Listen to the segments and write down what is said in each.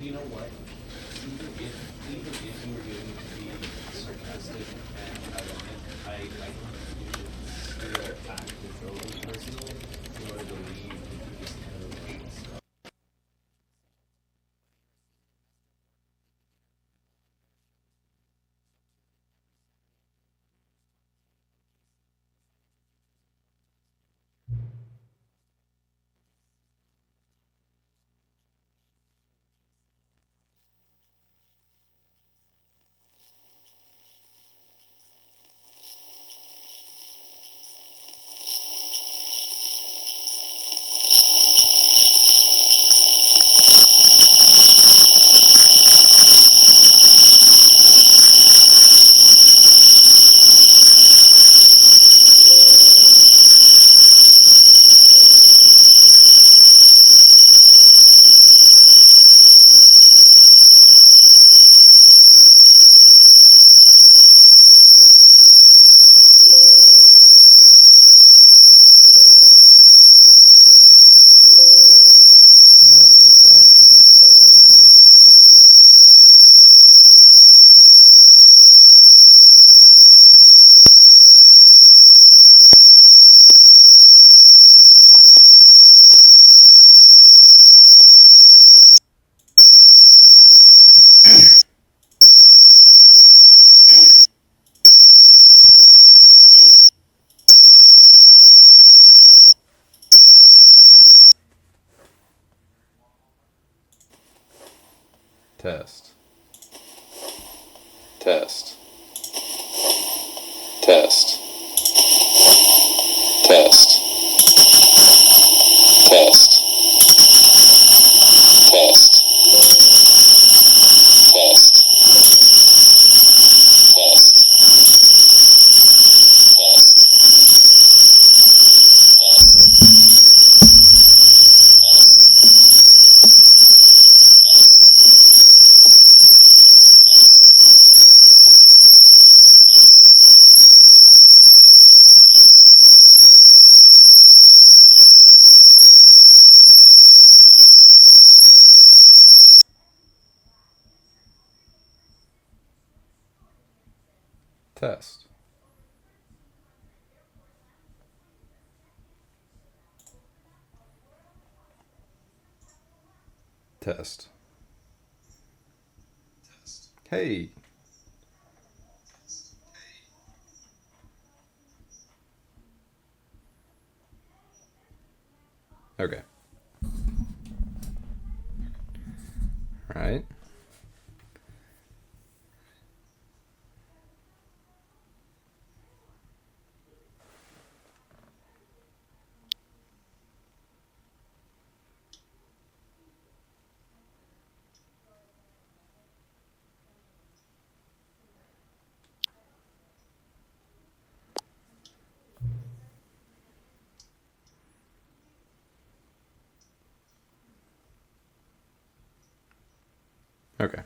You know what? Even if you were going to be sarcastic and ironic, I think you should still act as though it was personal in order to leave with this kind of stuff. What is that connected to? Test. Test. Test. Test. Test. Test. Test. Test. Test. Test. Hey. Okay. Right. Okay.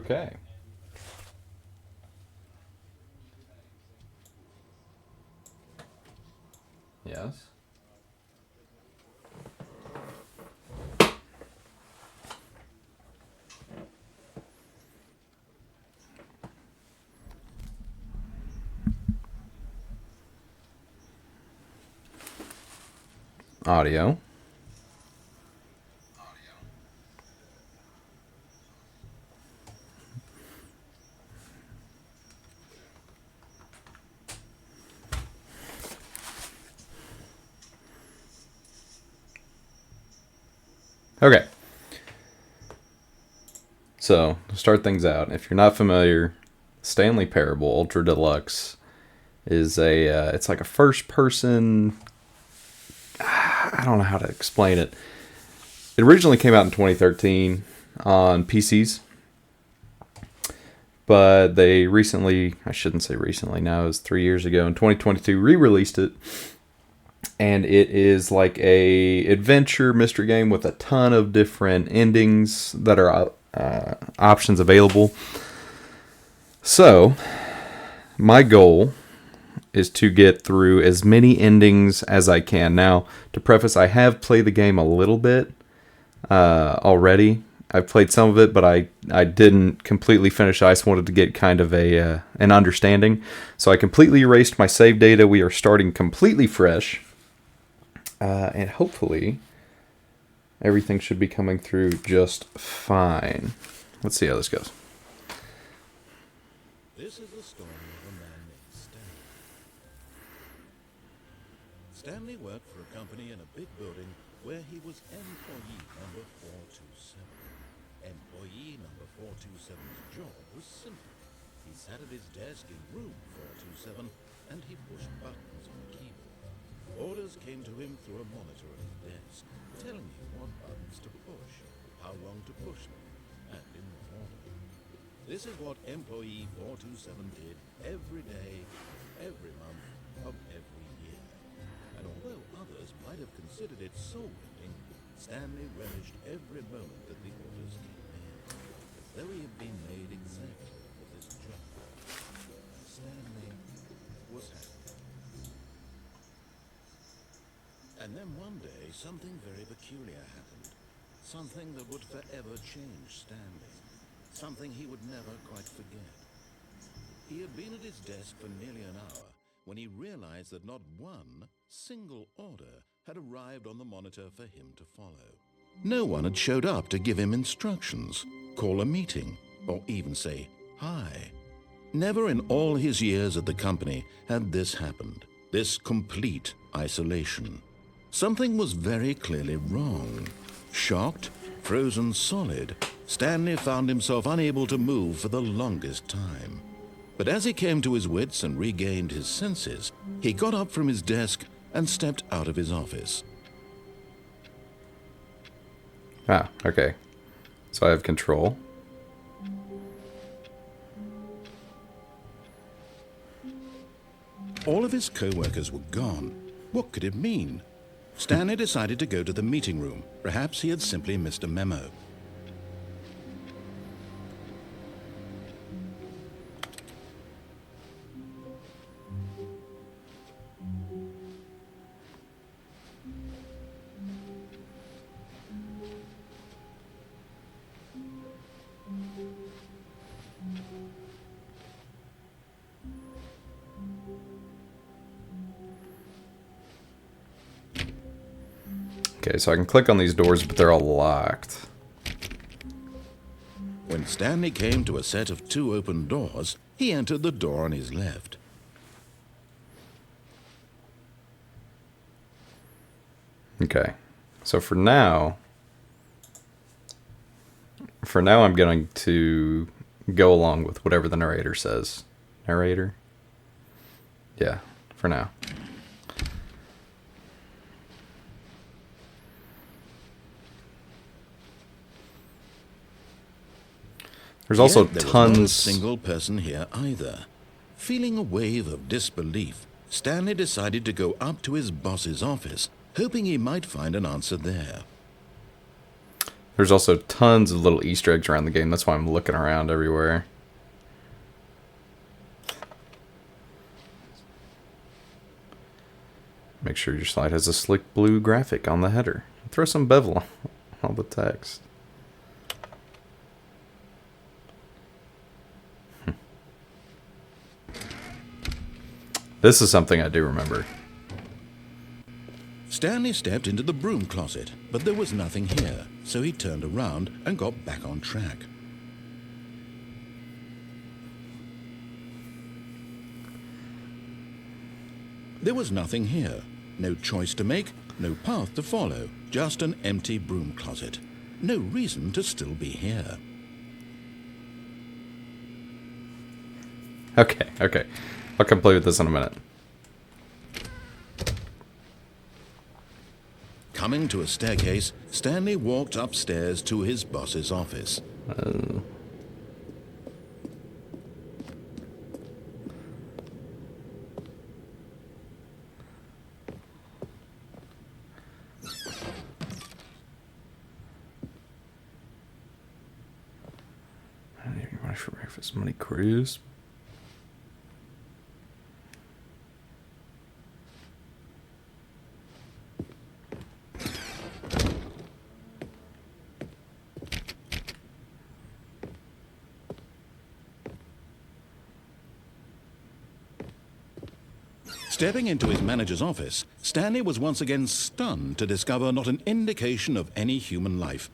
Okay. Yes. Audio. Okay. So, to start things out, if you're not familiar, Stanley Parable Ultra Deluxe is it's like a first person, I don't know how to explain it. It originally came out in 2013 on PCs, but they recently, I shouldn't say recently, now it was 3 years ago, in 2022, re-released it. And it is like a adventure mystery game with a ton of different endings that are options available. So, my goal is to get through as many endings as I can. Now, to preface, I have played the game a little bit already. I've played some of it, but I didn't completely finish. I just wanted to get kind of an understanding. So I completely erased my save data. We are starting completely fresh. And hopefully everything should be coming through just fine. Let's see how this goes. This is the story of a man named Stanley. Stanley worked for a company in a big building where he was employee number 427. Employee number 427's job was simple. He sat at his desk in room 427 and he pushed buttons on a keyboard. Orders came to him through a monitor at his desk, telling him what buttons to push, how long to push them, and in what order. This is what employee 427 did every day, every month, of every year. And although others might have considered it soul-winning, Stanley relished every moment that the orders came in, as though he had been made exactly for this job. Stanley was happy. And then one day, something very peculiar happened. Something that would forever change Stanley. Something he would never quite forget. He had been at his desk for nearly an hour when he realized that not one single order had arrived on the monitor for him to follow. No one had showed up to give him instructions, call a meeting, or even say hi. Never in all his years at the company had this happened, this complete isolation. Something was very clearly wrong. Shocked, frozen solid, Stanley found himself unable to move for the longest time. But as he came to his wits and regained his senses, he got up from his desk and stepped out of his office. Ah, okay. So I have control. All of his co-workers were gone. What could it mean? Stanley decided to go to the meeting room. Perhaps he had simply missed a memo. Okay, so I can click on these doors, but they're all locked. When Stanley came to a set of 2 open doors, he entered the door on his left. Okay, so for now I'm going to go along with whatever the narrator says. Narrator? Yeah, for now. There's also Yet there was not a tons. single person here either. Feeling a wave of disbelief, Stanley decided to go up to his boss's office, hoping he might find an answer there. There's also tons of little Easter eggs around the game. That's why I'm looking around everywhere. Make sure your slide has a slick blue graphic on the header. Throw some bevel on all the text. This is something I do remember. Stanley stepped into the broom closet, but there was nothing here, so he turned around and got back on track. There was nothing here. No choice to make, no path to follow, just an empty broom closet. No reason to still be here. Okay. I'll come play with this in a minute. Coming to a staircase, Stanley walked upstairs to his boss's office. Ready for breakfast, money cruise. Stepping into his manager's office, Stanley was once again stunned to discover not an indication of any human life.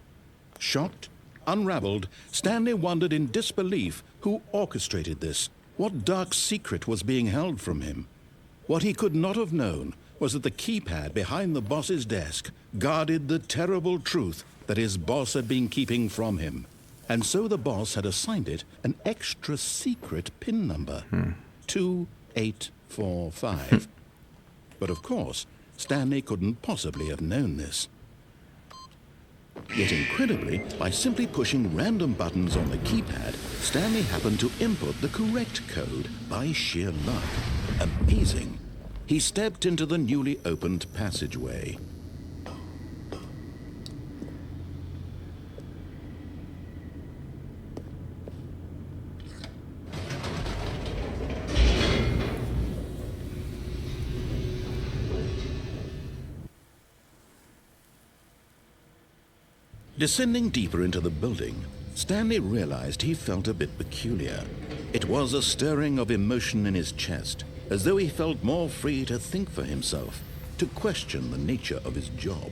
Shocked, unraveled, Stanley wondered in disbelief who orchestrated this. What dark secret was being held from him? What he could not have known was that the keypad behind the boss's desk guarded the terrible truth that his boss had been keeping from him. And so the boss had assigned it an extra secret PIN number. 2845. But of course, Stanley couldn't possibly have known this. Yet incredibly, by simply pushing random buttons on the keypad, Stanley happened to input the correct code by sheer luck. Amazing. He stepped into the newly opened passageway. Descending deeper into the building, Stanley realized he felt a bit peculiar. It was a stirring of emotion in his chest, as though he felt more free to think for himself, to question the nature of his job.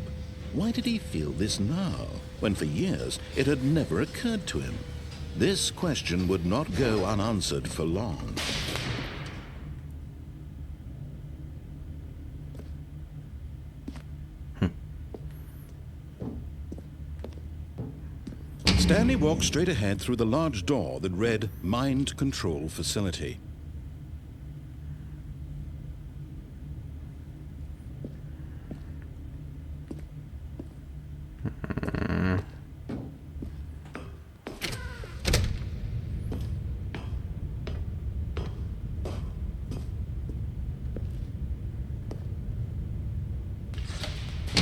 Why did he feel this now, when for years it had never occurred to him? This question would not go unanswered for long. Stanley walked straight ahead through the large door that read Mind Control Facility.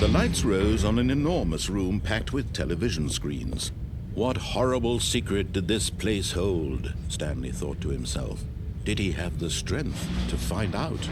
The lights rose on an enormous room packed with television screens. What horrible secret did this place hold? Stanley thought to himself. Did he have the strength to find out?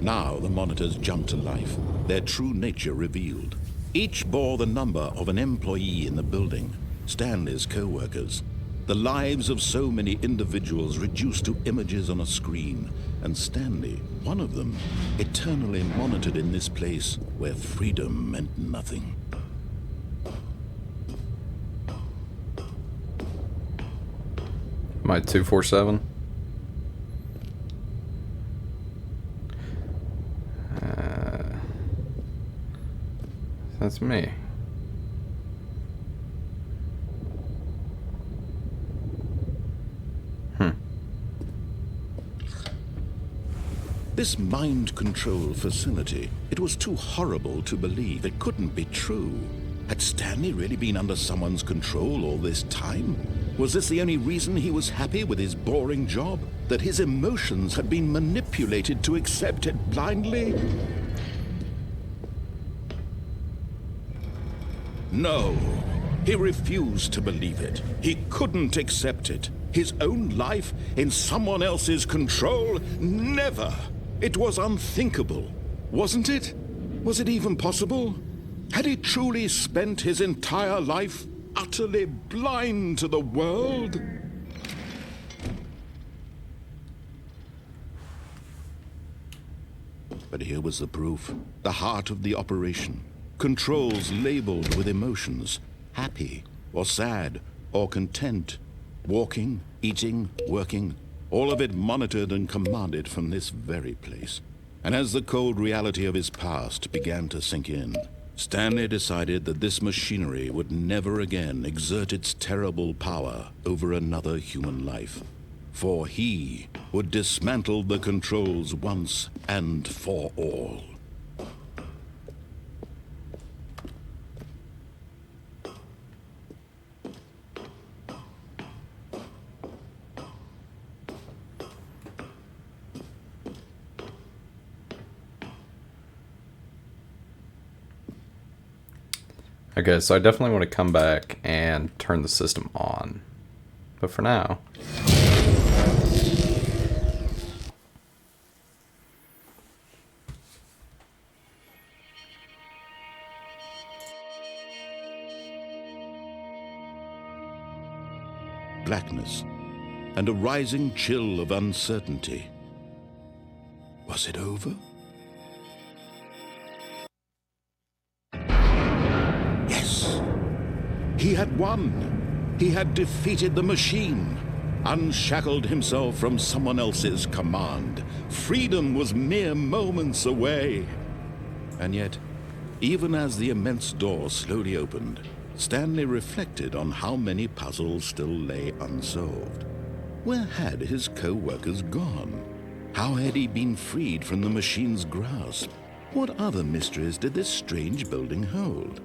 Now the monitors jumped to life, their true nature revealed. Each bore the number of an employee in the building, Stanley's co-workers. The lives of so many individuals reduced to images on a screen, and Stanley, one of them, eternally monitored in this place where freedom meant nothing. My 247. That's me. This mind control facility, it was too horrible to believe. It couldn't be true. Had Stanley really been under someone's control all this time? Was this the only reason he was happy with his boring job? That his emotions had been manipulated to accept it blindly? No. He refused to believe it. He couldn't accept it. His own life in someone else's control? Never. It was unthinkable. Wasn't it? Was it even possible? Had he truly spent his entire life utterly blind to the world? But here was the proof. The heart of the operation. Controls labeled with emotions. Happy, or sad, or content. Walking, eating, working. All of it monitored and commanded from this very place. And as the cold reality of his past began to sink in, Stanley decided that this machinery would never again exert its terrible power over another human life. For he would dismantle the controls once and for all. Okay, so I definitely want to come back and turn the system on. But for now... Blackness, and a rising chill of uncertainty. Was it over? Yes! He had won! He had defeated the machine, unshackled himself from someone else's command. Freedom was mere moments away. And yet, even as the immense door slowly opened, Stanley reflected on how many puzzles still lay unsolved. Where had his co-workers gone? How had he been freed from the machine's grasp? What other mysteries did this strange building hold?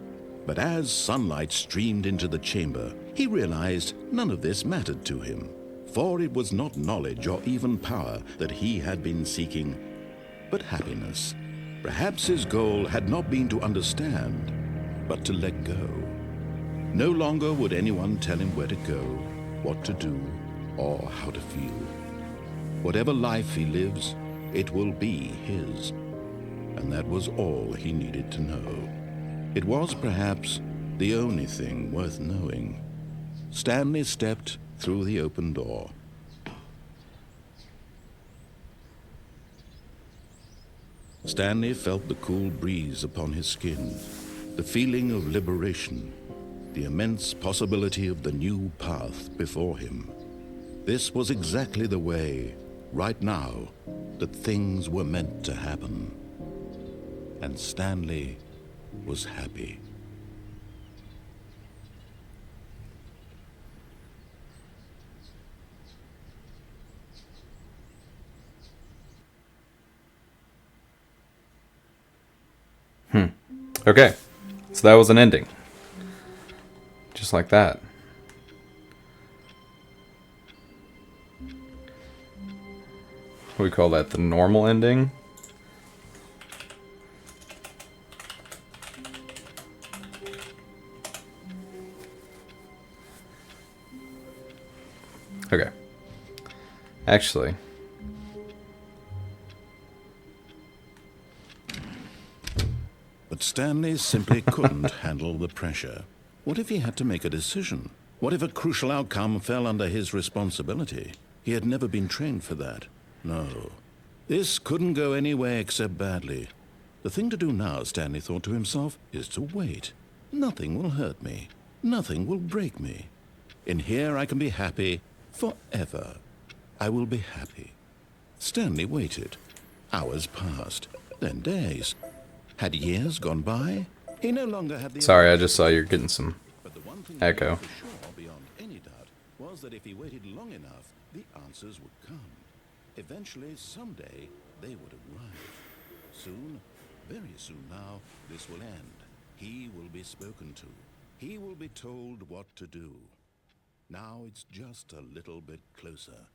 But as sunlight streamed into the chamber, he realized none of this mattered to him. For it was not knowledge or even power that he had been seeking, but happiness. Perhaps his goal had not been to understand, but to let go. No longer would anyone tell him where to go, what to do, or how to feel. Whatever life he lives, it will be his. And that was all he needed to know. It was perhaps the only thing worth knowing. Stanley stepped through the open door. Stanley felt the cool breeze upon his skin, the feeling of liberation, the immense possibility of the new path before him. This was exactly the way, right now, that things were meant to happen. And Stanley was happy. Okay, so that was an ending. Just like that. What do we call that? The normal ending? Okay. Actually... But Stanley simply couldn't handle the pressure. What if he had to make a decision? What if a crucial outcome fell under his responsibility? He had never been trained for that. No. This couldn't go anywhere except badly. The thing to do now, Stanley thought to himself, is to wait. Nothing will hurt me. Nothing will break me. In here I can be happy forever. I will be happy. Stanley waited. Hours passed, then days. Had years gone by? He no longer had the... Sorry, I just saw you're getting some But the one thing echo. for sure, beyond any doubt, was that if he waited long enough, the answers would come. Eventually, someday, they would arrive. Soon, very soon now, this will end. He will be spoken to. He will be told what to do. Now it's just a little bit closer.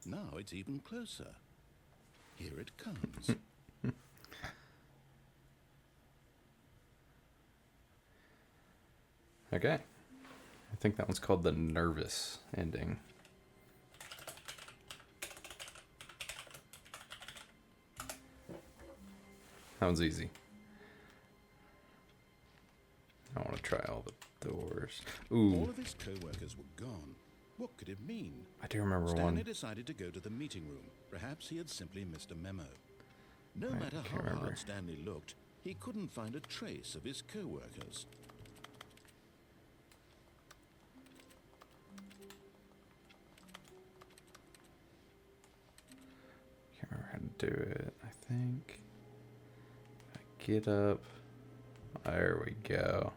Now it's even closer. Here it comes. Okay. I think that one's called the nervous ending. That one's easy. I want to try all the doors. Ooh. All of his co-workers were gone. What could it mean? I do remember Stanley one. decided to go to the meeting room. Perhaps he had simply missed a memo. No I matter can't how remember. hard Stanley looked, he couldn't find a trace of his co-workers. Can't remember how to do it. I think. I get up. There we go.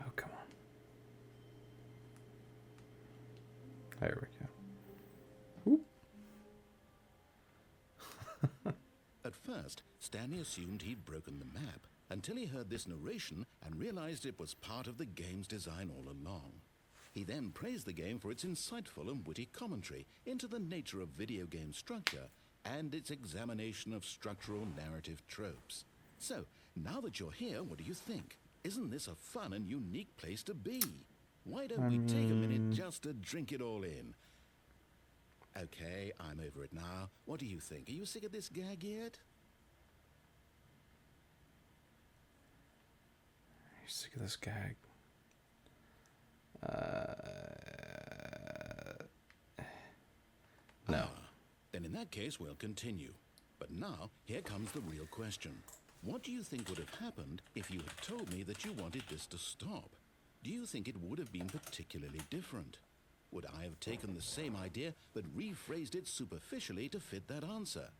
Oh, come on. There we go. Whoop. At first, Stanley assumed he'd broken the map until he heard this narration and realized it was part of the game's design all along. He then praised the game for its insightful and witty commentary into the nature of video game structure and its examination of structural narrative tropes. So, now that you're here, what do you think? Isn't this a fun and unique place to be? Why don't we take a minute just to drink it all in? Okay, I'm over it now. What do you think? Are you sick of this gag yet? Are you sick of this gag? No. Then in that case, we'll continue. But now, here comes the real question. What do you think would have happened if you had told me that you wanted this to stop? Do you think it would have been particularly different? Would I have taken the same idea but rephrased it superficially to fit that answer?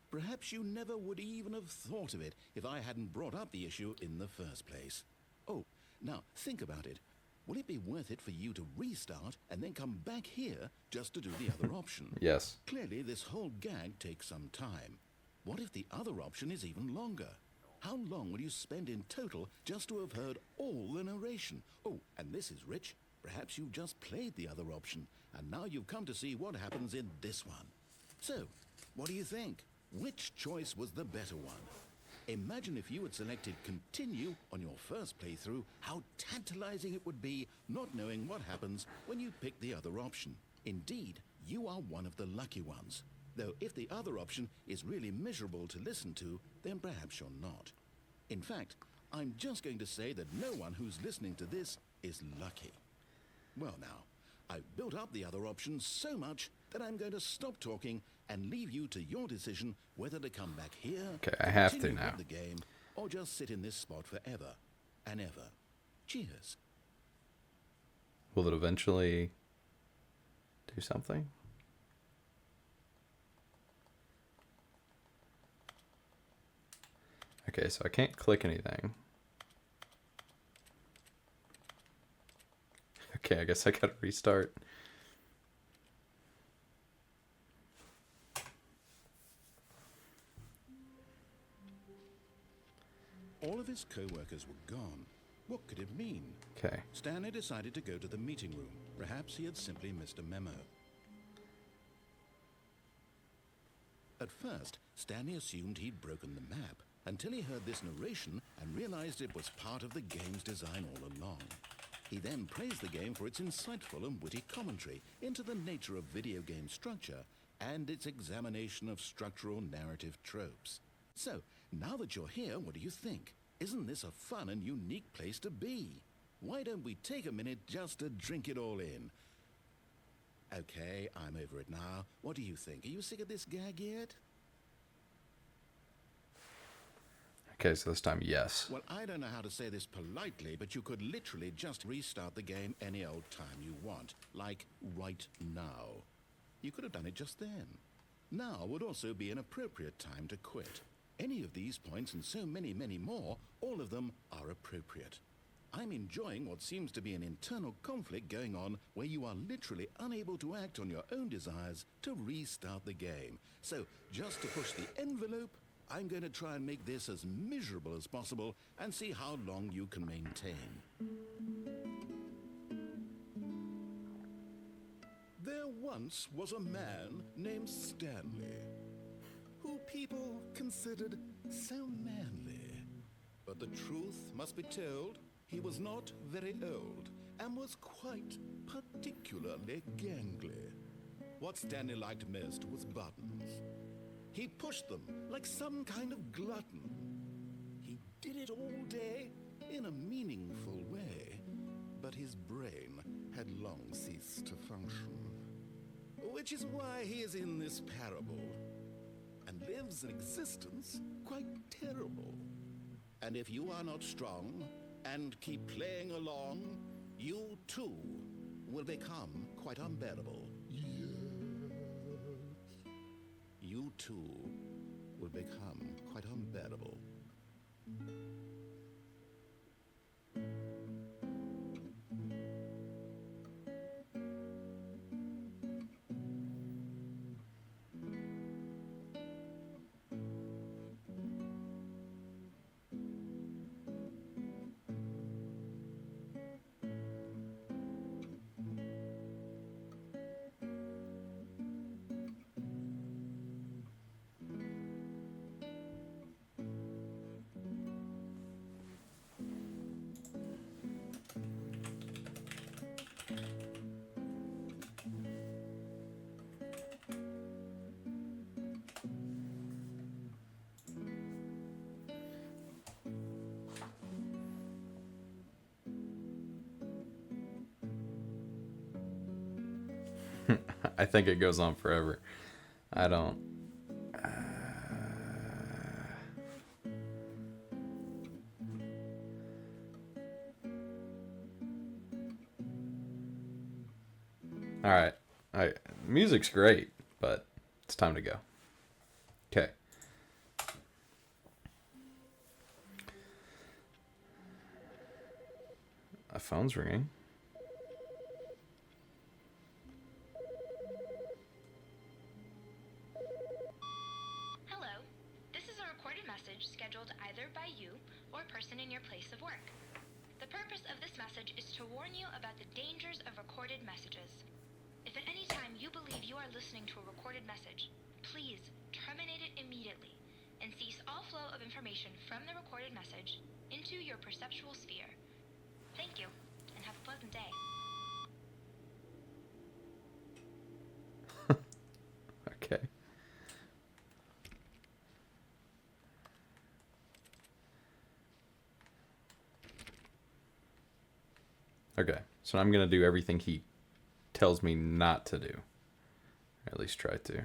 Perhaps you never would even have thought of it if I hadn't brought up the issue in the first place. Oh, now think about it. Will it be worth it for you to restart and then come back here just to do the other option? Yes. Clearly, this whole gag takes some time. What if the other option is even longer? How long will you spend in total just to have heard all the narration? Oh, and this is rich. Perhaps you just played the other option, and now you've come to see what happens in this one. So, what do you think? Which choice was the better one? Imagine if you had selected continue on your first playthrough, how tantalizing it would be not knowing what happens when you pick the other option. Indeed, you are one of the lucky ones. Though if the other option is really miserable to listen to, then perhaps you're not. In fact, I'm just going to say that no one who's listening to this is lucky. Well now, I've built up the other option so much that I'm going to stop talking and leave you to your decision whether to come back here, Okay, I have to continue now. with the game, or just sit in this spot forever and ever. Cheers. Will it eventually do something? Okay, so I can't click anything. Okay, I guess I gotta restart. All of his co-workers were gone. What could it mean? Okay. Stanley decided to go to the meeting room. Perhaps he had simply missed a memo. At first, Stanley assumed he'd broken the map until he heard this narration and realized it was part of the game's design all along. He then praised the game for its insightful and witty commentary into the nature of video game structure and its examination of structural narrative tropes. So, now that you're here, what do you think? Isn't this a fun and unique place to be? Why don't we take a minute just to drink it all in? Okay, I'm over it now. What do you think? Are you sick of this gag yet? Okay, so this time, yes. Well, I don't know how to say this politely, but you could literally just restart the game any old time you want. Like, right now. You could have done it just then. Now would also be an appropriate time to quit. Any of these points and so many, many more, all of them are appropriate. I'm enjoying what seems to be an internal conflict going on where you are literally unable to act on your own desires to restart the game. So, just to push the envelope, I'm going to try and make this as miserable as possible and see how long you can maintain. There once was a man named Stanley, who people considered so manly. But the truth must be told, he was not very old and was quite particularly gangly. What Stanley liked most was buttons. He pushed them like some kind of glutton. He did it all day in a meaningful way, but his brain had long ceased to function. Which is why he is in this parable, and lives an existence quite terrible. And if you are not strong and keep playing along, you too will become quite unbearable. Yes. You too will become quite unbearable. I think it goes on forever. I don't. All right. Music's great, but it's time to go. Okay. A phone's ringing. Hello. This is a recorded message scheduled either by you or a person in your place of work. The purpose of this message is to warn you about the dangers of recorded messages. If at any time you believe you are listening to a recorded message, please terminate it immediately and cease all flow of information from the recorded message into your perceptual sphere. Thank you, and have a pleasant day. Okay. Okay, so I'm going to do everything he tells me not to do. Or at least try to.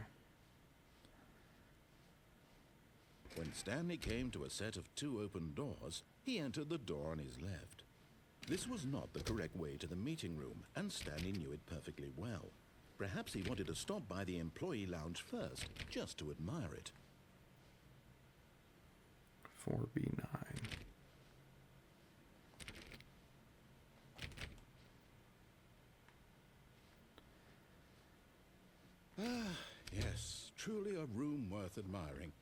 When Stanley came to a set of 2 open doors, he entered the door on his left. This was not the correct way to the meeting room, and Stanley knew it perfectly well. Perhaps he wanted to stop by the employee lounge first, just to admire it. 4B9. Yes, truly a room worth admiring.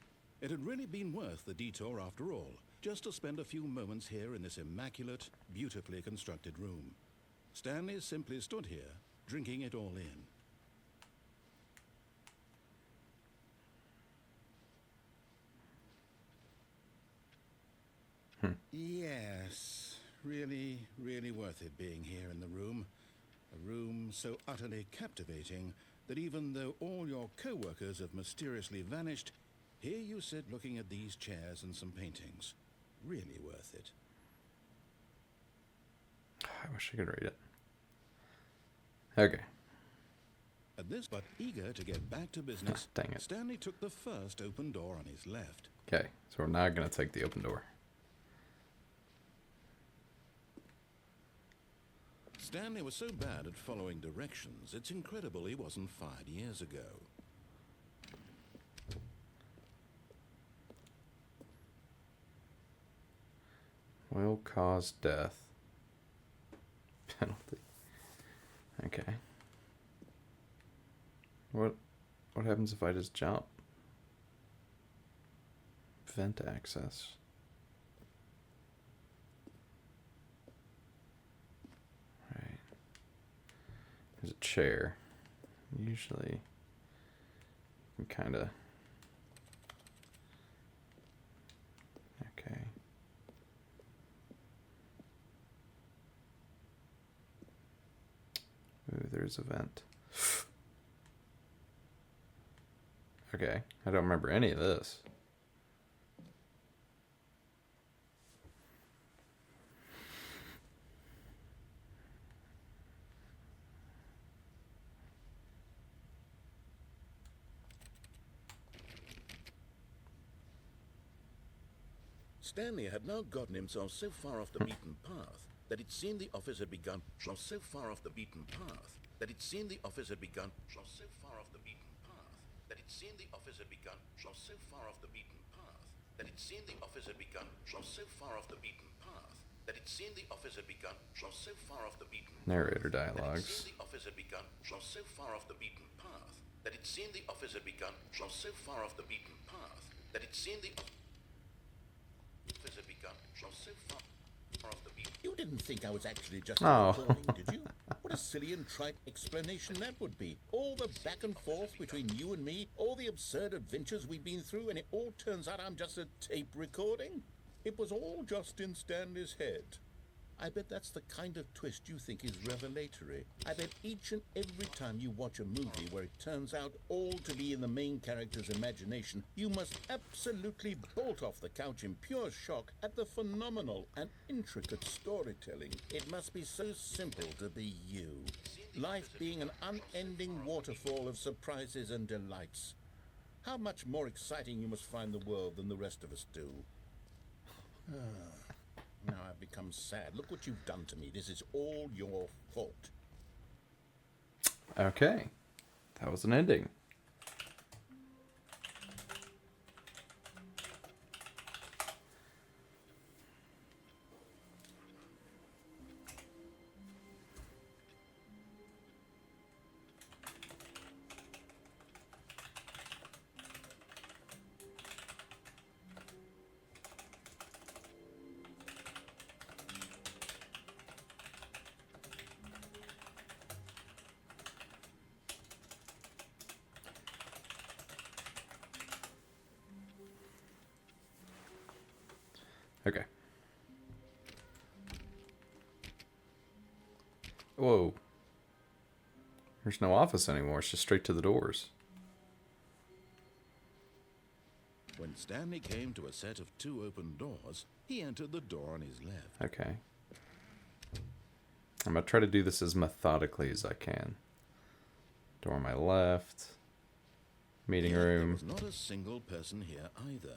It had really been worth the detour after all, just to spend a few moments here in this immaculate, beautifully constructed room. Stanley simply stood here, drinking it all in. Yes, really, really worth it being here in the room. A room so utterly captivating that even though all your co-workers have mysteriously vanished, here you sit looking at these chairs and some paintings. Really worth it. I wish I could read it. Okay. At this, but eager to get back to business, Dang it. Stanley took the first open door on his left. Okay, so we're not going to take the open door. Stanley was so bad at following directions, it's incredible he wasn't fired years ago. Will cause death. Penalty. Okay. What happens if I just jump? Vent access. Right. There's a chair. Usually, you can kind of. Okay. Ooh, there's a vent. Okay, I don't remember any of this. Stanley had now gotten himself so far off the beaten path that it seemed the office had begun. So far off the beaten path that it seemed the office had begun. So far off the beaten path that it seemed the office had begun. So far off the beaten path that it seemed the office had begun. So far off the beaten path that it seemed the office had begun. So far off the beaten path. Narrator That it dialogues. seemed the office had begun. So far off the beaten path that it seemed the office had begun. So far off the beaten path that it seemed the office had begun. So far off the beaten. You didn't think I was actually just recording, did you? What a silly and trite explanation that would be. All the back and forth between you and me, all the absurd adventures we've been through, and it all turns out I'm just a tape recording? It was all just in Stanley's head. I bet that's the kind of twist you think is revelatory. I bet each and every time you watch a movie where it turns out all to be in the main character's imagination, you must absolutely bolt off the couch in pure shock at the phenomenal and intricate storytelling. It must be so simple to be you. Life being an unending waterfall of surprises and delights. How much more exciting you must find the world than the rest of us do. Now I've become sad. Look what you've done to me. This is all your fault. Okay. That was an ending. Okay. Whoa. There's no office anymore. It's just straight to the doors. When Stanley came to a set of 2 open doors, he entered the door on his left. Okay. I'm going to try to do this as methodically as I can. Door on my left. Meeting Yet There room. was not a single person here either.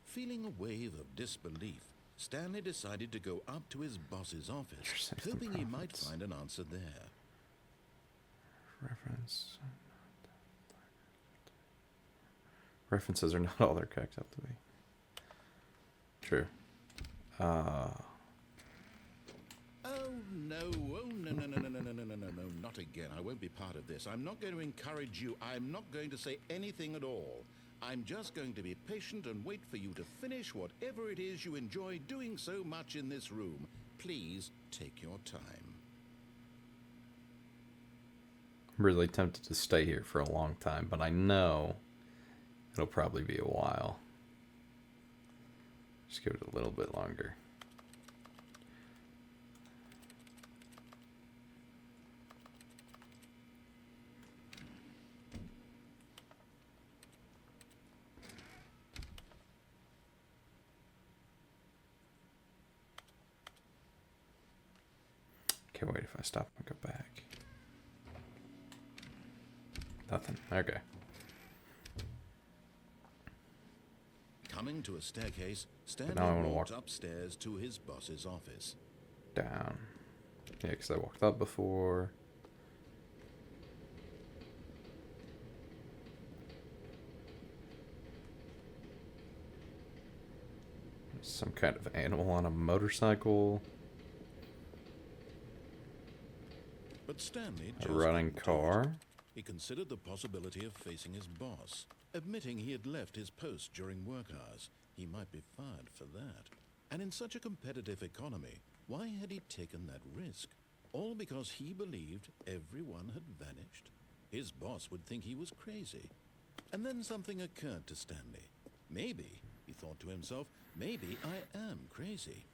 Feeling a wave of disbelief, Stanley decided to go up to his boss's office, Safety hoping he might profits. find an answer there. Reference. References are not all they're cracked up to be. True. Oh no, no, not again. I won't be part of this. I'm not going to encourage you. I'm not going to say anything at all. I'm just going to be patient and wait for you to finish whatever it is you enjoy doing so much in this room. Please take your time. I'm really tempted to stay here for a long time, but I know it'll probably be a while. Just give it a little bit longer. Okay, wait, if I stop and go back. Nothing. Okay. Coming to a staircase, now I Stanley wanna walked walk- upstairs to his boss's office. Down. Yeah, because I walked up before. Some kind of animal on a motorcycle. But Stanley A just running couldn't do it. car. He considered the possibility of facing his boss, Admitting he had left his post during work hours, he might be fired for that. And in such a competitive economy, why had he taken that risk? All because he believed everyone had vanished? His boss would think he was crazy. And then something occurred to Stanley. Maybe, he thought to himself, maybe I am crazy.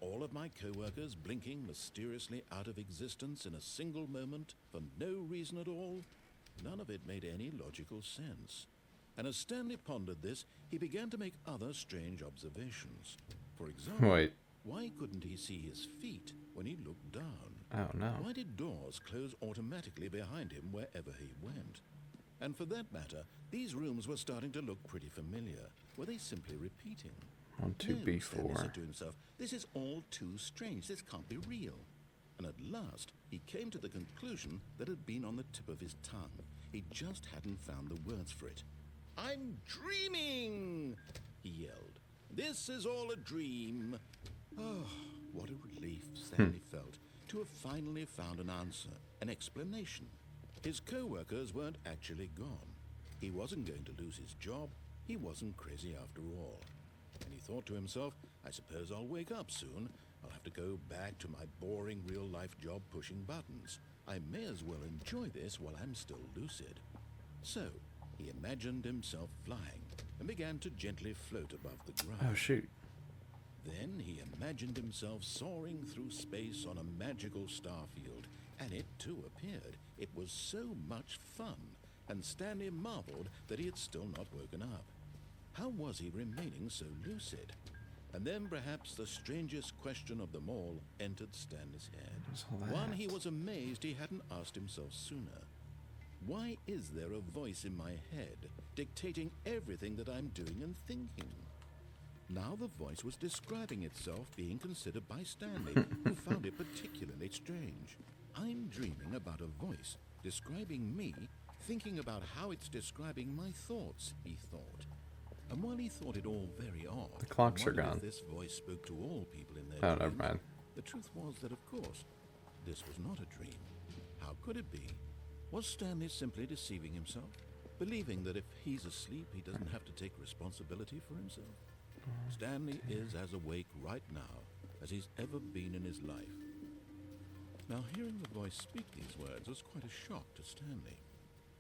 All of my co-workers blinking mysteriously out of existence in a single moment for no reason at all? None of it made any logical sense. And as Stanley pondered this, he began to make other strange observations. For example, Wait. why couldn't he see his feet when he looked down? Oh, no. Why did doors close automatically behind him wherever he went? And for that matter, these rooms were starting to look pretty familiar. Were they simply repeating? 1, 2, No, Stanley B4. said to himself, this is all too strange. This can't be real. And at last, he came to the conclusion that had been on the tip of his tongue. He just hadn't found the words for it. I'm dreaming, he yelled. This is all a dream. Oh, what a relief Stanley felt to have finally found an answer, an explanation. His co-workers weren't actually gone. He wasn't going to lose his job. He wasn't crazy after all. And he thought to himself, I suppose I'll wake up soon. I'll have to go back to my boring real-life job pushing buttons. I may as well enjoy this while I'm still lucid. So, he imagined himself flying and began to gently float above the ground. Oh, shoot. Then he imagined himself soaring through space on a magical star field, and it too appeared. It was so much fun, and Stanley marveled that he had still not woken up. How was he remaining so lucid? And then perhaps the strangest question of them all entered Stanley's head. What's all that? One he was amazed he hadn't asked himself sooner. Why is there a voice in my head dictating everything that I'm doing and thinking? Now the voice was describing itself being considered by Stanley, who found it particularly strange. I'm dreaming about a voice describing me, thinking about how it's describing my thoughts, he thought. And while he thought it all very odd, The clocks are wondered if gone. this voice spoke to all people in their Oh, dreams, never mind. the truth was that, of course, this was not a dream. How could it be? Was Stanley simply deceiving himself, believing that if he's asleep, he doesn't have to take responsibility for himself? Stanley is as awake right now as he's ever been in his life. Now, hearing the voice speak these words was quite a shock to Stanley.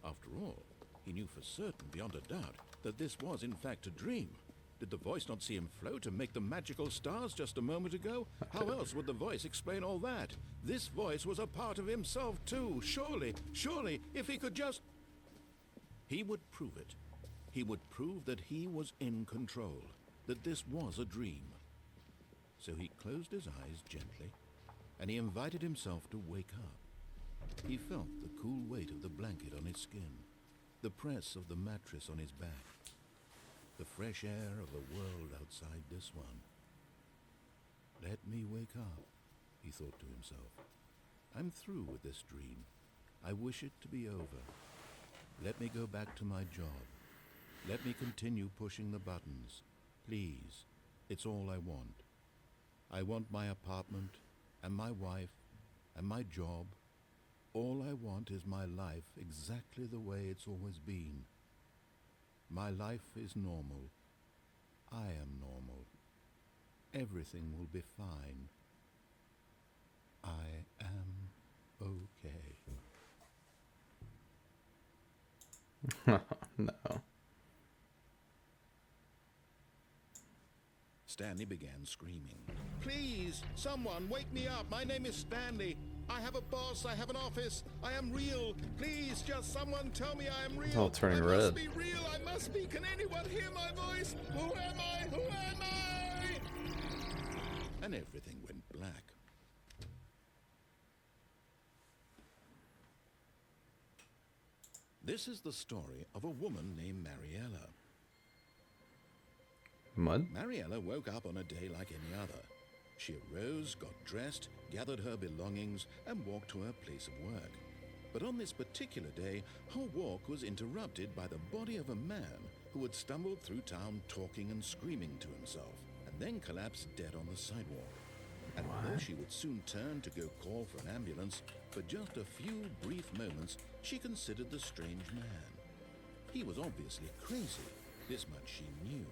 After all, he knew for certain, beyond a doubt, that this was in fact a dream. Did the voice not see him float and make the magical stars just a moment ago? How else would the voice explain all that? This voice was a part of himself too. Surely, if he could just... He would prove it. He would prove that he was in control, that this was a dream. So he closed his eyes gently, and he invited himself to wake up. He felt the cool weight of the blanket on his skin, the press of the mattress on his back, the fresh air of the world outside this one. Let me wake up, he thought to himself. I'm through with this dream. I wish it to be over. Let me go back to my job. Let me continue pushing the buttons. Please, it's all I want. I want my apartment, and my wife, and my job. All I want is my life exactly the way it's always been. My life is normal. I am normal. Everything will be fine. I am okay. No. Stanley began screaming. Please, someone, wake me up. My name is Stanley. I have a boss. I have an office. I am real. Please, just someone tell me I am real. It's all turning I red. must be real. I must be. Can anyone hear my voice? Who am I? Who am I? And everything went black. This is the story of a woman named Mariella. Mud? Mariella woke up on a day like any other. She arose, got dressed, gathered her belongings, and walked to her place of work. But on this particular day, her walk was interrupted by the body of a man who had stumbled through town talking and screaming to himself, and then collapsed dead on the sidewalk. And although she would soon turn to go call for an ambulance, for just a few brief moments she considered the strange man. He was obviously crazy. This much she knew.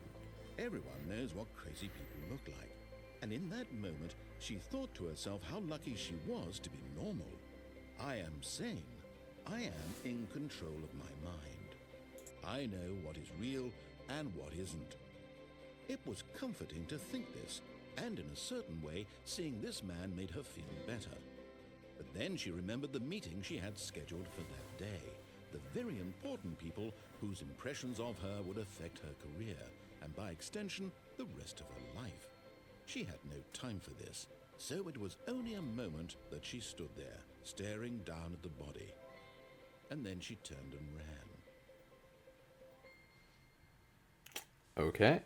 Everyone knows what crazy people look like. And in that moment, she thought to herself how lucky she was to be normal. I am sane. I am in control of my mind. I know what is real and what isn't. It was comforting to think this, and in a certain way, seeing this man made her feel better. But then she remembered the meeting she had scheduled for that day, the very important people whose impressions of her would affect her career, and by extension, the rest of her life. She had no time for this, so it was only a moment that she stood there, staring down at the body. And then she turned and ran. Okay.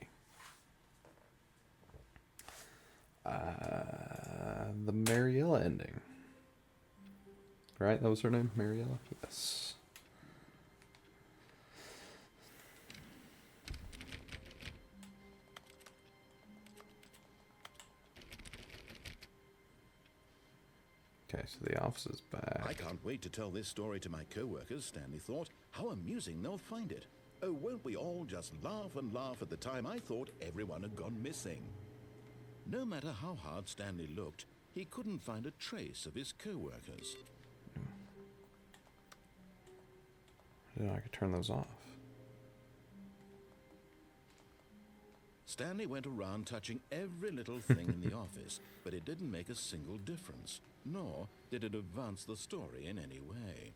The Mariella ending. Right? That was her name? Mariella? Yes. Okay, so the office is back. I can't wait to tell this story to my co-workers, Stanley thought. How amusing they'll find it. Oh, won't we all just laugh and laugh at the time I thought everyone had gone missing. No matter how hard Stanley looked, he couldn't find a trace of his co-workers. I didn't know I could turn those off. Stanley went around touching every little thing in the office, but it didn't make a single difference, nor did it advance the story in any way.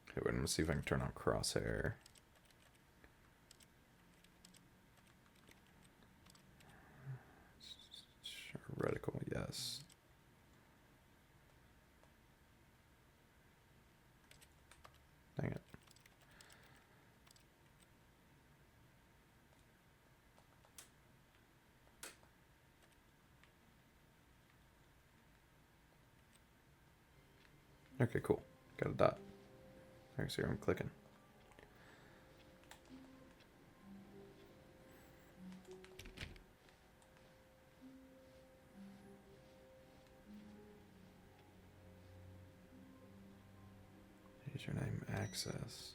Okay, wait, let me see if I can turn on crosshair. Reticle, yes. Dang it. Okay, cool. Got a dot. Alright, so here I'm clicking. Username access.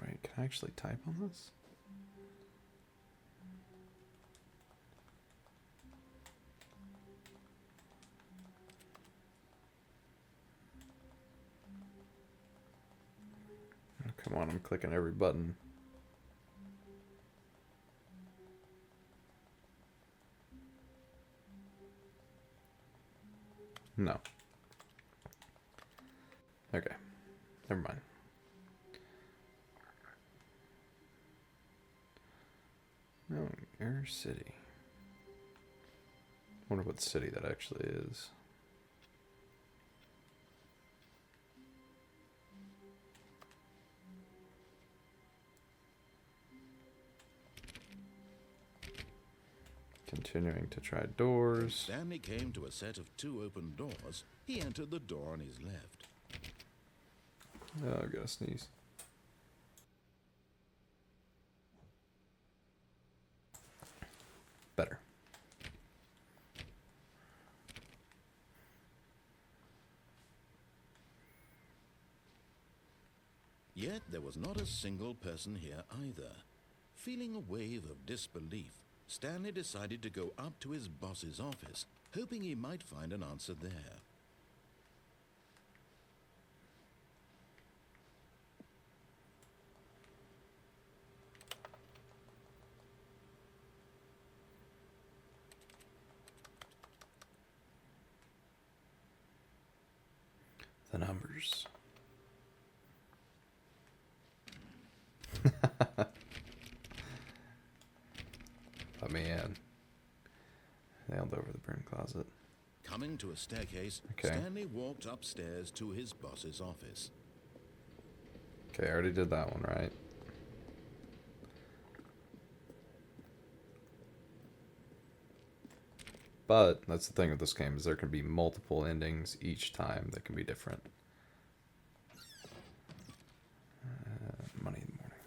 Wait, can I actually type on this? Oh, come on, I'm clicking every button. No. Okay. Never mind. No, Air City. Wonder what city that actually is. Continuing to try doors. Stanley came to a set of 2 open doors. He entered the door on his left. Oh, I gotta sneeze. Better. Yet there was not a single person here either. Feeling a wave of disbelief, Stanley decided to go up to his boss's office, hoping he might find an answer there. The numbers. Let me in. Nailed over the broom closet. Coming to a staircase, Okay. Stanley walked upstairs to his boss's office. Okay, I already did that one, right? But that's the thing with this game is there can be multiple endings each time that can be different. Money in the morning.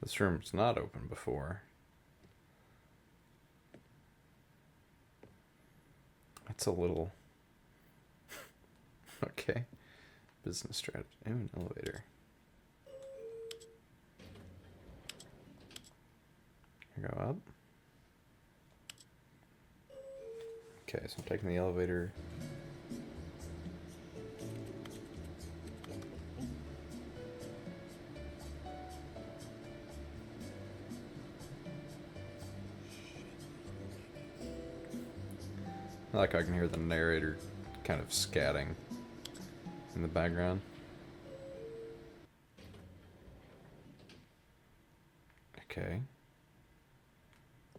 This room's not open before. That's a little... Okay. Business strategy. Oh, an elevator. I go up. Okay, so I'm taking the elevator. I can hear the narrator kind of scatting in the background. Okay.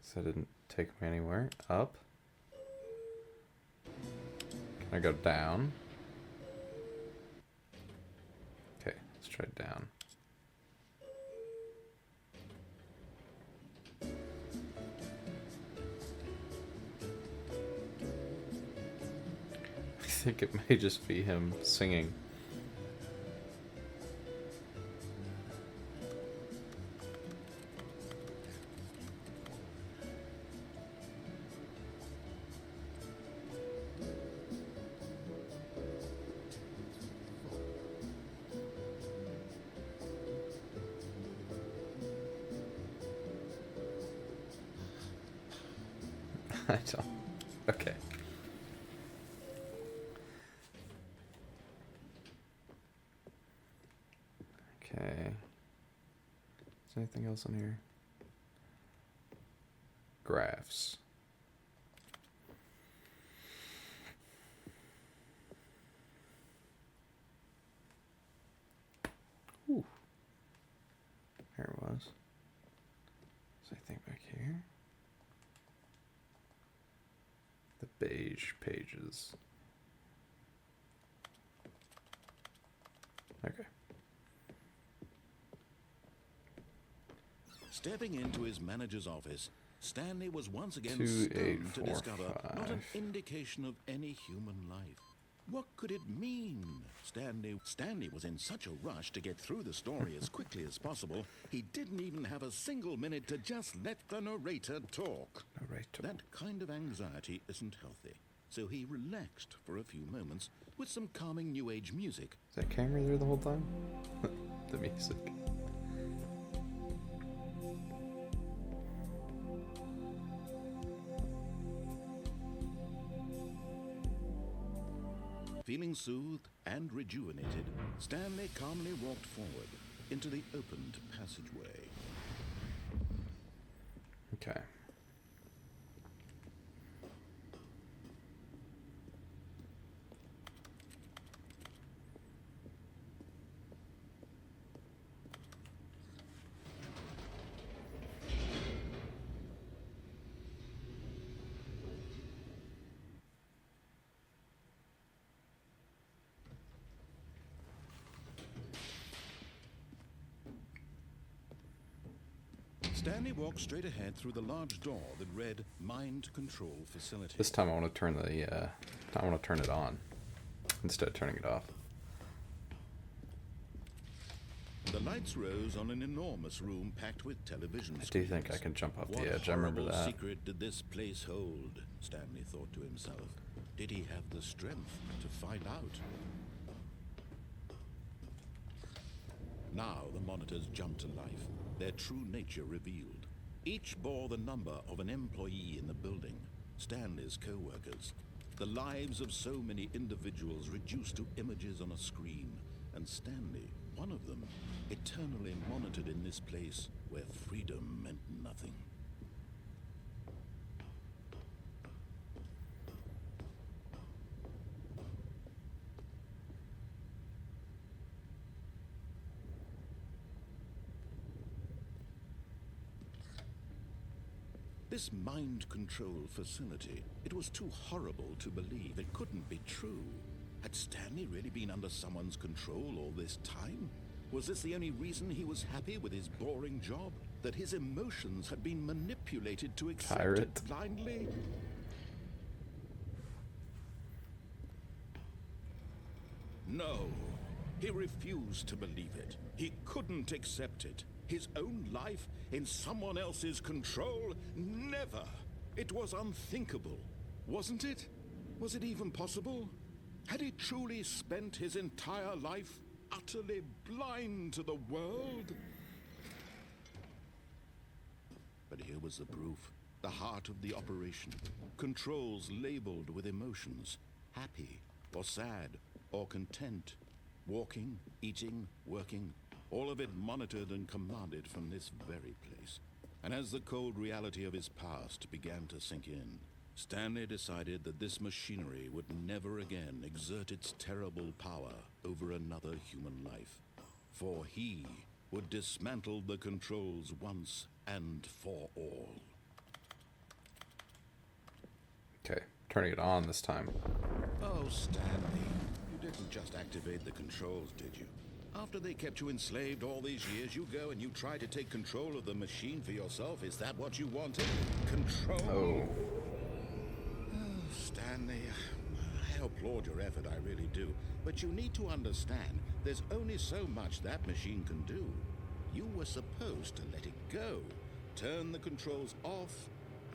So it didn't take me anywhere. Up. Can I go down? Okay, let's try down. I think it may just be him singing. I don't. Okay. Okay. Is there anything else in here? Graphs. Ooh. There it was. Is there anything back here? The beige pages. Okay. Stepping into his manager's office, Stanley was once again 2, 8, stunned to 4, discover not an 5. indication of any human life. What could it mean? Stanley was in such a rush to get through the story as quickly as possible, he didn't even have a single minute to just let the narrator talk. Narrator. That kind of anxiety isn't healthy, so he relaxed for a few moments with some calming New Age music. Is that camera there the whole time? The music. Feeling soothed and rejuvenated, Stanley calmly walked forward into the opened passageway. Okay. Stanley walked straight ahead through the large door that read Mind Control Facility. This time I want to turn the I want to turn it on instead of turning it off. The lights rose on an enormous room packed with television I do screens. think I can jump off What the edge. I remember horrible that. secret did this place hold? Stanley thought to himself. Did he have the strength to find out? Now the monitors jumped to life, their true nature revealed. Each bore the number of an employee in the building, Stanley's co-workers. The lives of so many individuals reduced to images on a screen, and Stanley, one of them, eternally monitored in this place where freedom meant nothing. This mind control facility, it was too horrible to believe. It couldn't be true. Had Stanley really been under someone's control all this time? Was this the only reason he was happy with his boring job? That his emotions had been manipulated to accept Pirate. it blindly? No, he refused to believe it. He couldn't accept it. His own life in someone else's control? Never! It was unthinkable, wasn't it? Was it even possible? Had he truly spent his entire life utterly blind to the world? But here was the proof. The heart of the operation. Controls labeled with emotions. Happy, or sad, or content. Walking, eating, working. All of it monitored and commanded from this very place. And as the cold reality of his past began to sink in, Stanley decided that this machinery would never again exert its terrible power over another human life. For he would dismantle the controls once and for all. Okay, turning it on this time. Oh, Stanley, you didn't just activate the controls, did you? After they kept you enslaved all these years, you go and you try to take control of the machine for yourself. Is that what you wanted? Control? Oh. Stanley, I applaud your effort, I really do. But you need to understand, there's only so much that machine can do. You were supposed to let it go, turn the controls off,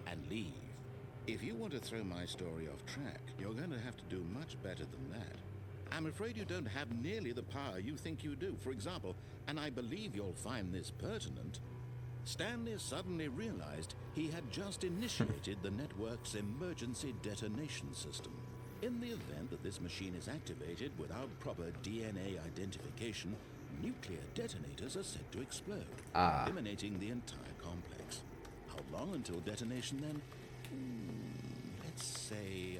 and leave. If you want to throw my story off track, you're going to have to do much better than that. I'm afraid you don't have nearly the power you think you do. For example, and I believe you'll find this pertinent, Stanley suddenly realized he had just initiated the network's emergency detonation system. In the event that this machine is activated without proper DNA identification, nuclear detonators are set to explode, eliminating the entire complex. How long until detonation then? Let's say,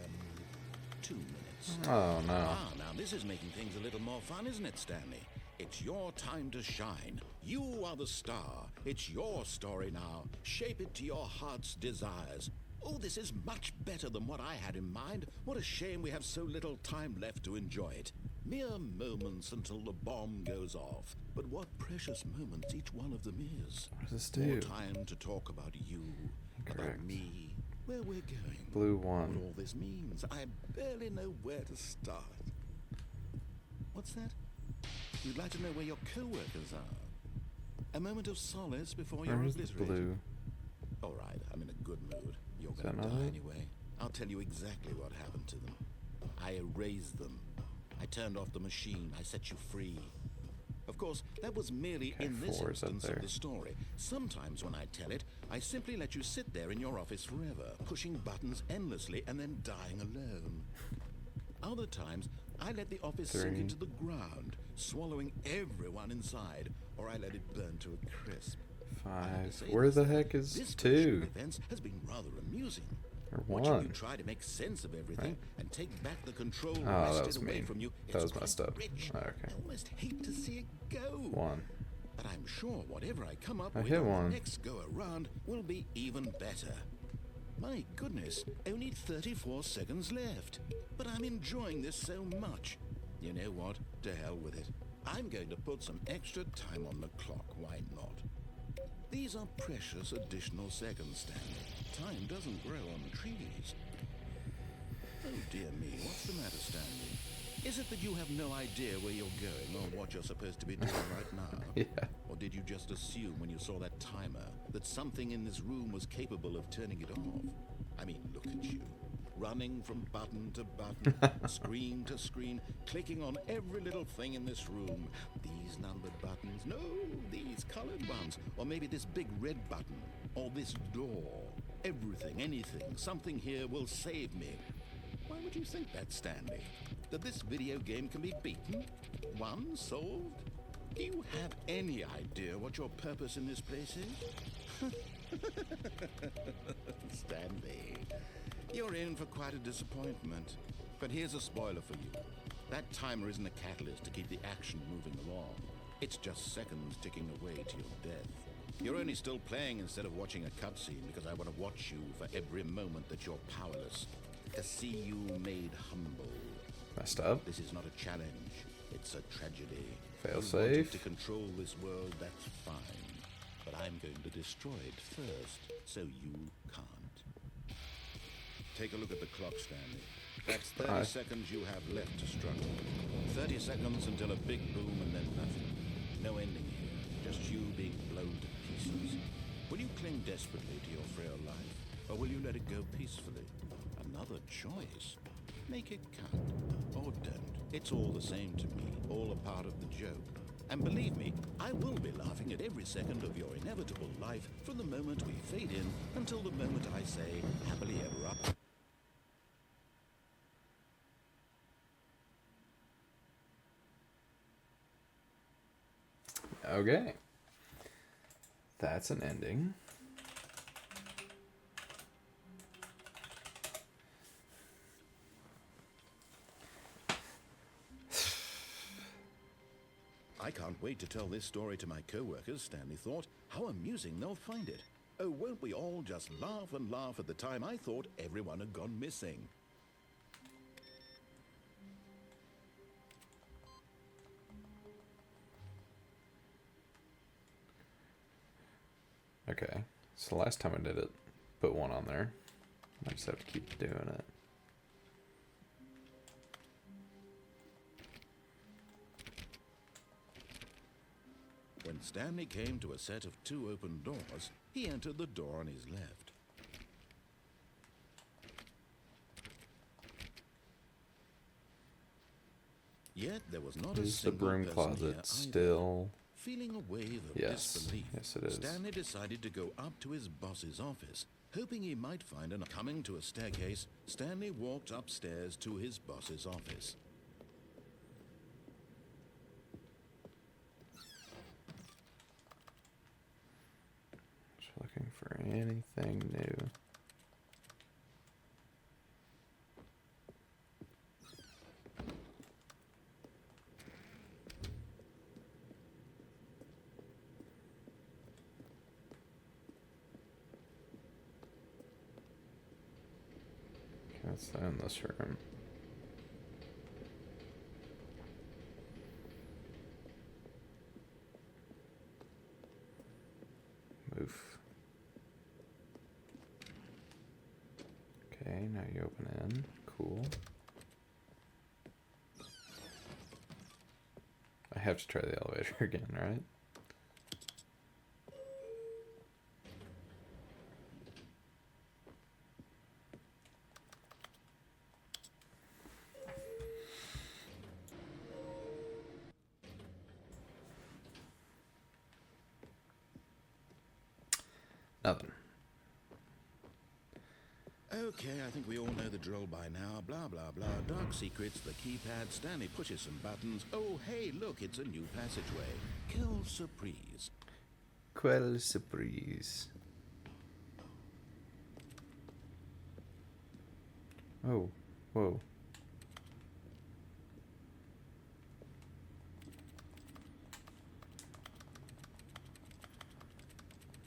2 minutes. Oh, no. Now this is making things a little more fun, isn't it, Stanley? It's your time to shine. You are the star. It's your story now. Shape it to your heart's desires. Oh, this is much better than what I had in mind. What a shame we have so little time left to enjoy it. Mere moments until the bomb goes off. But what precious moments each one of them is. What does this do? More time to talk about you, Correct. about me, where we're going. Blue What one. all this means. I barely know where to start. What's that? You'd like to know where your co-workers are. A moment of solace before you're Where's the obliterated. blue? All right, I'm in a good mood. You're Is going that to not die it? anyway. I'll tell you exactly what happened to them. I erased them. I turned off the machine. I set you free. Of course, that was merely Okay, in this 4 is up instance there. of the story. Sometimes when I tell it, I simply let you sit there in your office forever, pushing buttons endlessly and then dying alone. Other times, I let the office sink 3. into the ground, swallowing everyone inside, or I let it burn to a crisp. I have to 5. say Where this, the heck is this version 2? of events has been rather amusing. Or Watching 1? you try to make sense of everything Right. and take back the control Oh, that wrested was away mean. from you. That it's was quite messed up. rich. Oh, okay. I almost hate to see it go. 1. But I'm sure whatever I come up I with hit on 1. the next go around will be even better. My goodness, only 34 seconds left. But I'm enjoying this so much. You know what? To hell with it. I'm going to put some extra time on the clock. Why not? These are precious additional seconds, Stanley. Time doesn't grow on trees. Oh dear me, what's the matter, Stanley? Is it that you have no idea where you're going or what you're supposed to be doing right now? Yeah. Or did you just assume when you saw that timer that something in this room was capable of turning it off? I mean, look at you. Running from button to button, screen to screen, clicking on every little thing in this room. These numbered buttons, no, these colored ones. Or maybe this big red button, or this door. Everything, anything, something here will save me. Why would you think that, Stanley? That this video game can be beaten? Won? Solved? Do you have any idea what your purpose in this place is? Stanley, you're in for quite a disappointment. But here's a spoiler for you. That timer isn't a catalyst to keep the action moving along. It's just seconds ticking away to your death. You're only still playing instead of watching a cutscene because I want to watch you for every moment that you're powerless. To see you made humble. Messed up. This is not a challenge. It's a tragedy. Fail You safe. wanted to control this world, that's fine. But I'm going to destroy it first, so you can't. Take a look at the clock, Stanley. That's 30 Aye. seconds you have left to struggle. 30 seconds until a big boom and then nothing. No ending here. just you being blown to pieces? Will you cling desperately to your frail life, or will you let it go peacefully? Another choice. Make it count, or don't. It's all the same to me, all a part of the joke. And believe me, I will be laughing at every second of your inevitable life from the moment we fade in until the moment I say, happily ever after. Okay. That's an ending. I can't wait to tell this story to my co-workers, Stanley thought. How amusing they'll find it. Oh, won't we all just laugh and laugh at the time I thought everyone had gone missing. Okay. So last time I did it, put one on there. I just have to keep doing it. When Stanley came to a set of 2 open doors, he entered the door on his left. Yet there was not a Is the single broom person closet here either. still? Feeling a wave of Yes. disbelief, Yes, it is. Stanley decided to go up to his boss's office, hoping he might find an... Coming to a staircase, Stanley walked upstairs to his boss's office. Just looking for anything new. Let's in this room. Move. Okay, now you open in. Cool. I have to try the elevator again, right? Nothing. Okay, I think we all know the drill by now. Blah, blah, blah. Dark secrets, the keypad. Stanley pushes some buttons. Oh, hey, look, it's a new passageway. Quelle surprise. Quelle surprise. Oh, whoa.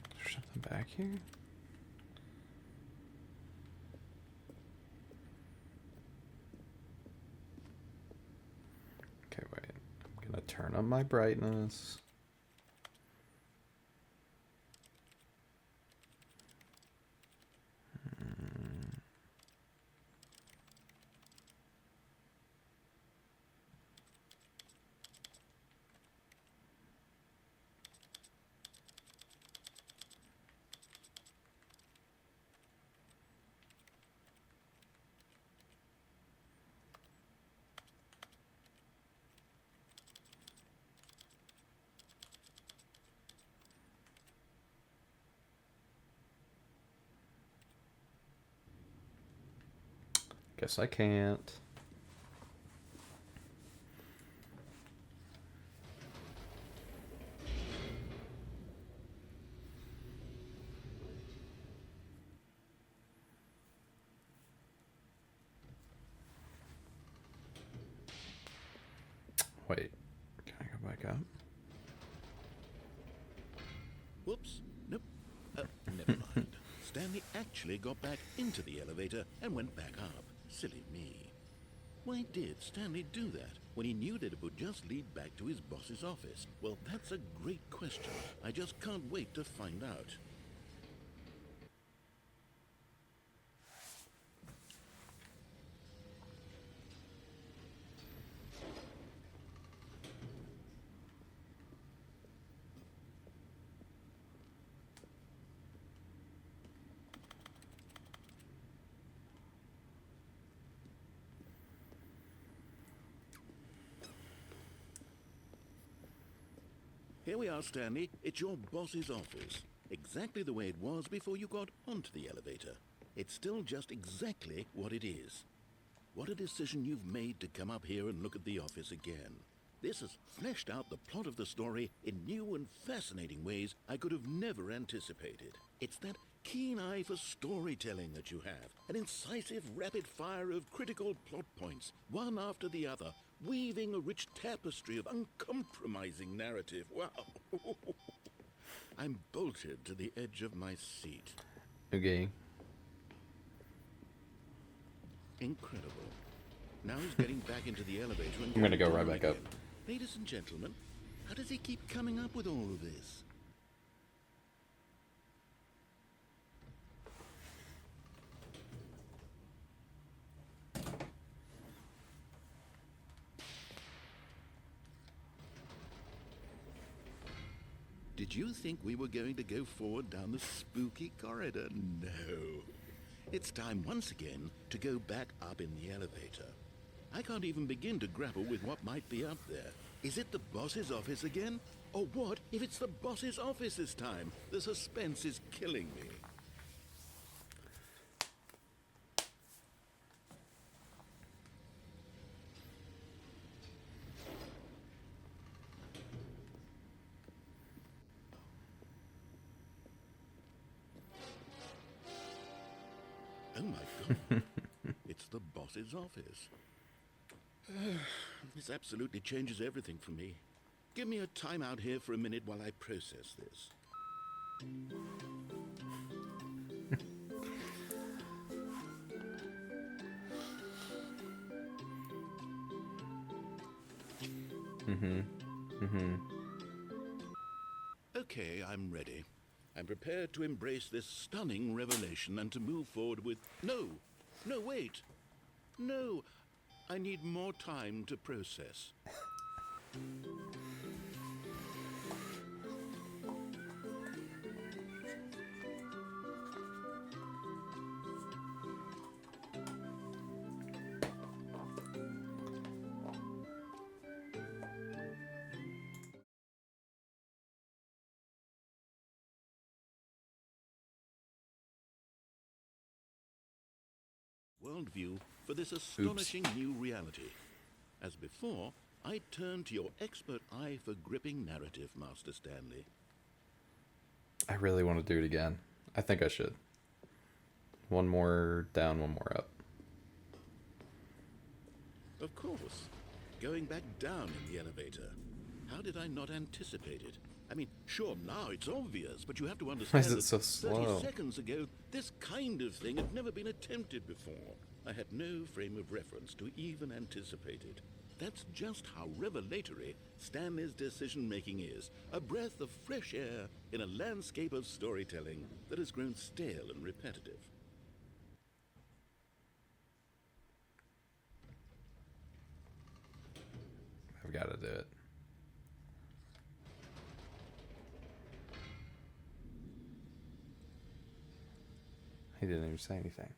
Is there something back here? Okay, wait. I'm gonna turn up my brightness. Guess I can't. Wait, can I go back up? Whoops. Nope. Never mind. Stanley actually got back into the elevator and went back up. Silly me. Why did Stanley do that when he knew that it would just lead back to his boss's office? Well, that's a great question. I just can't wait to find out. Here we are, Stanley. It's your boss's office. Exactly the way it was before you got onto the elevator. It's still just exactly what it is. What a decision you've made to come up here and look at the office again. This has fleshed out the plot of the story in new and fascinating ways I could have never anticipated. It's that keen eye for storytelling that you have, an incisive rapid fire of critical plot points, one after the other, weaving a rich tapestry of uncompromising narrative. Wow. I'm bolted to the edge of my seat. Okay. Incredible. Now he's getting back into the elevator and I'm gonna go going right back down up. again. Ladies and gentlemen, how does he keep coming up with all of this? Did you think we were going to go forward down the spooky corridor? No. It's time once again to go back up in the elevator. I can't even begin to grapple with what might be up there. Is it the boss's office again? Or what if it's the boss's office this time? The suspense is killing me. Oh my God. It's the boss's office. This absolutely changes everything for me. Give me a time out here for a minute while I process this. Okay, I'm ready. I'm prepared to embrace this stunning revelation and to move forward with... No! No, wait! No! I need more time to process. Worldview for this astonishing new reality. As before, I turn to your expert eye for gripping narrative, Master Stanley. I really want to do it again. I think I should. One more down, one more up. Of course. Going back down in the elevator. How did I not anticipate it? I mean, sure, now it's obvious, but you have to understand Why is it that so slow? 30 seconds ago, this kind of thing had never been attempted before. I had no frame of reference to even anticipate it. That's just how revelatory Stanley's decision-making is. A breath of fresh air in a landscape of storytelling that has grown stale and repetitive. I've got to do it. He didn't even say anything.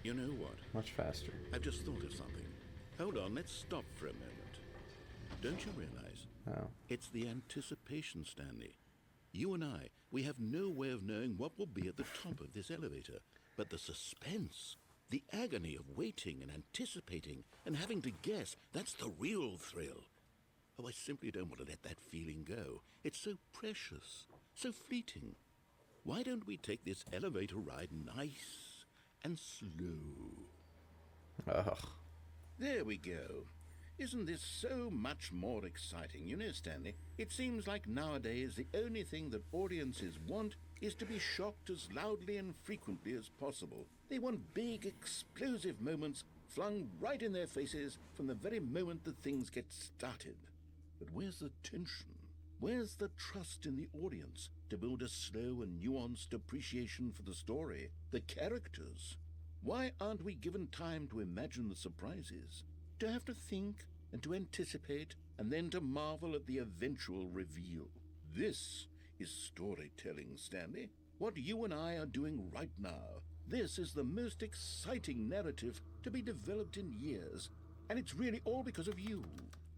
You know what? Much faster. I've just thought of something. Hold on, let's stop for a moment. Don't you realize? Oh. It's the anticipation, Stanley. You and I, we have no way of knowing what will be at the top of this elevator. But the suspense, the agony of waiting and anticipating and having to guess, that's the real thrill. Oh, I simply don't want to let that feeling go. It's so precious, so fleeting. Why don't we take this elevator ride nice and slow? Ugh. There we go. Isn't this so much more exciting? You know, Stanley, it seems like nowadays the only thing that audiences want is to be shocked as loudly and frequently as possible. They want big, explosive moments flung right in their faces from the very moment that things get started. But where's the tension? Where's the trust in the audience to build a slow and nuanced appreciation for the story, the characters? Why aren't we given time to imagine the surprises, to have to think and to anticipate and then to marvel at the eventual reveal? This is storytelling, Stanley. What you and I are doing right now. This is the most exciting narrative to be developed in years. And it's really all because of you.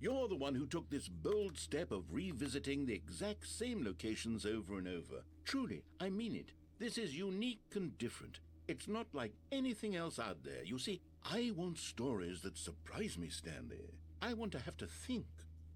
You're the one who took this bold step of revisiting the exact same locations over and over. Truly, I mean it. This is unique and different. It's not like anything else out there. You see, I want stories that surprise me, Stanley. I want to have to think.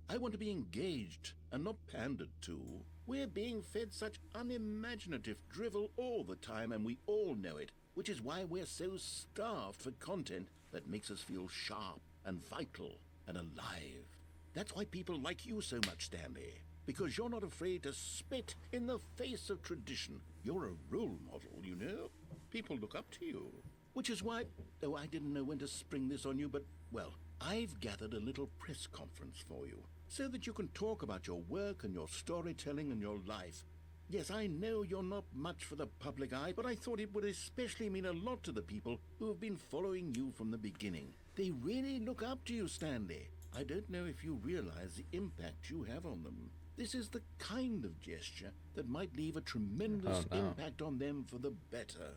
I want to be engaged and not pandered to. We're being fed such unimaginative drivel all the time, and we all know it, which is why we're so starved for content that makes us feel sharp and vital and alive. That's why people like you so much, Stanley. Because you're not afraid to spit in the face of tradition. You're a role model, you know? People look up to you. Which is why... Oh, I didn't know when to spring this on you, but, well, I've gathered a little press conference for you, so that you can talk about your work and your storytelling and your life. Yes, I know you're not much for the public eye, but I thought it would especially mean a lot to the people who have been following you from the beginning. They really look up to you, Stanley. I don't know if you realize the impact you have on them. This is the kind of gesture that might leave a tremendous impact on them for the better.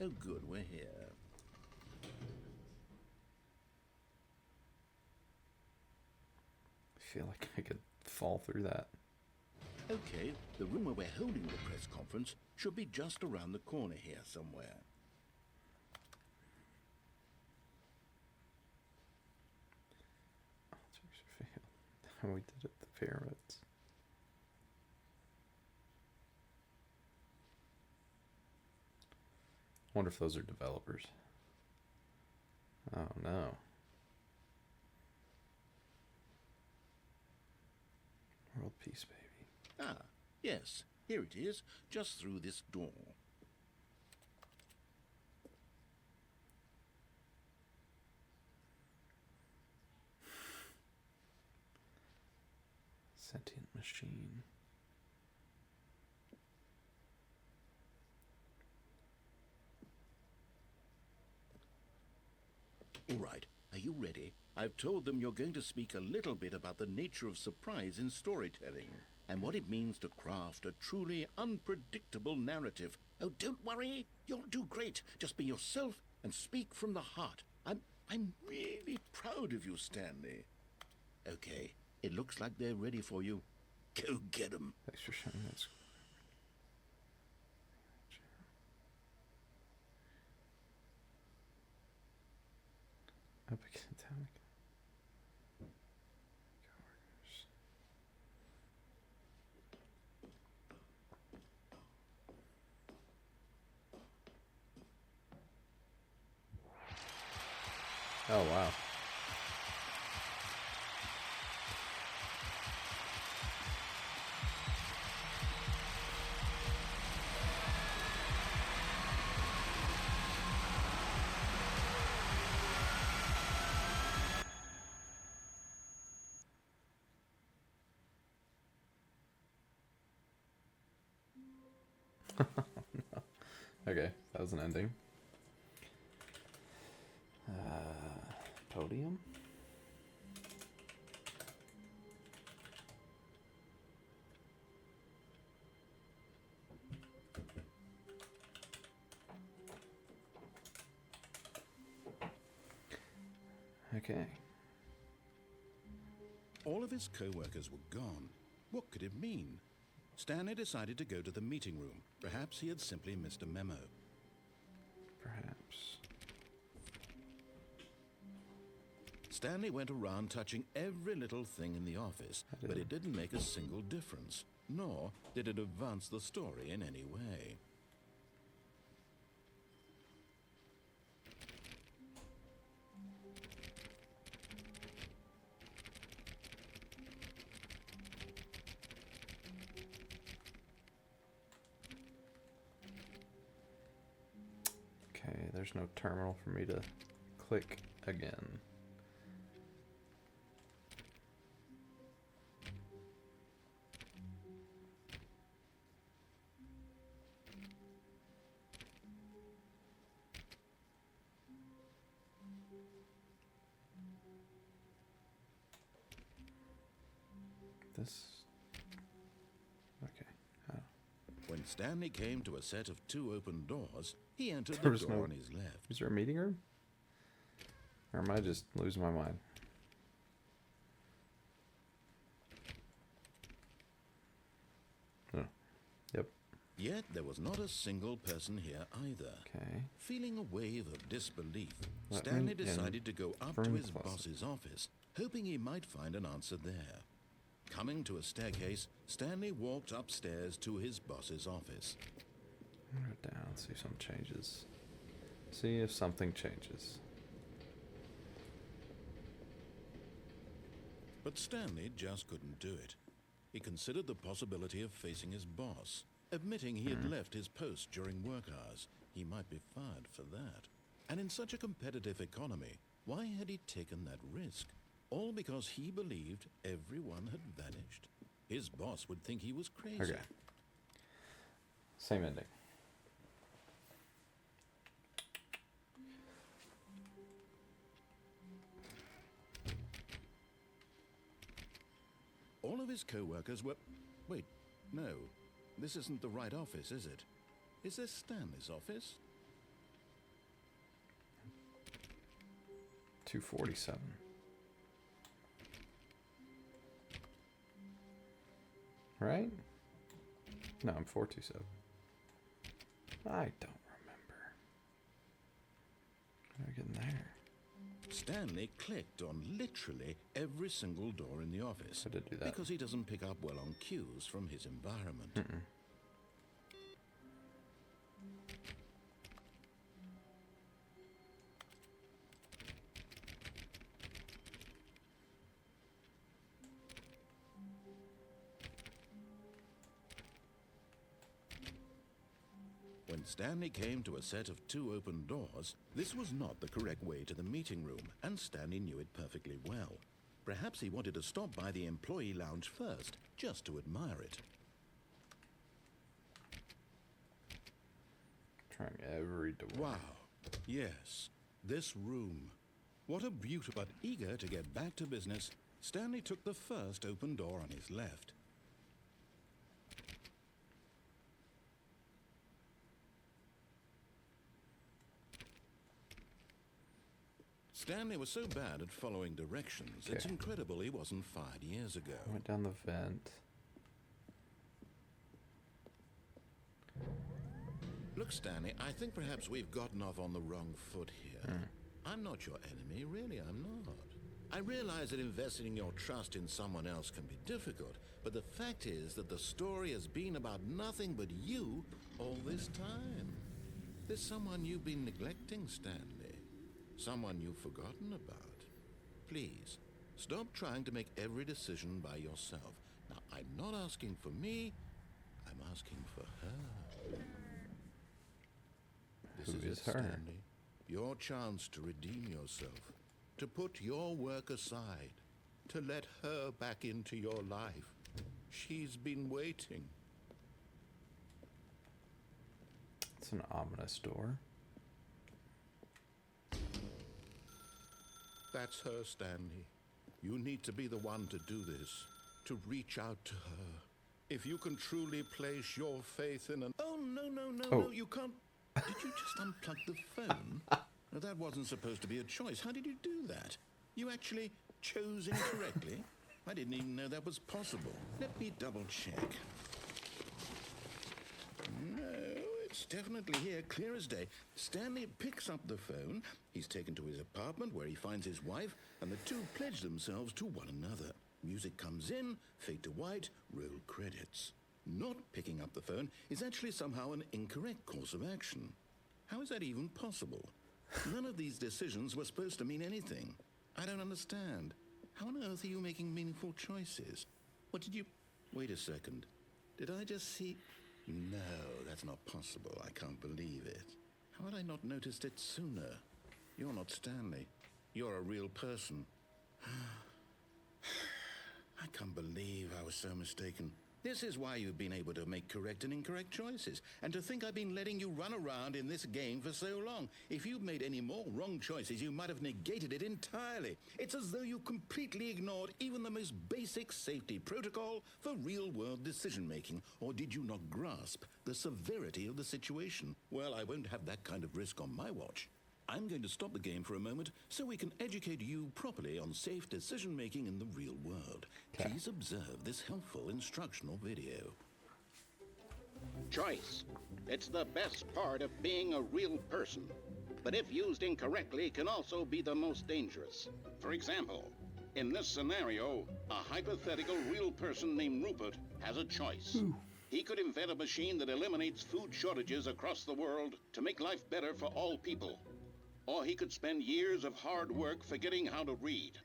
Oh, good, we're here. I feel like I could fall through that. Okay, the room where we're holding the press conference should be just around the corner here somewhere. We did it, the pyramids. Wonder if those are developers. Oh no. World peace, baby. Ah, yes, here it is, just through this door. Sentient machine. All right, are you ready? I've told them you're going to speak a little bit about the nature of surprise in storytelling and what it means to craft a truly unpredictable narrative. Oh, don't worry, you'll do great. Just be yourself and speak from the heart. I'm really proud of you, Stanley. Okay, it looks like they're ready for you. Go get 'em. Thanks for showing that. Epic atomic. Oh wow. Okay, that was an ending. Podium? Okay. All of his co-workers were gone. What could it mean? Stanley decided to go to the meeting room. Perhaps he had simply missed a memo. Perhaps. Stanley went around touching every little thing in the office, but it didn't make a single difference, nor did it advance the story in any way. Okay, there's no terminal for me to click again. This... Okay. Oh. When Stanley came to a set of 2 open doors, he entered There the was door no... on his left. Is there a meeting room? Or am I just losing my mind? Oh. Yep. Yet there was not a single person here either. Okay. Feeling a wave of disbelief, Let Stanley me decided to go up to from his closet. boss's office, hoping he might find an answer there. Coming to a staircase, Stanley walked upstairs to his boss's office. Write it down, see if something changes. See if something changes. But Stanley just couldn't do it. He considered the possibility of facing his boss, admitting he had left his post during work hours. He might be fired for that. And in such a competitive economy, why had he taken that risk? All because he believed everyone had vanished. His boss would think he was crazy. Okay. Same ending. All of his co-workers were... Wait, no. This isn't the right office, is it? Is this Stanley's office? 247. Right? No, I'm 427. I don't remember. How do I get in there? Stanley clicked on literally every single door in the office. I did do that. Because he doesn't pick up well on cues from his environment. When Stanley came to a set of 2 open doors, this was not the correct way to the meeting room, and Stanley knew it perfectly well. Perhaps he wanted to stop by the employee lounge first, just to admire it. Trying every door. Wow. Yes, this room. What a beauty. But eager to get back to business, Stanley took the first open door on his left. Stanley was so bad at following directions, it's Okay. incredible he wasn't fired years ago. Went down the vent. Look, Stanley, I think perhaps we've gotten off on the wrong foot here. I'm not your enemy, really, I'm not. I realize that investing your trust in someone else can be difficult, but the fact is that the story has been about nothing but you all this time. There's someone you've been neglecting, Stanley. Someone you've forgotten about. Please, stop trying to make every decision by yourself. Now, I'm not asking for me, I'm asking for her. This Who is is it, her? Stanley. Your chance to redeem yourself, to put your work aside, to let her back into your life. She's been waiting. It's an ominous door. That's her, Stanley. You need to be the one to do this, to reach out to her. If you can truly place your faith in an... Oh, no, you can't... Did you just unplug the phone? Now, that wasn't supposed to be a choice. How did you do that? You actually chose incorrectly? I didn't even know that was possible. Let me double check. No, it's definitely here, clear as day. Stanley picks up the phone. He's taken to his apartment where he finds his wife, and the two pledge themselves to one another. Music comes in, fade to white, roll credits. Not picking up the phone is actually somehow an incorrect course of action. How is that even possible? None of these decisions were supposed to mean anything. I don't understand. How on earth are you making meaningful choices? What did you... Wait a second. Did I just see... No, that's not possible. I can't believe it. How had I not noticed it sooner? You're not Stanley. You're a real person. I can't believe I was so mistaken. This is why you've been able to make correct and incorrect choices. And to think I've been letting you run around in this game for so long. If you'd made any more wrong choices, you might have negated it entirely. It's as though you completely ignored even the most basic safety protocol for real-world decision-making. Or did you not grasp the severity of the situation? Well, I won't have that kind of risk on my watch. I'm going to stop the game for a moment so we can educate you properly on safe decision-making in the real world. Okay. Please observe this helpful instructional video. Choice. It's the best part of being a real person. But if used incorrectly, can also be the most dangerous. For example, in this scenario, a hypothetical real person named Rupert has a choice. He could invent a machine that eliminates food shortages across the world to make life better for all people. Or he could spend years of hard work forgetting how to read.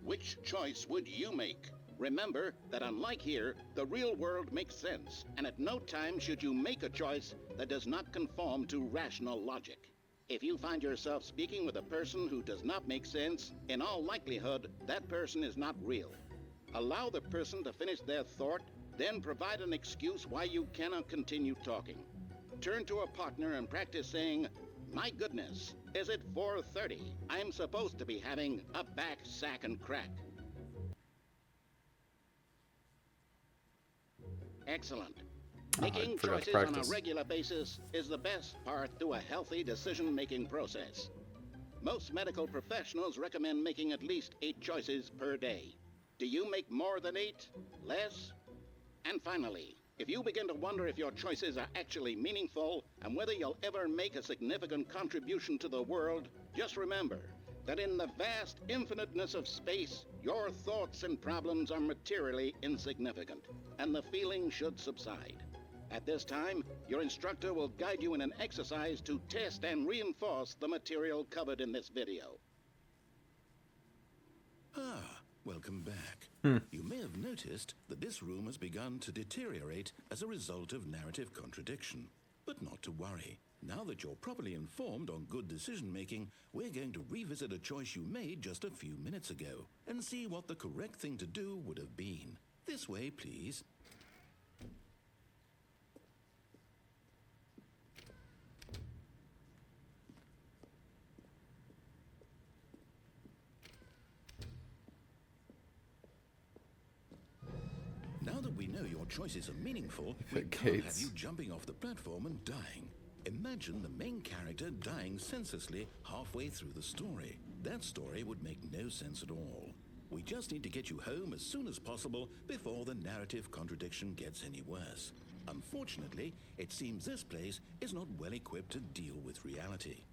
Which choice would you make? Remember that unlike here, the real world makes sense, and at no time should you make a choice that does not conform to rational logic. If you find yourself speaking with a person who does not make sense, in all likelihood, that person is not real. Allow the person to finish their thought, then provide an excuse why you cannot continue talking. Turn to a partner and practice saying, "My goodness, is it 4:30? I'm supposed to be having a back, sack, and crack." Excellent. Making forgot to choices on a practice. regular basis is the best part to a healthy decision-making process. Most medical professionals recommend making at least 8 choices per day. Do you make more than 8? Less? And finally, if you begin to wonder if your choices are actually meaningful and whether you'll ever make a significant contribution to the world, just remember that in the vast infiniteness of space, your thoughts and problems are materially insignificant, and the feeling should subside. At this time, your instructor will guide you in an exercise to test and reinforce the material covered in this video. Ah, welcome back. You may have noticed that this room has begun to deteriorate as a result of narrative contradiction. But not to worry. Now that you're properly informed on good decision-making, we're going to revisit a choice you made just a few minutes ago and see what the correct thing to do would have been. This way, please. Now that we know your choices are meaningful, we can't have Gates. you jumping off the platform and dying. Imagine the main character dying senselessly halfway through the story. That story would make no sense at all. We just need to get you home as soon as possible before the narrative contradiction gets any worse. Unfortunately, it seems this place is not well equipped to deal with reality.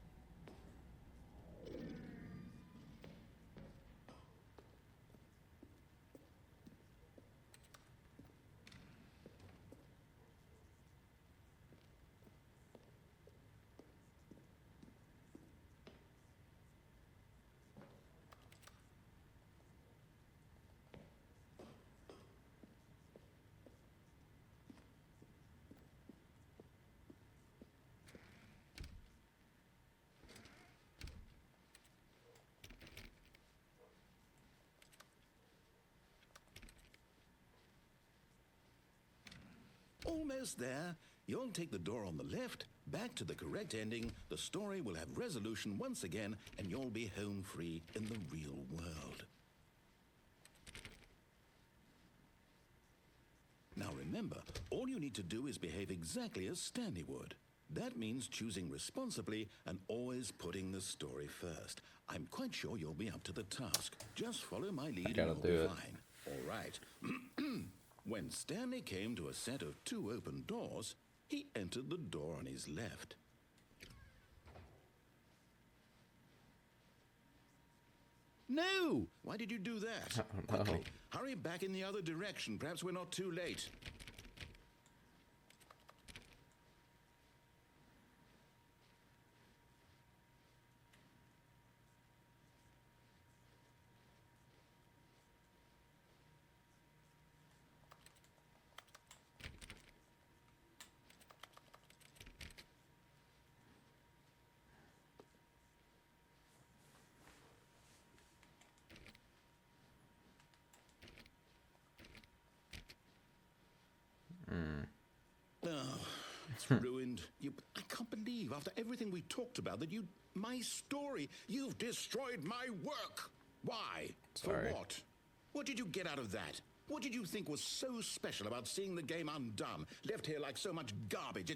Almost there. You'll take the door on the left, back to the correct ending, the story will have resolution once again, and you'll be home free in the real world. Now remember, all you need to do is behave exactly as Stanley would. That means choosing responsibly and always putting the story first. I'm quite sure you'll be up to the task. Just follow my lead and gotta you'll do be it. fine. All right. When Stanley came to a set of 2 open doors, he entered the door on his left. No! Why did you do that? Quickly, hurry back in the other direction. Perhaps we're not too late. Oh, it's ruined. I can't believe, after everything we talked about, that my story, you've destroyed my work. Why? Sorry. For what? What did you get out of that? What did you think was so special about seeing the game undone, left here like so much garbage?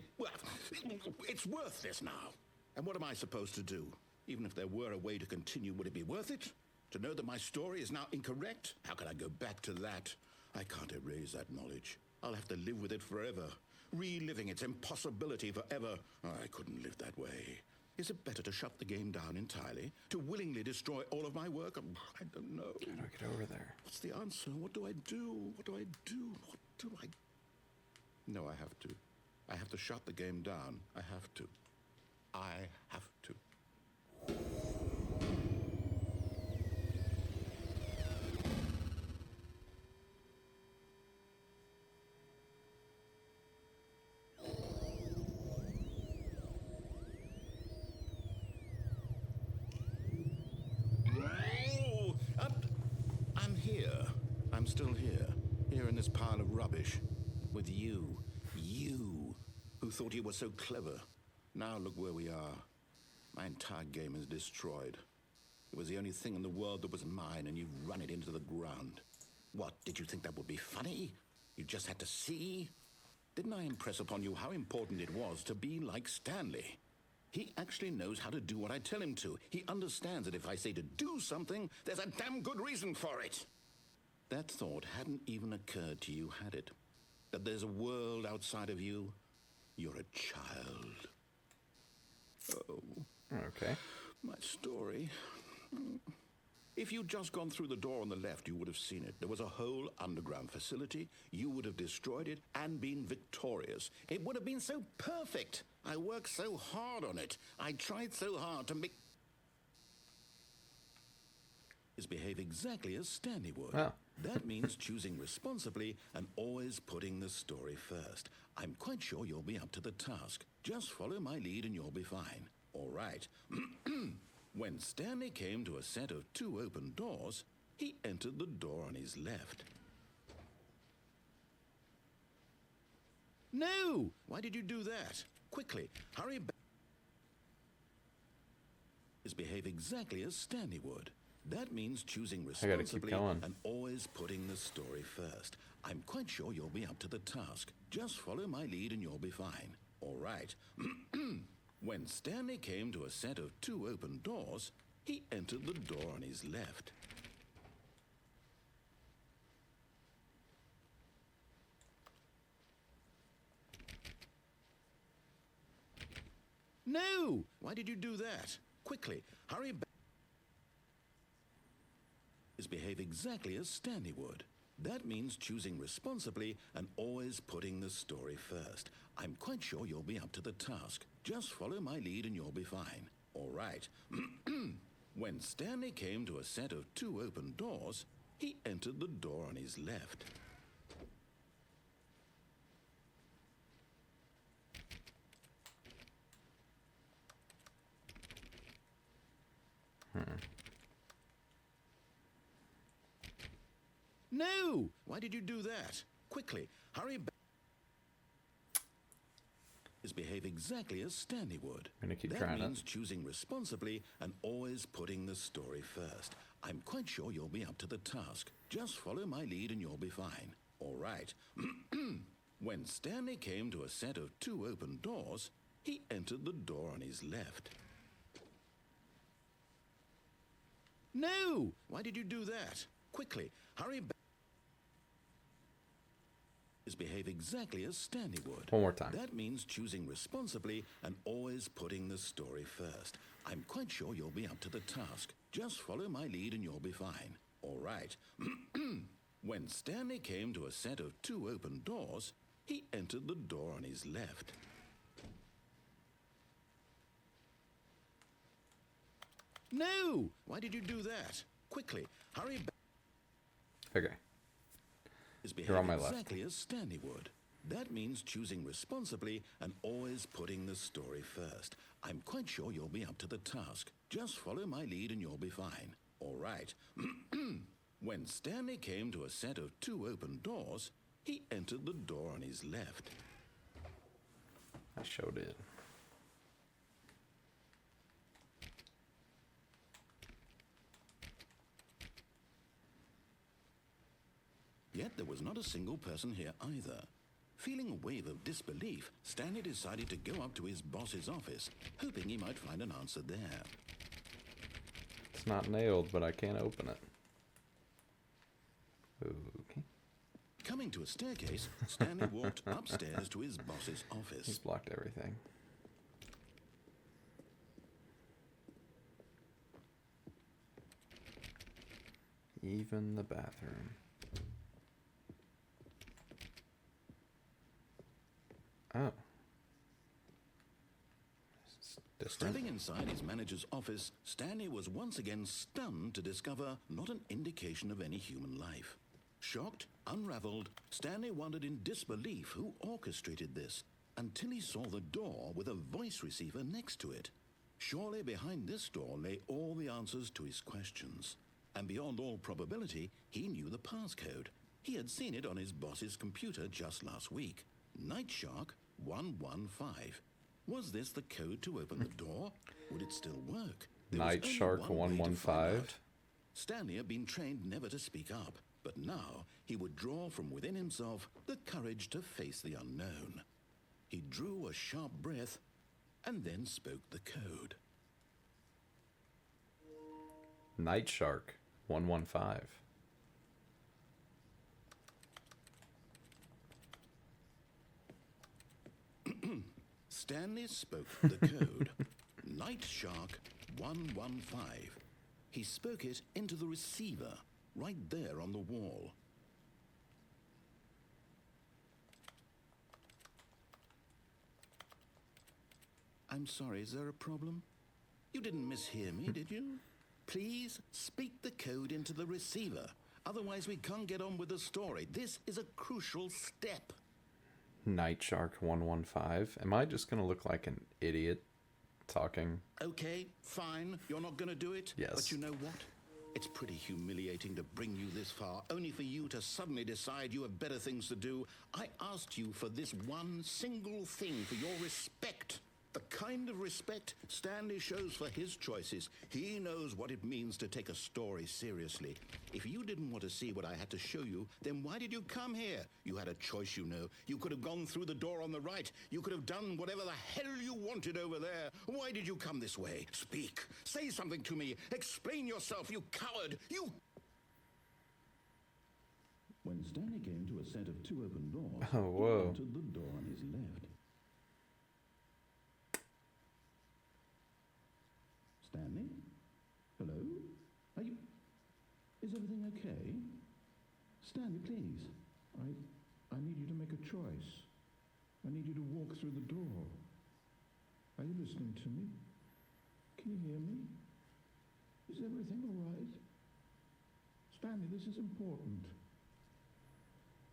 It's worthless now. And what am I supposed to do? Even if there were a way to continue, would it be worth it? To know that my story is now incorrect? How can I go back to that? I can't erase that knowledge. I'll have to live with it forever, reliving its impossibility forever. I couldn't live that way. Is it better to shut the game down entirely? To willingly destroy all of my work? I don't know. How do I get over there? What's the answer? What do I do? What do I do? What do I... No, I have to. I have to shut the game down. I have to. I have to. I'm here. I'm still here. Here in this pile of rubbish. With you. You. Who thought you were so clever. Now look where we are. My entire game is destroyed. It was the only thing in the world that was mine, and you've run it into the ground. What, did you think that would be funny? You just had to see? Didn't I impress upon you how important it was to be like Stanley? He actually knows how to do what I tell him to. He understands that if I say to do something, there's a damn good reason for it. That thought hadn't even occurred to you, had it? That there's a world outside of you? You're a child. Oh. Okay. My story. If you'd just gone through the door on the left, you would have seen it. There was a whole underground facility. You would have destroyed it and been victorious. It would have been so perfect. I worked so hard on it. I tried so hard to make... behave exactly as Stanley would. Oh. That means choosing responsibly and always putting the story first. I'm quite sure you'll be up to the task. Just follow my lead and you'll be fine. All right. When Stanley came to a set of 2 open doors, he entered the door on his left. No! Why did you do that? Quickly, hurry back. Behave exactly as Stanley would. That means choosing responsibly and always putting the story first. I'm quite sure you'll be up to the task. Just follow my lead and you'll be fine. All right. When Stanley came to a set of 2 open doors, he entered the door on his left. No! Why did you do that? Quickly, hurry back. Behave exactly as Stanley would. That means choosing responsibly and always putting the story first. I'm quite sure you'll be up to the task. Just follow my lead and you'll be fine. All right. When Stanley came to a set of 2 open doors, he entered the door on his left. No! Why did you do that? Quickly, hurry back. Behave exactly as Stanley would. I'm gonna keep that trying means it. choosing responsibly and always putting the story first. I'm quite sure you'll be up to the task. Just follow my lead and you'll be fine. All right. When Stanley came to a set of 2 open doors, he entered the door on his left. No! Why did you do that? Quickly, hurry back. Behave exactly as Stanley would. One more time. That means choosing responsibly and always putting the story first. I'm quite sure you'll be up to the task. Just follow my lead and you'll be fine. All right. When Stanley came to a set of 2 open doors, he entered the door on his left. No! Why did you do that? Quickly, hurry back. Okay. You're on my left. Exactly as Stanley would. That means choosing responsibly and always putting the story first. I'm quite sure you'll be up to the task. Just follow my lead and you'll be fine. All right. When Stanley came to a set of 2 open doors, he entered the door on his left. I showed it. Yet there was not a single person here either. Feeling a wave of disbelief, Stanley decided to go up to his boss's office, hoping he might find an answer there. It's not nailed, but I can't open it. Okay. Coming to a staircase, Stanley walked upstairs to his boss's He's office. blocked everything. Even the bathroom. Oh. It's different. Stepping inside his manager's office, Stanley was once again stunned to discover not an indication of any human life. Shocked, unraveled, Stanley wondered in disbelief who orchestrated this, until he saw the door with a voice receiver next to it. Surely behind this door lay all the answers to his questions. And beyond all probability, he knew the passcode. He had seen it on his boss's computer just last week. Night Shark 115. Was this the code to open the door? Would it still work? There was Night only Shark one way to find 115. out. Stanley had been trained never to speak up, but now he would draw from within himself the courage to face the unknown. He drew a sharp breath and then spoke the code. Night Shark 115. Stanley spoke the code. Night Shark 115. He spoke it into the receiver, right there on the wall. I'm sorry, is there a problem? You didn't mishear me, did you? Please speak the code into the receiver. Otherwise, we can't get on with the story. This is a crucial step. Night Shark 115. Am I just going to look like an idiot talking? Okay, fine. You're not going to do it? Yes. But you know what? It's pretty humiliating to bring you this far, only for you to suddenly decide you have better things to do. I asked you for this one single thing, for your respect. The kind of respect Stanley shows for his choices. He knows what it means to take a story seriously. If you didn't want to see what I had to show you, then why did you come here? You had a choice, you know. You could have gone through the door on the right. You could have done whatever the hell you wanted over there. Why did you come this way? Speak. Say something to me. Explain yourself, you coward. You... When Stanley came to a set of two open doors, Oh, whoa. he entered the door on his left. Stanley? Hello? Are you... Is everything okay? Stanley, please. I need you to make a choice. I need you to walk through the door. Are you listening to me? Can you hear me? Is everything all right? Stanley, this is important.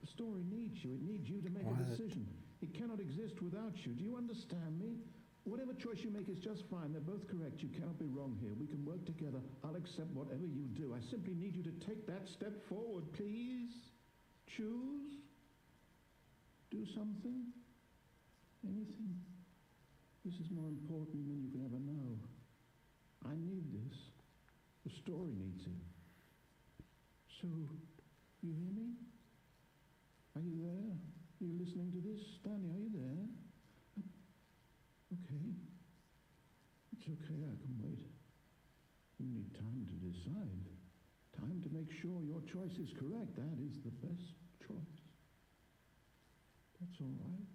The story needs you. It needs you to make What? a decision. It cannot exist without you. Do you understand me? Whatever choice you make is just fine. They're both correct. You cannot be wrong here. We can work together. I'll accept whatever you do. I simply need you to take that step forward, please. Choose. Do something. Anything. This is more important than you can ever know. I need this. The story needs it. So, you hear me? Are you there? Are you listening to this? Stanley, are you there? Okay. It's okay, I can wait. You need time to decide. Time to make sure your choice is correct. That is the best choice. That's all right.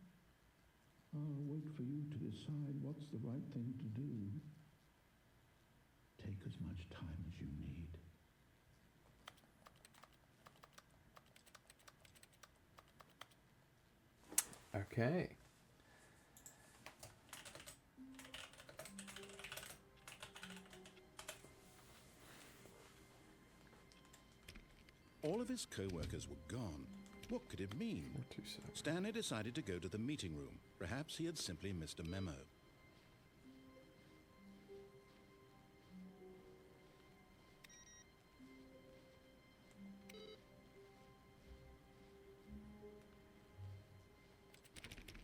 I'll wait for you to decide what's the right thing to do. Take as much time as you need. Okay. All of his co-workers were gone. What could it mean? 2 seconds. Stanley decided to go to the meeting room. Perhaps he had simply missed a memo.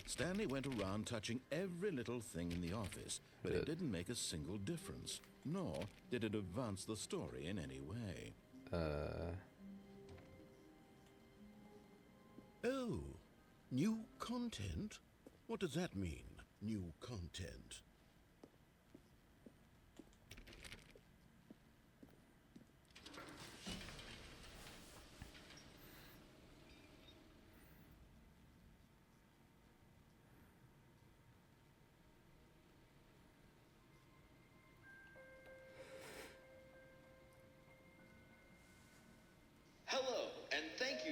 Stanley went around touching every little thing in the office, but it didn't make a single difference, nor did it advance the story in any way. Oh, new content? What does that mean, new content?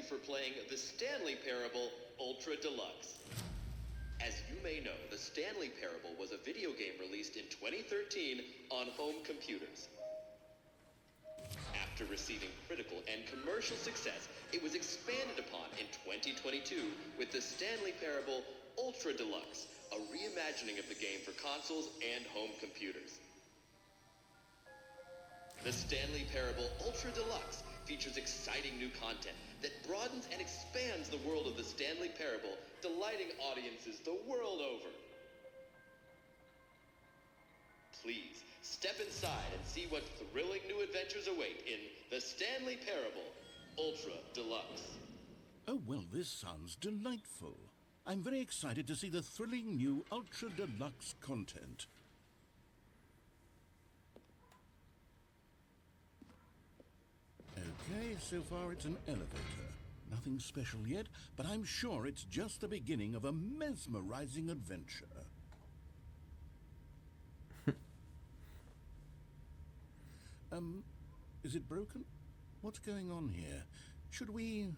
for playing the Stanley Parable Ultra Deluxe. As you may know, the Stanley Parable was a video game released in 2013 on home computers. After receiving critical and commercial success, it was expanded upon in 2022 with the Stanley Parable Ultra Deluxe, a reimagining of the game for consoles and home computers. The Stanley Parable Ultra Deluxe features exciting new content that broadens and expands the world of the Stanley Parable, delighting audiences the world over. Please, step inside and see what thrilling new adventures await in the Stanley Parable Ultra Deluxe. Oh, well, this sounds delightful. I'm very excited to see the thrilling new Ultra Deluxe content. Okay, so far it's an elevator. Nothing special yet, but I'm sure it's just the beginning of a mesmerizing adventure. Is it broken? What's going on here? Should we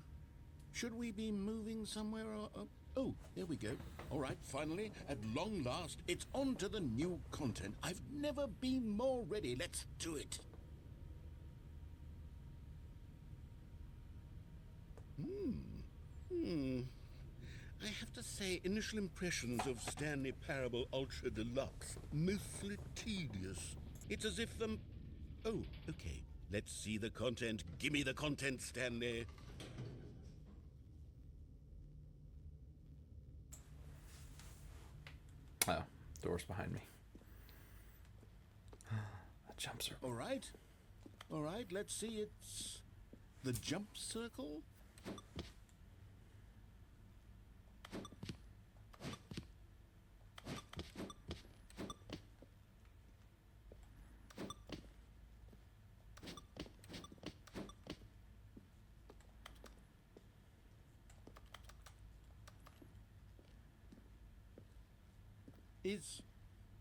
be moving somewhere or... Oh, there we go. All right, finally, at long last, it's on to the new content. I've never been more ready. Let's do it. I have to say, initial impressions of Stanley Parable Ultra Deluxe, mostly tedious. It's as if Oh, okay. Let's see the content. Gimme the content, Stanley. Oh, door's behind me. A jump circle. All right, let's see. It's the jump circle.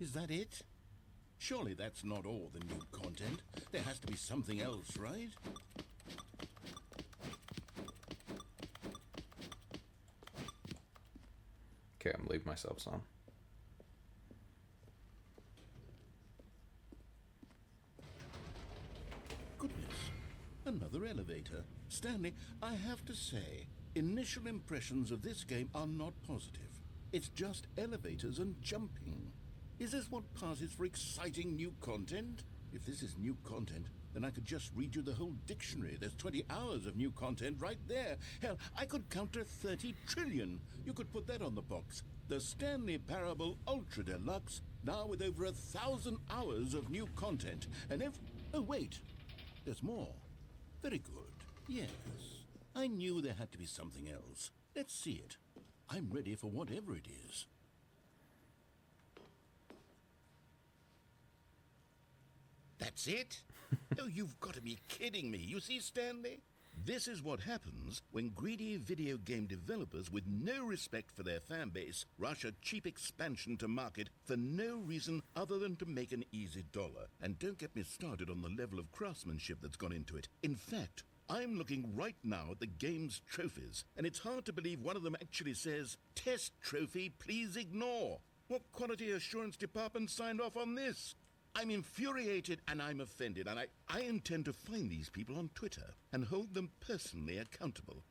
Is that it? Surely that's not all the new content. There has to be something else, right? Okay, I'm leaving myself some. Goodness, another elevator. Stanley, I have to say, initial impressions of this game are not positive. It's just elevators and jumping. Is this what passes for exciting new content? If this is new content, then I could just read you the whole dictionary. There's 20 hours of new content right there. Hell, I could count to 30 trillion. You could put that on the box. The Stanley Parable Ultra Deluxe, now with over 1,000 hours of new content. And if... Oh, wait. There's more. Very good. Yes. I knew there had to be something else. Let's see it. I'm ready for whatever it is. That's it? Oh, you've got to be kidding me. You see, Stanley? This is what happens when greedy video game developers with no respect for their fan base rush a cheap expansion to market for no reason other than to make an easy dollar. And don't get me started on the level of craftsmanship that's gone into it. In fact, I'm looking right now at the game's trophies, and it's hard to believe one of them actually says, "Test trophy, please ignore." What quality assurance department signed off on this? I'm infuriated and I'm offended, and I intend to find these people on Twitter and hold them personally accountable.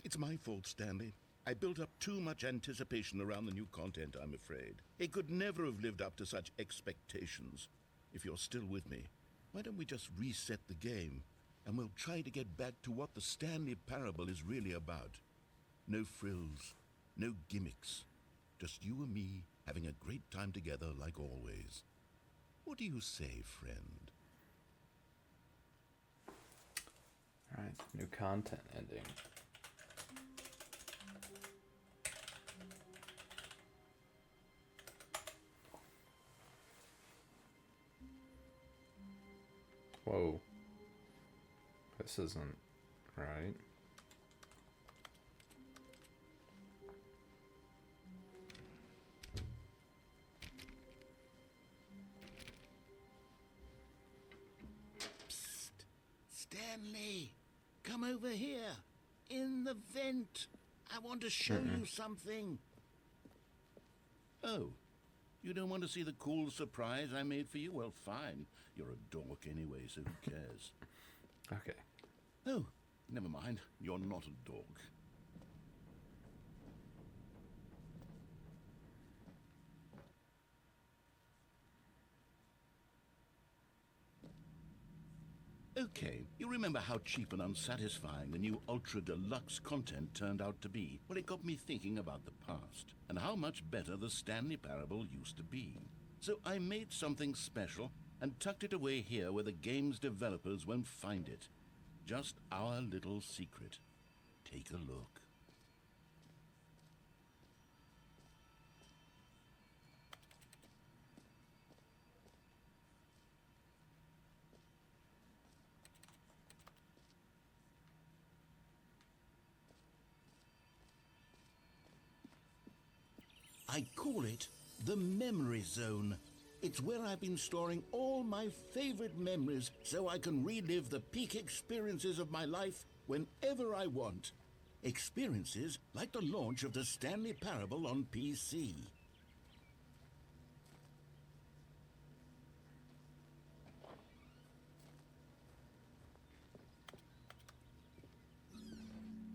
It's my fault, Stanley. I built up too much anticipation around the new content, I'm afraid. It could never have lived up to such expectations. If you're still with me, why don't we just reset the game, and we'll try to get back to what the Stanley Parable is really about. No frills, no gimmicks. Just you and me having a great time together like always. What do you say, friend? Alright, new content ending. Whoa. This isn't right. Psst. Stanley, come over here. in the vent. I want to show you something. Oh, you don't want to see the cool surprise I made for you? Well, fine. You're a dork anyway, so who cares? Okay. Oh, never mind. You're not a dog. Okay, you remember how cheap and unsatisfying the new Ultra Deluxe content turned out to be? Well, it got me thinking about the past, and how much better the Stanley Parable used to be. So I made something special and tucked it away here where the game's developers won't find it. Just our little secret. Take a look. I call it the Memory Zone. It's where I've been storing all my favorite memories so I can relive the peak experiences of my life whenever I want. Experiences like the launch of the Stanley Parable on PC.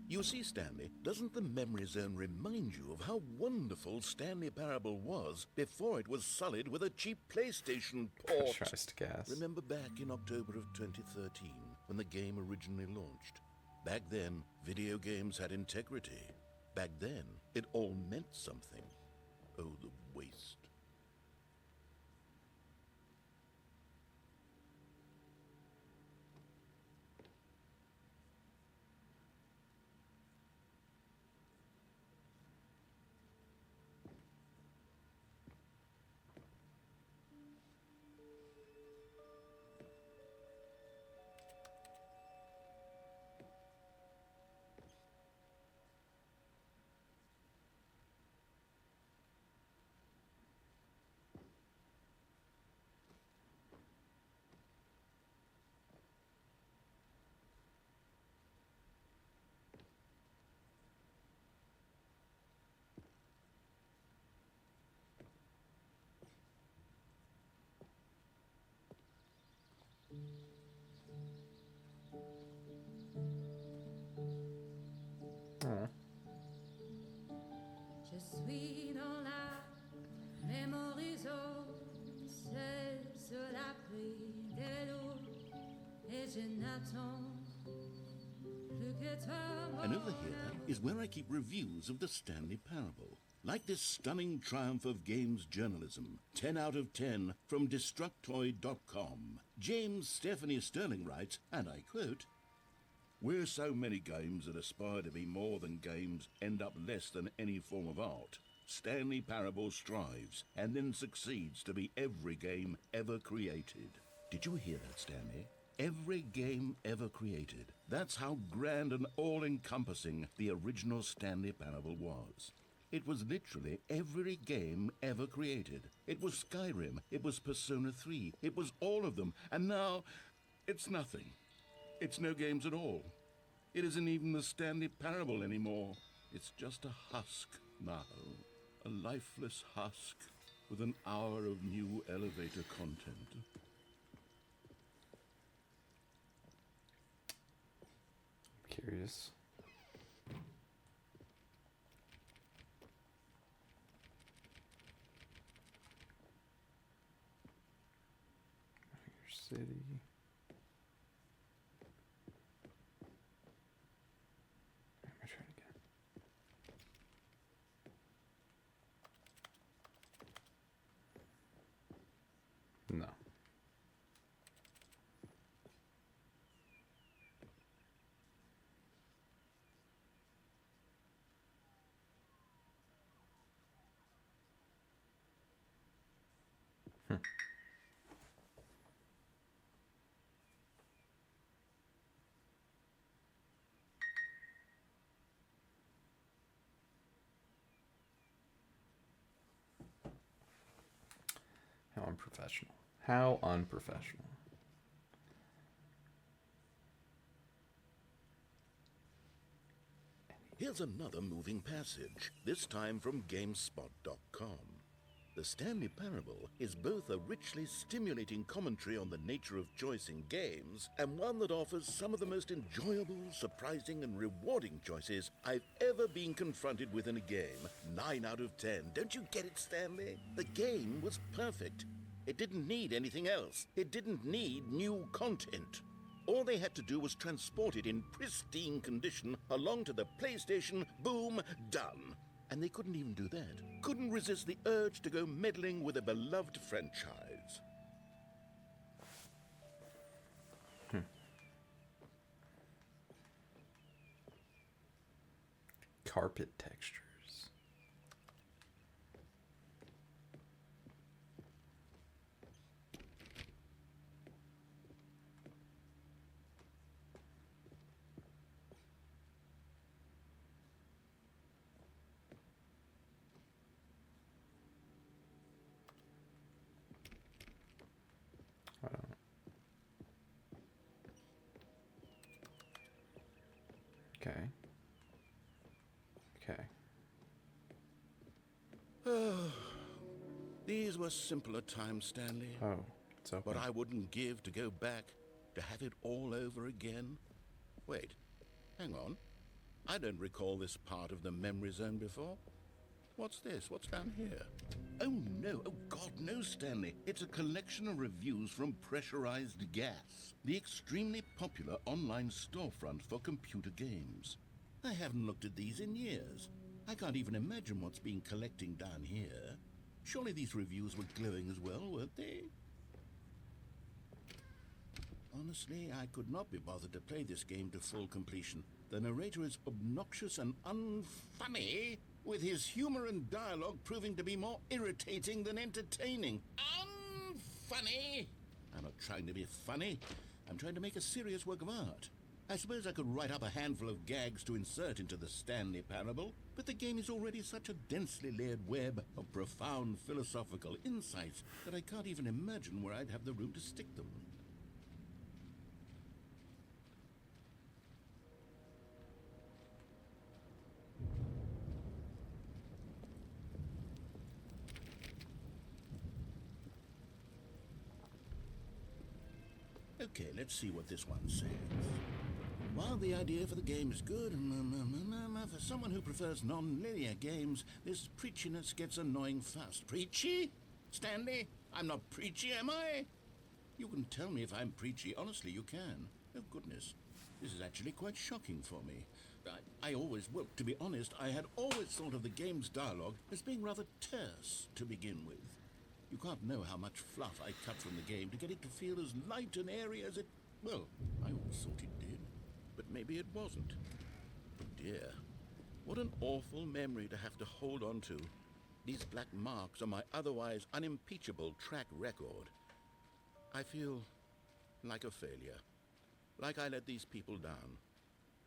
You see, Stanley, doesn't the Memory Zone remind you of how wonderful Stanley Parable was before it was sullied with a cheap PlayStation port? Trust gas. Remember back in October of 2013, when the game originally launched? Back then, video games had integrity. Back then, it all meant something. Oh, the waste. Aw. Je suis dans la mémoire zone, c'est sur l'abri de l'eau, et je n'attends plus que toi. And over here is where I keep reviews of the Stanley Parable. Like this stunning triumph of games journalism, 10 out of 10 from Destructoid.com. James Stephanie Sterling writes, and I quote, "Where so many games that aspire to be more than games end up less than any form of art, Stanley Parable strives and then succeeds to be every game ever created." Did you hear that, Stanley? Every game ever created. That's how grand and all-encompassing the original Stanley Parable was. It was literally every game ever created. It was Skyrim, it was Persona 3, it was all of them, and now it's nothing. It's no games at all. It isn't even the Stanley Parable anymore. It's just a husk now. A lifeless husk with an hour of new elevator content. Curious. Your city. Let me try it again. No. How unprofessional. How unprofessional. Here's another moving passage, this time from GameSpot.com. The Stanley Parable is both a richly stimulating commentary on the nature of choice in games and one that offers some of the most enjoyable, surprising, and rewarding choices I've ever been confronted with in a game. 9 out of 10. Don't you get it, Stanley? The game was perfect. It didn't need anything else. It didn't need new content. All they had to do was transport it in pristine condition along to the PlayStation. Boom, done. And they couldn't even do that. Couldn't resist the urge to go meddling with a beloved franchise. Carpet textures. Okay. Okay. These were simpler times, Stanley. Oh, it's open. What I wouldn't give to go back, to have it all over again. Wait, hang on. I don't recall this part of the memory zone before. What's this? What's down here? Oh no, oh God, no, Stanley. It's a collection of reviews from Pressurized Gas, the extremely popular online storefront for computer games. I haven't looked at these in years. I can't even imagine what's been collecting down here. Surely these reviews were glowing as well, weren't they? Honestly, I could not be bothered to play this game to full completion. The narrator is obnoxious and unfunny, with his humor and dialogue proving to be more irritating than entertaining. Unfunny! I'm not trying to be funny. I'm trying to make a serious work of art. I suppose I could write up a handful of gags to insert into the Stanley Parable, but the game is already such a densely layered web of profound philosophical insights that I can't even imagine where I'd have the room to stick them. Okay, let's see what this one says. While the idea for the game is good, for someone who prefers non-linear games, this preachiness gets annoying fast. Preachy? Stanley? I'm not preachy, am I? You can tell me if I'm preachy. Honestly, you can. Oh, goodness. This is actually quite shocking for me. Well, to be honest, I had always thought of the game's dialogue as being rather terse to begin with. You can't know how much fluff I cut from the game to get it to feel as light and airy as it... Well, I always thought it did. But maybe it wasn't. Oh dear. What an awful memory to have to hold on to. These black marks on my otherwise unimpeachable track record. I feel like a failure. Like I let these people down.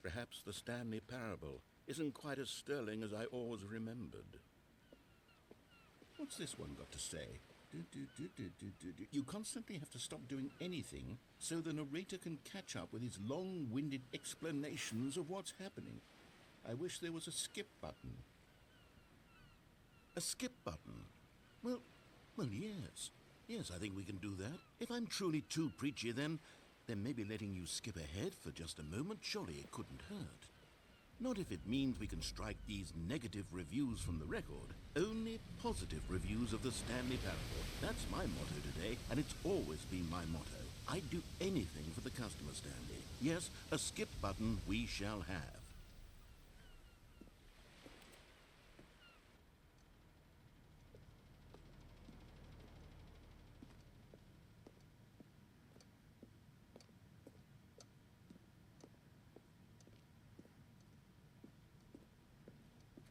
Perhaps the Stanley Parable isn't quite as sterling as I always remembered. What's this one got to say? You constantly have to stop doing anything so the narrator can catch up with his long-winded explanations of what's happening. I wish there was a skip button. A skip button? Well, yes. Yes, I think we can do that. If I'm truly too preachy, then maybe letting you skip ahead for just a moment, surely it couldn't hurt. Not if it means we can strike these negative reviews from the record. Only positive reviews of the Stanley Parable. That's my motto today, and it's always been my motto. I'd do anything for the customer, Stanley. Yes, a skip button we shall have.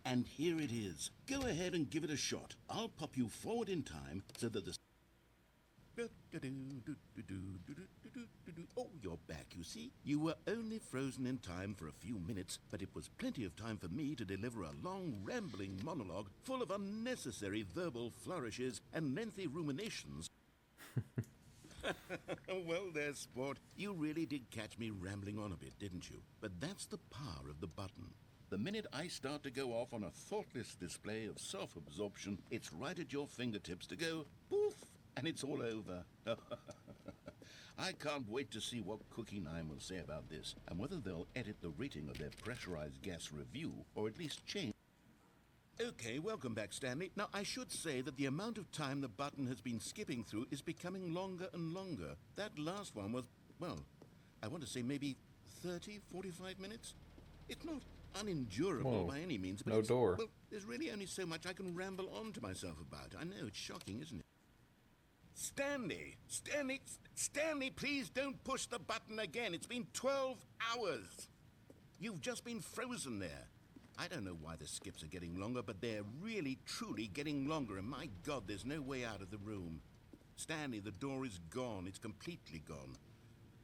And here it is. Go ahead and give it a shot. I'll pop you forward in time so that the... Oh, you're back, you see. You were only frozen in time for a few minutes, but it was plenty of time for me to deliver a long, rambling monologue full of unnecessary verbal flourishes and lengthy ruminations. Well there, sport. You really did catch me rambling on a bit, didn't you? But that's the power of the button. The minute I start to go off on a thoughtless display of self-absorption, it's right at your fingertips to go poof, and it's all over. I can't wait to see what Cookie 9 will say about this, and whether they'll edit the rating of their pressurized gas review, or at least change. Okay, welcome back, Stanley. Now, I should say that the amount of time the button has been skipping through is becoming longer and longer. That last one was, well, I want to say maybe 30, 45 minutes? It's not unendurable Whoa, by any means, but no door. well, there's really only so much I can ramble on to myself about. I know, it's shocking, isn't it? Stanley, please don't push the button again. It's been 12 hours. You've just been frozen there. I don't know why the skips are getting longer, but they're really, truly getting longer, and my God, there's no way out of the room. Stanley, the door is gone. It's completely gone.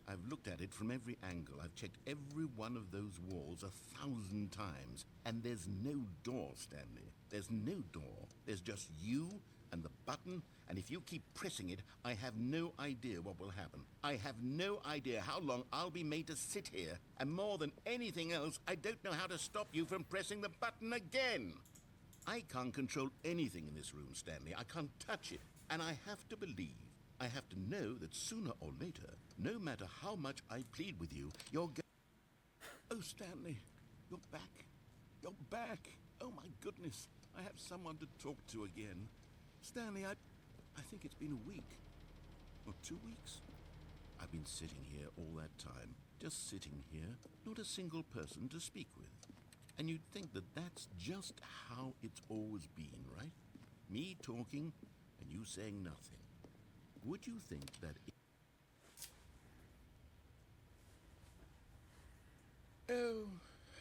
I've looked at it from every angle. I've checked every one of those walls 1,000 times, and there's no door, Stanley. There's no door. There's just you and the button, and if you keep pressing it, I have no idea what will happen. I have no idea how long I'll be made to sit here, and more than anything else, I don't know how to stop you from pressing the button again. I can't control anything in this room, Stanley. I can't touch it, and I have to believe, I have to know that sooner or later, no matter how much I plead with you, you're Oh, Stanley, you're back. You're back. Oh, my goodness. I have someone to talk to again. Stanley, I think it's been a week. Or 2 weeks. I've been sitting here all that time. Just sitting here. Not a single person to speak with. And you'd think that that's just how it's always been, right? Me talking and you saying nothing. Would you think that... Oh,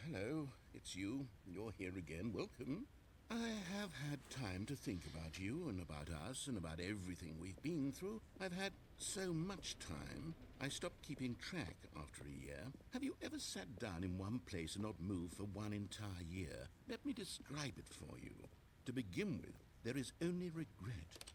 hello. It's you. You're here again. Welcome. I have had time to think about you and about us and about everything we've been through. I've had so much time, I stopped keeping track after a year. Have you ever sat down in one place and not moved for one entire year? Let me describe it for you. To begin with, there is only regret.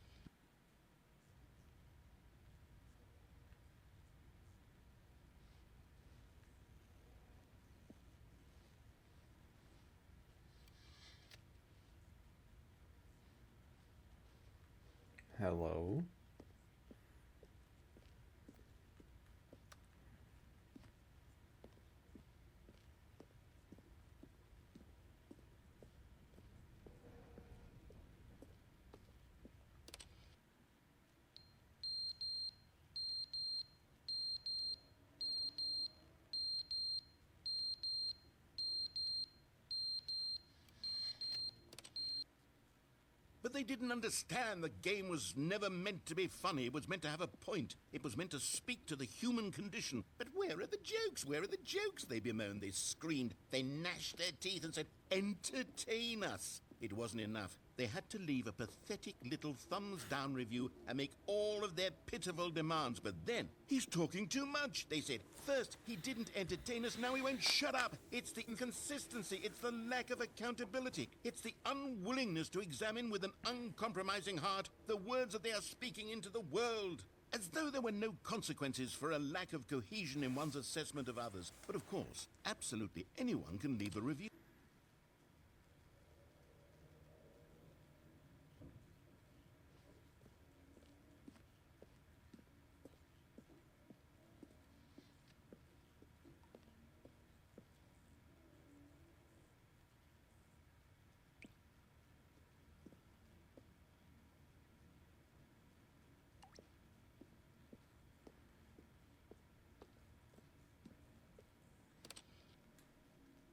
Hello. But they didn't understand the game was never meant to be funny. It was meant to have a point. It was meant to speak to the human condition. But where are the jokes? Where are the jokes? They bemoaned, they screamed, they gnashed their teeth and said, entertain us. It wasn't enough. They had to leave a pathetic little thumbs-down review and make all of their pitiful demands. But then, he's talking too much, they said. First, he didn't entertain us, now he won't shut up. It's the inconsistency, it's the lack of accountability. It's the unwillingness to examine with an uncompromising heart the words that they are speaking into the world. As though there were no consequences for a lack of cohesion in one's assessment of others. But of course, absolutely anyone can leave a review.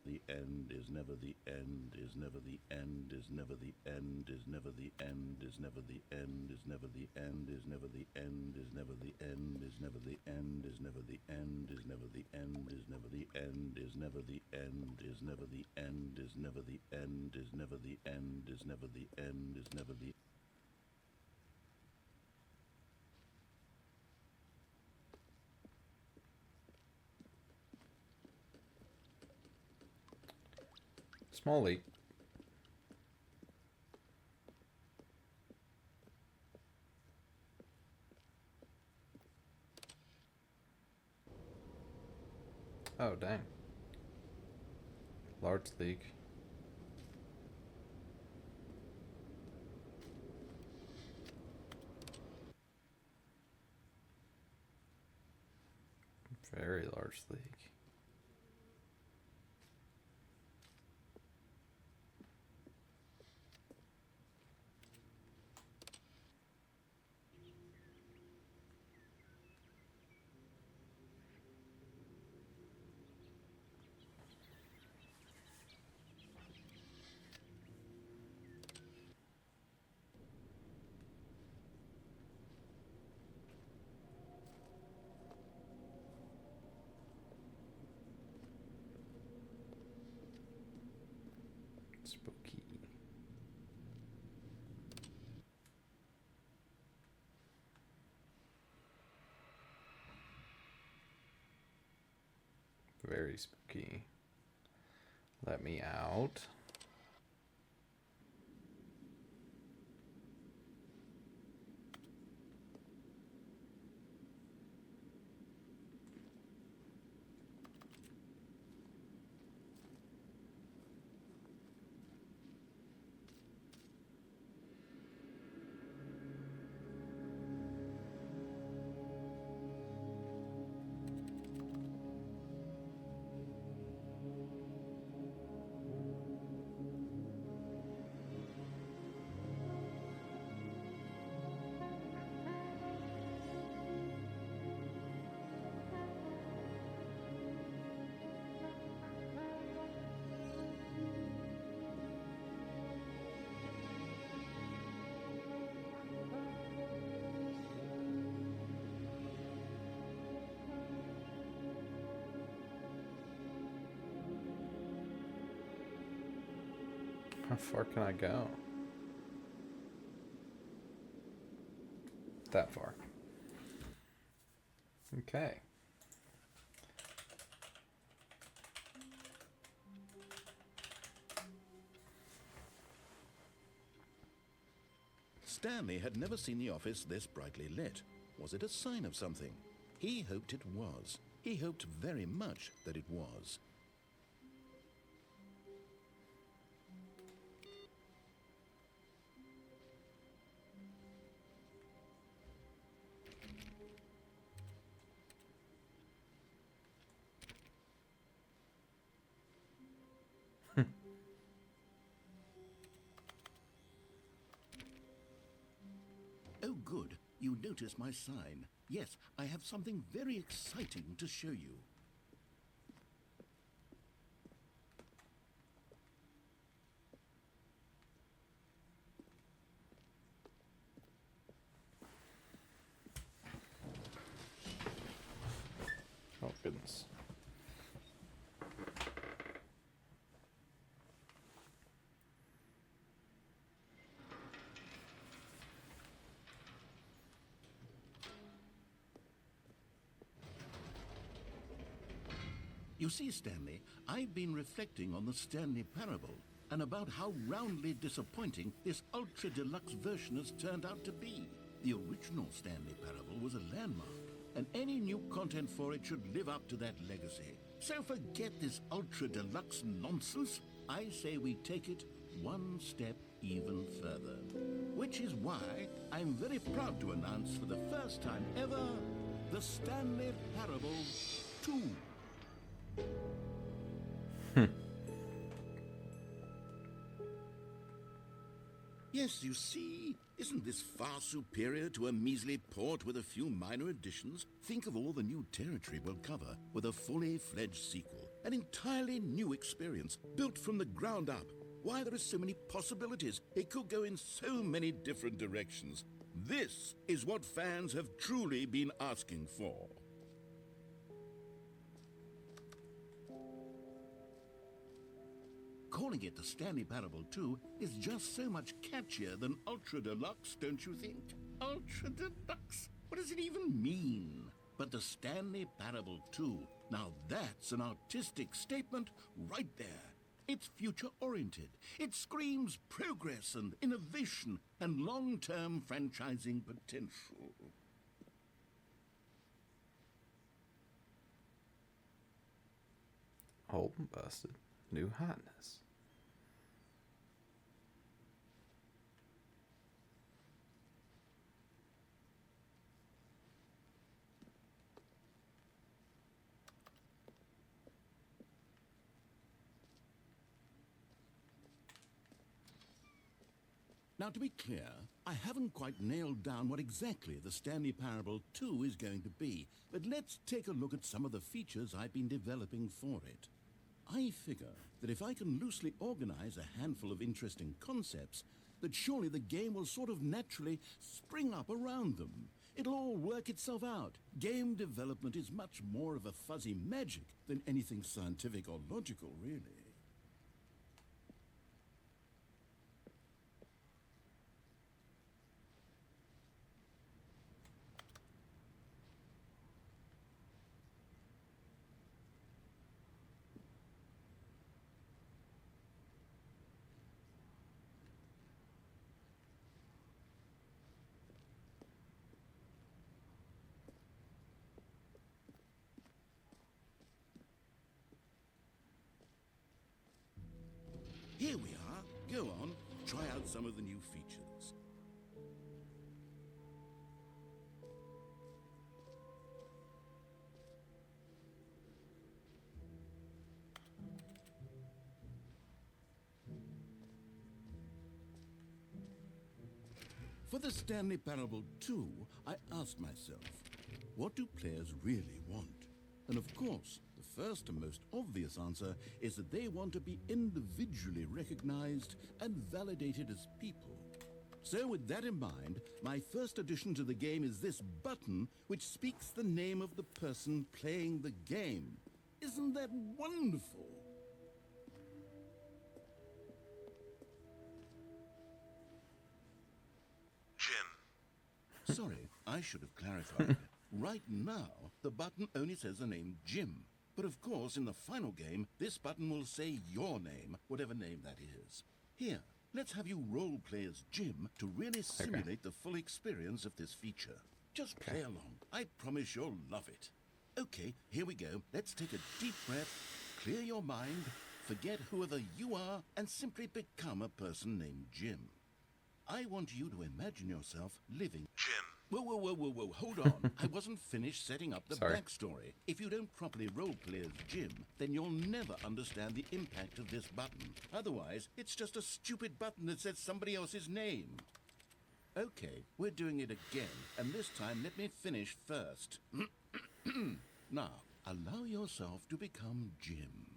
The end is never the end, is never the end, is never the end, is never the end, is never the end, is never the end, is never the end, is never the end, is never the end, is never the end, is never the end, is never the end, is never the end, is never the end, is never the end, is never the end, is never the end, is never the Small leak. Oh, dang. Large leak. Very large leak. Spooky. Very spooky. Let me out. How far can I go? That far. Okay. Stanley had never seen the office this brightly lit. Was it a sign of something? He hoped it was. He hoped very much that it was. Oh, good. You notice my sign. Yes, I have something very exciting to show you. Oh, goodness. You see, Stanley, I've been reflecting on the Stanley Parable and about how roundly disappointing this ultra deluxe version has turned out to be. The original Stanley Parable was a landmark, and any new content for it should live up to that legacy. So forget this ultra deluxe nonsense. I say we take it one step even further. Which is why I'm very proud to announce for the first time ever, the Stanley Parable 2. Yes, you see, isn't this far superior to a measly port with a few minor additions? Think of all the new territory we'll cover with a fully fledged sequel. An entirely new experience, built from the ground up. Why, there are so many possibilities. It could go in so many different directions. This is what fans have truly been asking for. Calling it the Stanley Parable 2 is just so much catchier than Ultra Deluxe, don't you think? Ultra Deluxe? What does it even mean? But the Stanley Parable 2, now that's an artistic statement right there. It's future-oriented. It screams progress and innovation and long-term franchising potential. Old and busted. new hotness. Now, to be clear, I haven't quite nailed down what exactly the Stanley Parable 2 is going to be, but let's take a look at some of the features I've been developing for it. I figure that if I can loosely organize a handful of interesting concepts, that surely the game will sort of naturally spring up around them. It'll all work itself out. Game development is much more of a fuzzy magic than anything scientific or logical, really. Here we are. Go on, try out some of the new features. For the Stanley Parable 2, I asked myself, what do players really want? And of course, the first and most obvious answer is that they want to be individually recognized and validated as people. So with that in mind, my first addition to the game is this button which speaks the name of the person playing the game. Isn't that wonderful? Jim. Sorry, I should have clarified. Right now, the button only says the name Jim. But of course, in the final game, this button will say your name, whatever name that is. Here, let's have you role-play as Jim to really simulate the full experience of this feature. Just play along. I promise you'll love it. Okay, here we go. Let's take a deep breath, clear your mind, forget whoever you are, and simply become a person named Jim. I want you to imagine yourself living... Jim. Whoa, hold on. I wasn't finished setting up the Sorry. backstory. If you don't properly roleplay as Jim, then you'll never understand the impact of this button. Otherwise, it's just a stupid button that says somebody else's name. Okay, we're doing it again, and this time let me finish first. Now, allow yourself to become Jim.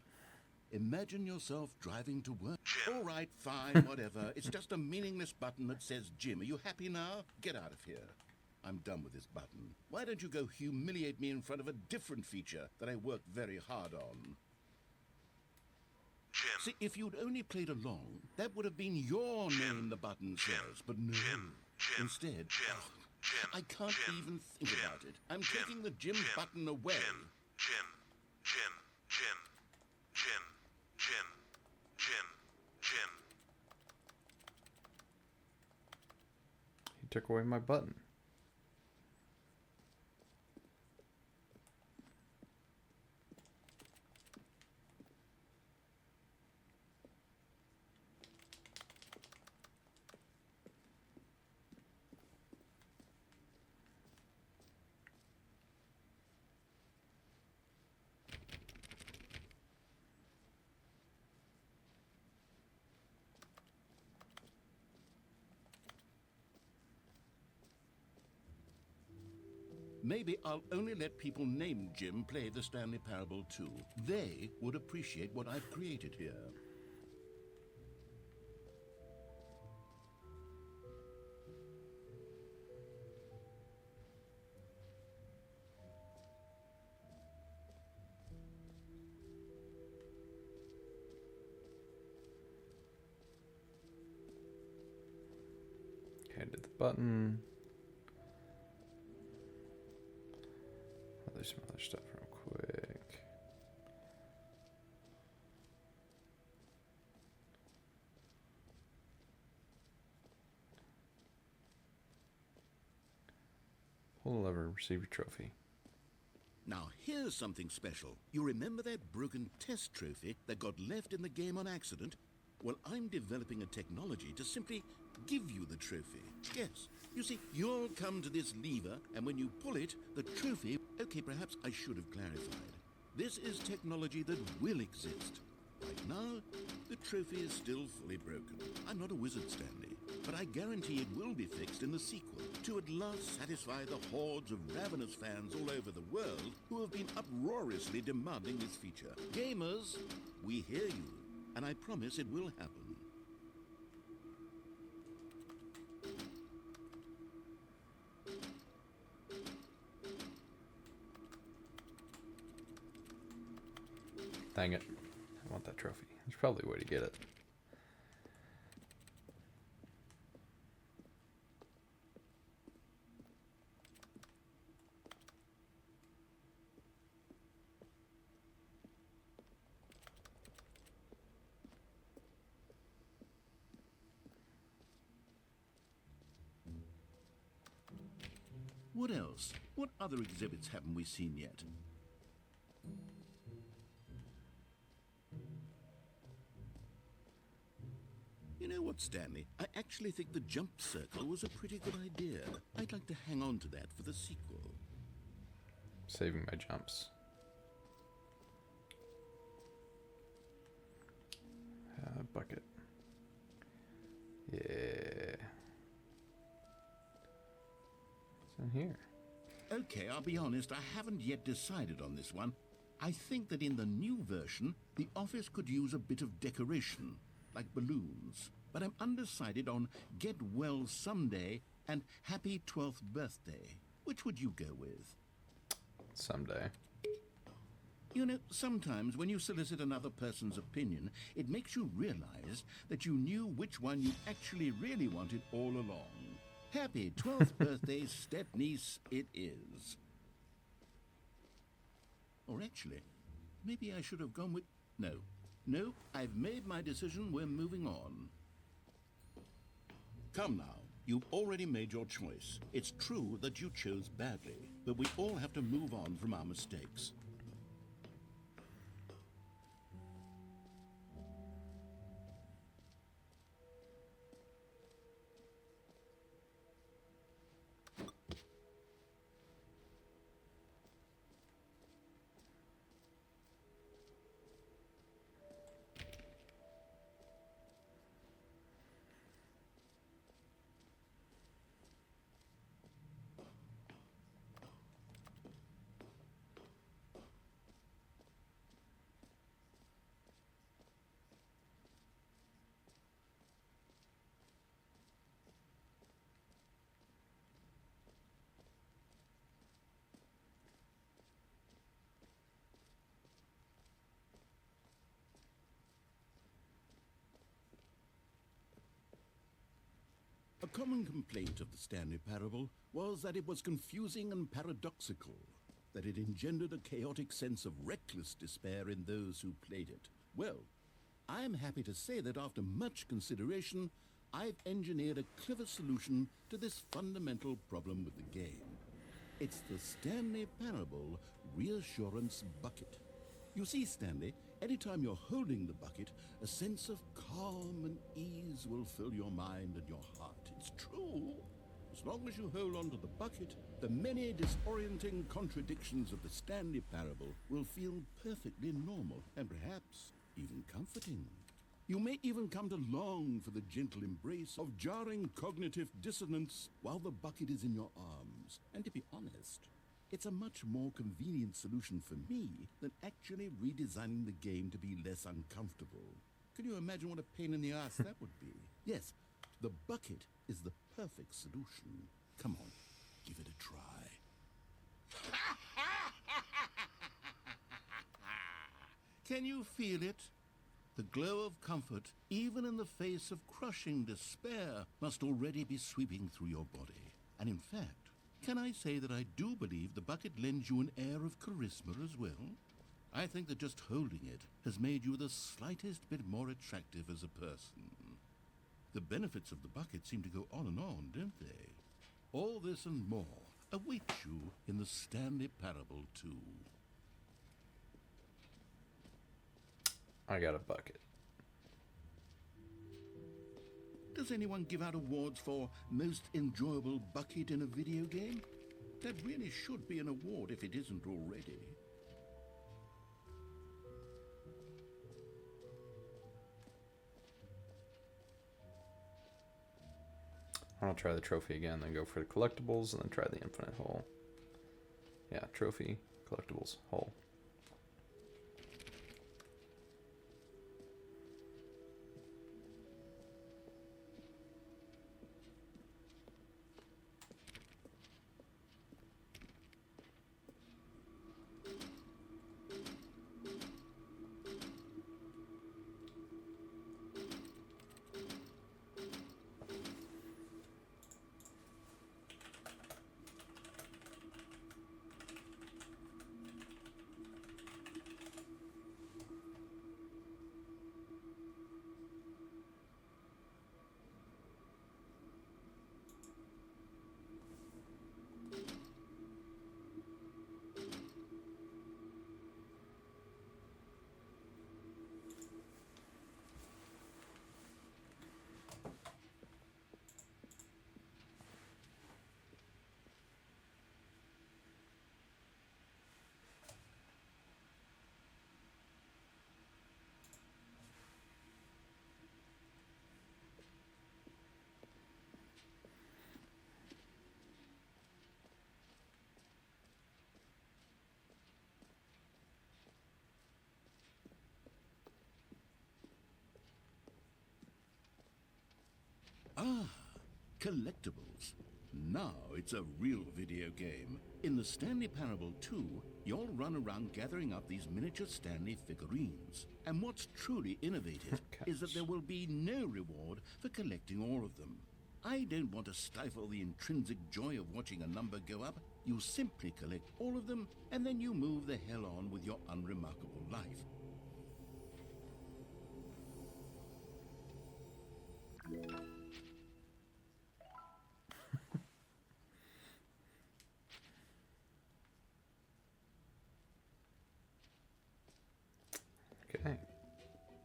Imagine yourself driving to work. Jim. All right, fine, whatever. It's just a meaningless button that says Jim. Are you happy now? Get out of here. I'm done with this button. Why don't you go humiliate me in front of a different feature that I worked very hard on? Jim. See, if you'd only played along, that would have been your Jim. name the button Jim. says, but no. Jim. Jim. Instead, Jim. oh, Jim. I can't Jim. even think Jim. about it. I'm Jim. taking the Jim Jim. button away. Jim. Jim. Jim. Jim. Jim. Jim. Jim. Jim. He took away my button. Maybe I'll only let people named Jim play the Stanley Parable 2. They would appreciate what I've created here. Okay, did the button. I'll do some other stuff real quick. Pull the lever, receive your trophy. Now, here's something special. You remember that broken test trophy that got left in the game on accident? Well, I'm developing a technology to simply give you the trophy. Yes. You see, you'll come to this lever, and when you pull it, the trophy... Okay, perhaps I should have clarified. This is technology that will exist. Right now, the trophy is still fully broken. I'm not a wizard, Stanley, but I guarantee it will be fixed in the sequel to at last satisfy the hordes of ravenous fans all over the world who have been uproariously demanding this feature. Gamers, we hear you, and I promise it will happen. Dang it. I want that trophy. There's probably a way to get it. What else? What other exhibits haven't we seen yet? You know what, Stanley? I actually think the jump circle was a pretty good idea. I'd like to hang on to that for the sequel. Saving my jumps. Bucket. Yeah. It's in here. Okay, I'll be honest, I haven't yet decided on this one. I think that in the new version, the office could use a bit of decoration, like balloons. But I'm undecided on Get Well Someday and Happy 12th Birthday. Which would you go with? Someday. You know, sometimes when you solicit another person's opinion, it makes you realize that you knew which one you actually really wanted all along. Happy 12th birthday, step-niece, it is. Or actually, maybe I should have gone with... No, I've made my decision, we're moving on. Come now, you've already made your choice. It's true that you chose badly, but we all have to move on from our mistakes. A common complaint of the Stanley Parable was that it was confusing and paradoxical, that it engendered a chaotic sense of reckless despair in those who played it. Well, I'm happy to say that after much consideration, I've engineered a clever solution to this fundamental problem with the game. It's the Stanley Parable Reassurance Bucket. You see, Stanley, anytime you're holding the bucket, a sense of calm and ease will fill your mind and your heart. It's true. As long as you hold on to the bucket, the many disorienting contradictions of the Stanley Parable will feel perfectly normal and perhaps even comforting. You may even come to long for the gentle embrace of jarring cognitive dissonance while the bucket is in your arms. And to be honest, it's a much more convenient solution for me than actually redesigning the game to be less uncomfortable. Can you imagine what a pain in the ass that would be? Yes, the bucket is the perfect solution. Come on, give it a try. Can you feel it? The glow of comfort, even in the face of crushing despair, must already be sweeping through your body. And in fact, can I say that I do believe the bucket lends you an air of charisma as well? I think that just holding it has made you the slightest bit more attractive as a person. The benefits of the bucket seem to go on and on, don't they? All this and more awaits you in the Stanley Parable 2. I got a bucket. Does anyone give out awards for most enjoyable bucket in a video game? That really should be an award if it isn't already. I'll try the trophy again, then go for the collectibles, and then try the infinite hole. Yeah, trophy, collectibles, hole. Ah, collectibles. Now it's a real video game. In the Stanley Parable 2, you'll run around gathering up these miniature Stanley figurines. And what's truly innovative is that there will be no reward for collecting all of them. I don't want to stifle the intrinsic joy of watching a number go up. You simply collect all of them, and then you move the hell on with your unremarkable life. Okay.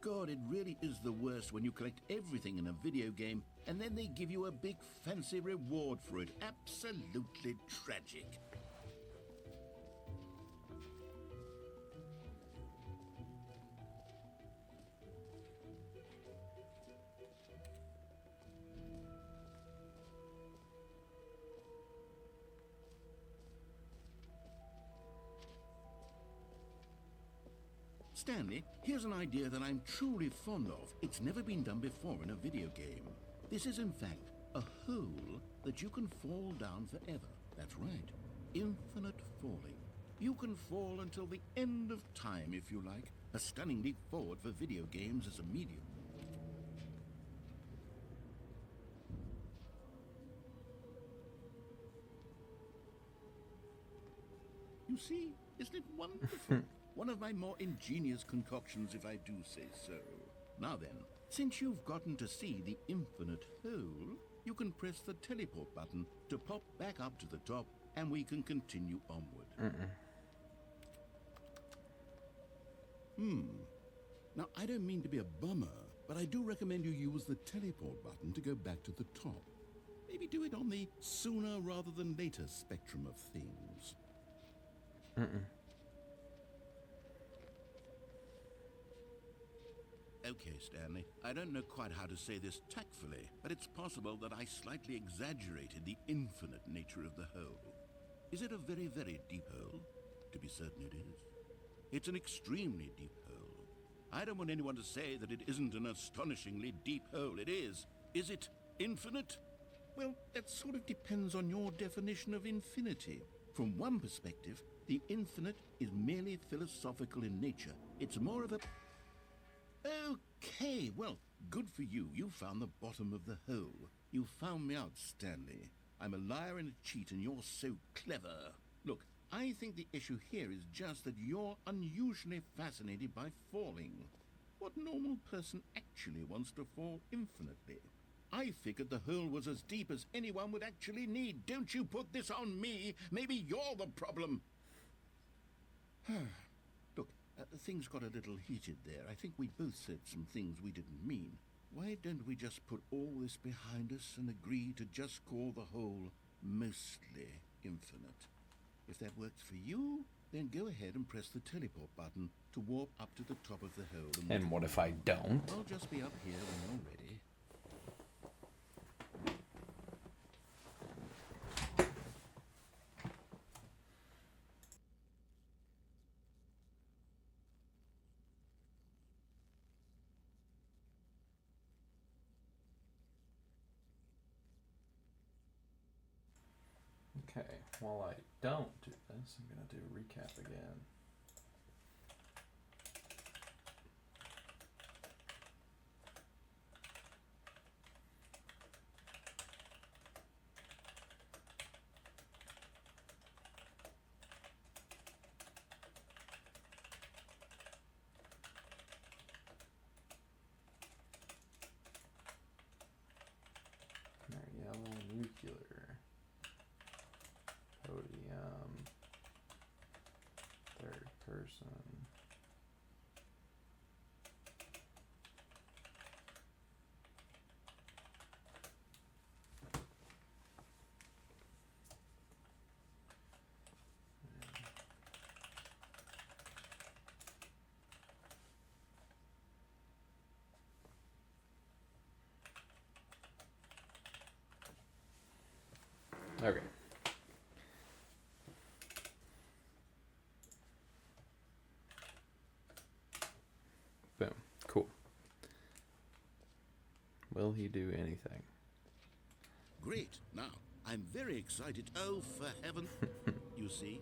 God, it really is the worst when you collect everything in a video game and then they give you a big fancy reward for it. Absolutely tragic. Stanley, here's an idea that I'm truly fond of. It's never been done before in a video game. This is, in fact, a hole that you can fall down forever. That's right. Infinite falling. You can fall until the end of time, if you like. A stunning leap forward for video games as a medium. You see, isn't it wonderful? One of my more ingenious concoctions, if I do say so. Now then, since you've gotten to see the infinite hole, you can press the teleport button to pop back up to the top, and we can continue onward. Now, I don't mean to be a bummer, but I do recommend you use the teleport button to go back to the top. Maybe do it on the sooner rather than later spectrum of things. Okay, Stanley, I don't know quite how to say this tactfully, but it's possible that I slightly exaggerated the infinite nature of the hole. Is it a very, very deep hole? To be certain it is. It's an extremely deep hole. I don't want anyone to say that it isn't an astonishingly deep hole. It is. Is it infinite? Well, that sort of depends on your definition of infinity. From one perspective, the infinite is merely philosophical in nature. It's more of a... Okay, well, good for you. You found the bottom of the hole. You found me out, Stanley. I'm a liar and a cheat, and you're so clever. Look, I think the issue here is just that you're unusually fascinated by falling. What normal person actually wants to fall infinitely? I figured the hole was as deep as anyone would actually need. Don't you put this on me. Maybe you're the problem. Look, things got a little heated there. I think we both said some things we didn't mean. Why don't we just put all this behind us and agree to just call the hole mostly infinite? If that works for you, then go ahead and press the teleport button to warp up to the top of the hole. And what if I don't? I'll just be up here when you're ready. Okay, while I don't do this, I'm going to do a recap again. Yellow nuclear. Podium. Third person. Okay. Boom. Cool. Will he do anything? Great. Now, I'm very excited. Oh, for heaven. You see,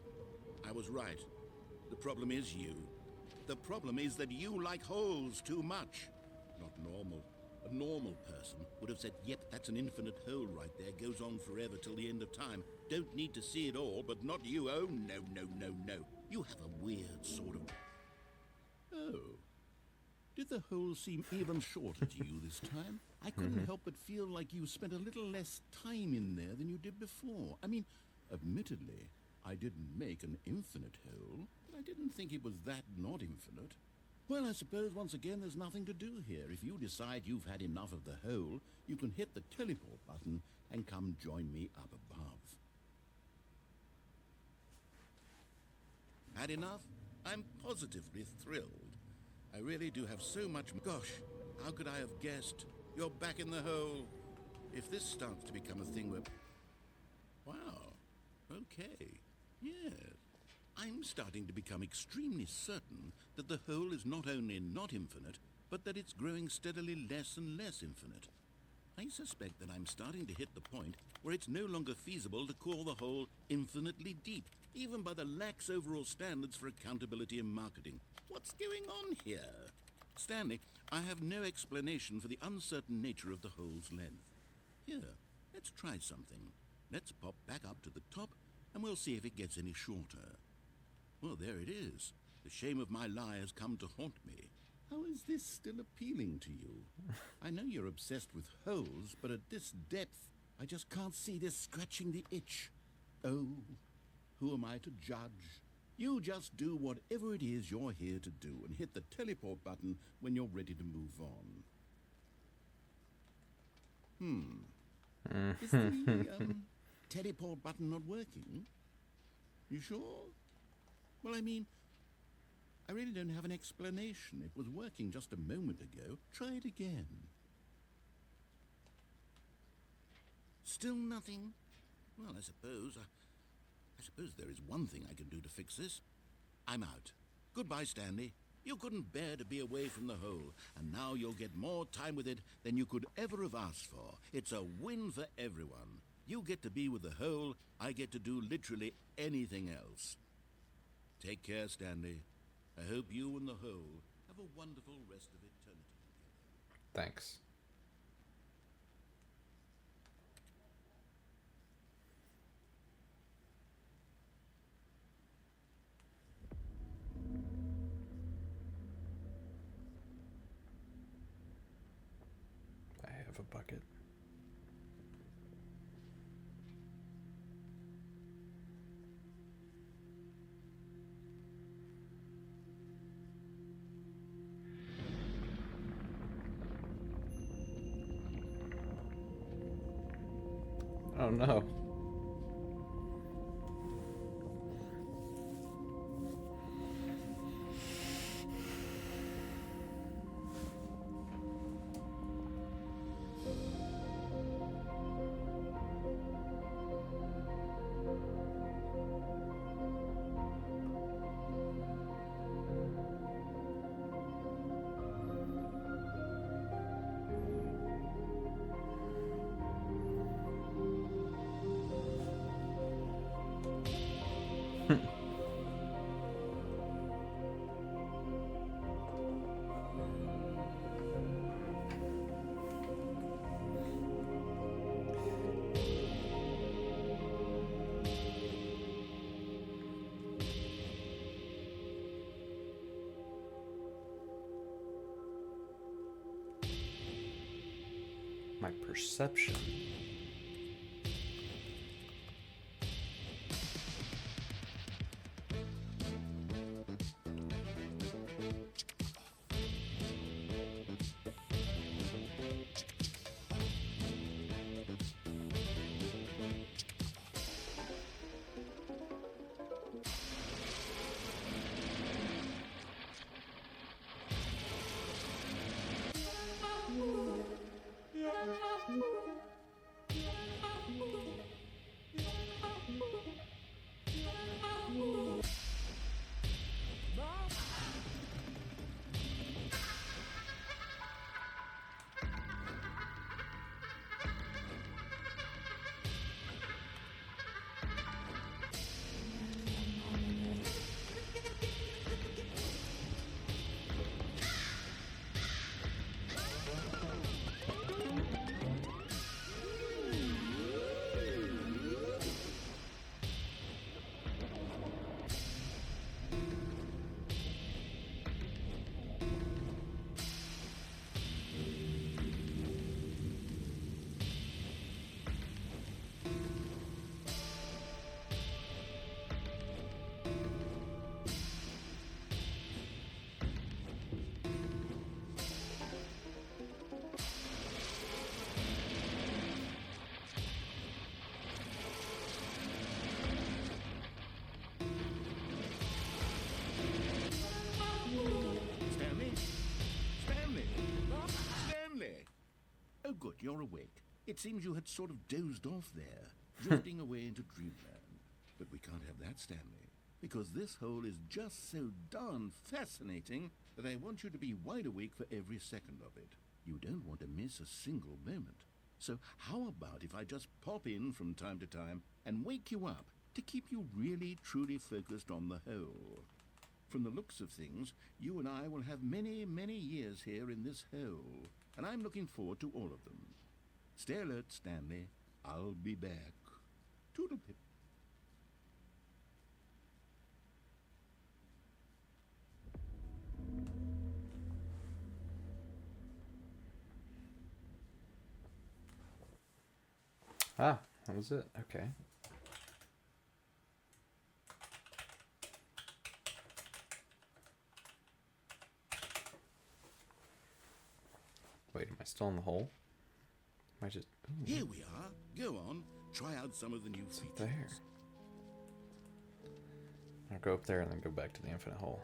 I was right. The problem is you. The problem is that you like holes too much. Not normal. A normal person would have said, yep, that's an infinite hole right there. Goes on forever till the end of time. Don't need to see it all, but not you. Oh, no, no, no, no. You have a weird sort of... Oh. Did the hole seem even shorter to you this time? I couldn't help but feel like you spent a little less time in there than you did before. I mean, admittedly, I didn't make an infinite hole, but I didn't think it was that not infinite. Well, I suppose once again there's nothing to do here. If you decide you've had enough of the hole, you can hit the teleport button and come join me up above. Had enough? I'm positively thrilled. I really do have so much... Gosh, how could I have guessed? You're back in the hole. If this starts to become a thing where... Wow. Okay. Yes. I'm starting to become extremely certain that the hole is not only not infinite, but that it's growing steadily less and less infinite. I suspect that I'm starting to hit the point where it's no longer feasible to call the hole infinitely deep, even by the lax overall standards for accountability and marketing. What's going on here? Stanley, I have no explanation for the uncertain nature of the hole's length. Here, let's try something. Let's pop back up to the top, and we'll see if it gets any shorter. Well, there it is. The shame of my lie has come to haunt me. How is this still appealing to you? I know you're obsessed with holes, but at this depth, I just can't see this scratching the itch. Oh, who am I to judge? You just do whatever it is you're here to do and hit the teleport button when you're ready to move on. Is the teleport button not working? You sure? Well, I mean, I really don't have an explanation. It was working just a moment ago. Try it again. Still nothing? Well, I suppose there is one thing I can do to fix this. I'm out. Goodbye, Stanley. You couldn't bear to be away from the hole, and now you'll get more time with it than you could ever have asked for. It's a win for everyone. You get to be with the hole, I get to do literally anything else. Take care, Stanley. I hope you and the hole have a wonderful rest of eternity together. Thanks. I have a bucket. don't know. My perception. Stanley? Stanley? Stanley! Oh, good, you're awake. It seems you had sort of dozed off there, drifting away into dreamland. But we can't have that, Stanley, because this hole is just so darn fascinating that I want you to be wide awake for every second of it. You don't want to miss a single moment. So how about if I just pop in from time to time and wake you up to keep you really, truly focused on the hole? From the looks of things, you and I will have many, many years here in this hole, and I'm looking forward to all of them. Stay alert, Stanley. I'll be back. Toodle-pip. Ah, that was it. Okay. Wait, am I still in the hole? Am I just... Ooh, Here we are. Go on. Try out some of the new what's features. up there? I'll go up there and then go back to the infinite hole.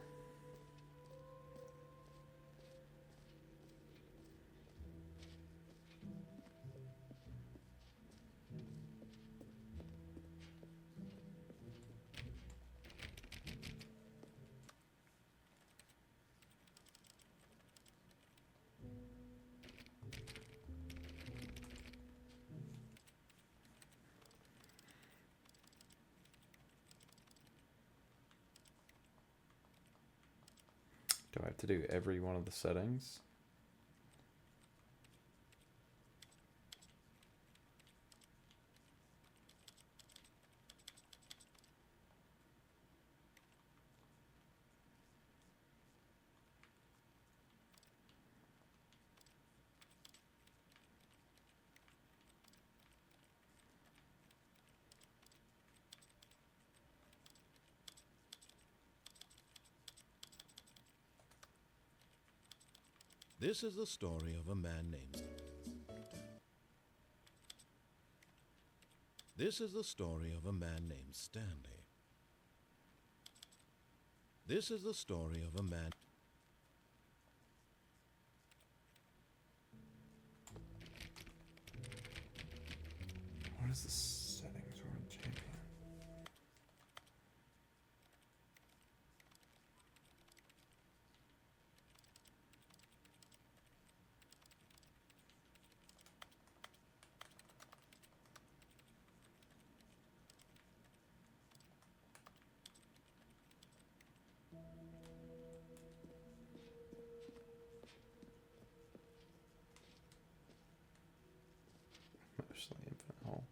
Do I have to do every one of the settings? This is the story of a man named... This is the story of a man named Stanley. This is the story of a man... What is the settings world champion? Mostly infinite hull.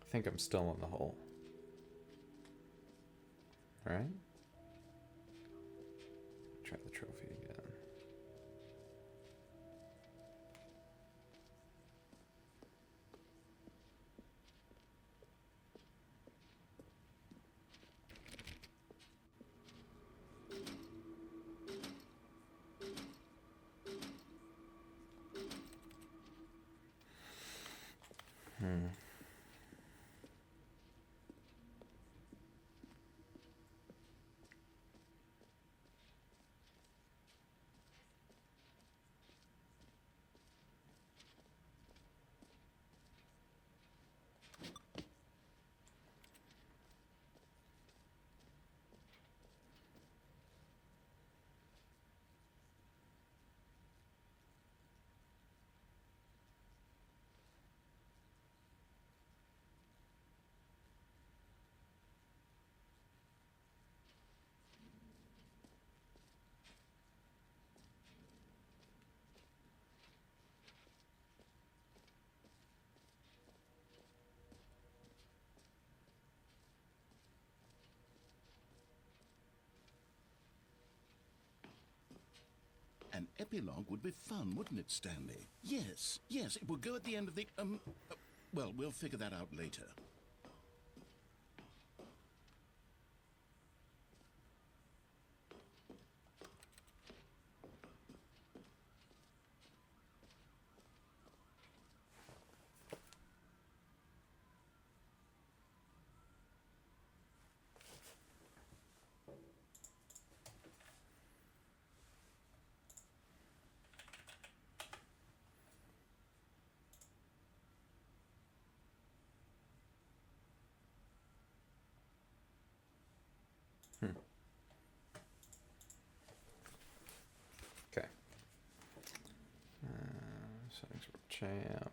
I think I'm still in the hole. Right? Try the trophy again. An epilogue would be fun, wouldn't it, Stanley? Yes, yes, it would go at the end of the, well, we'll figure that out later. Okay. Settings for champ.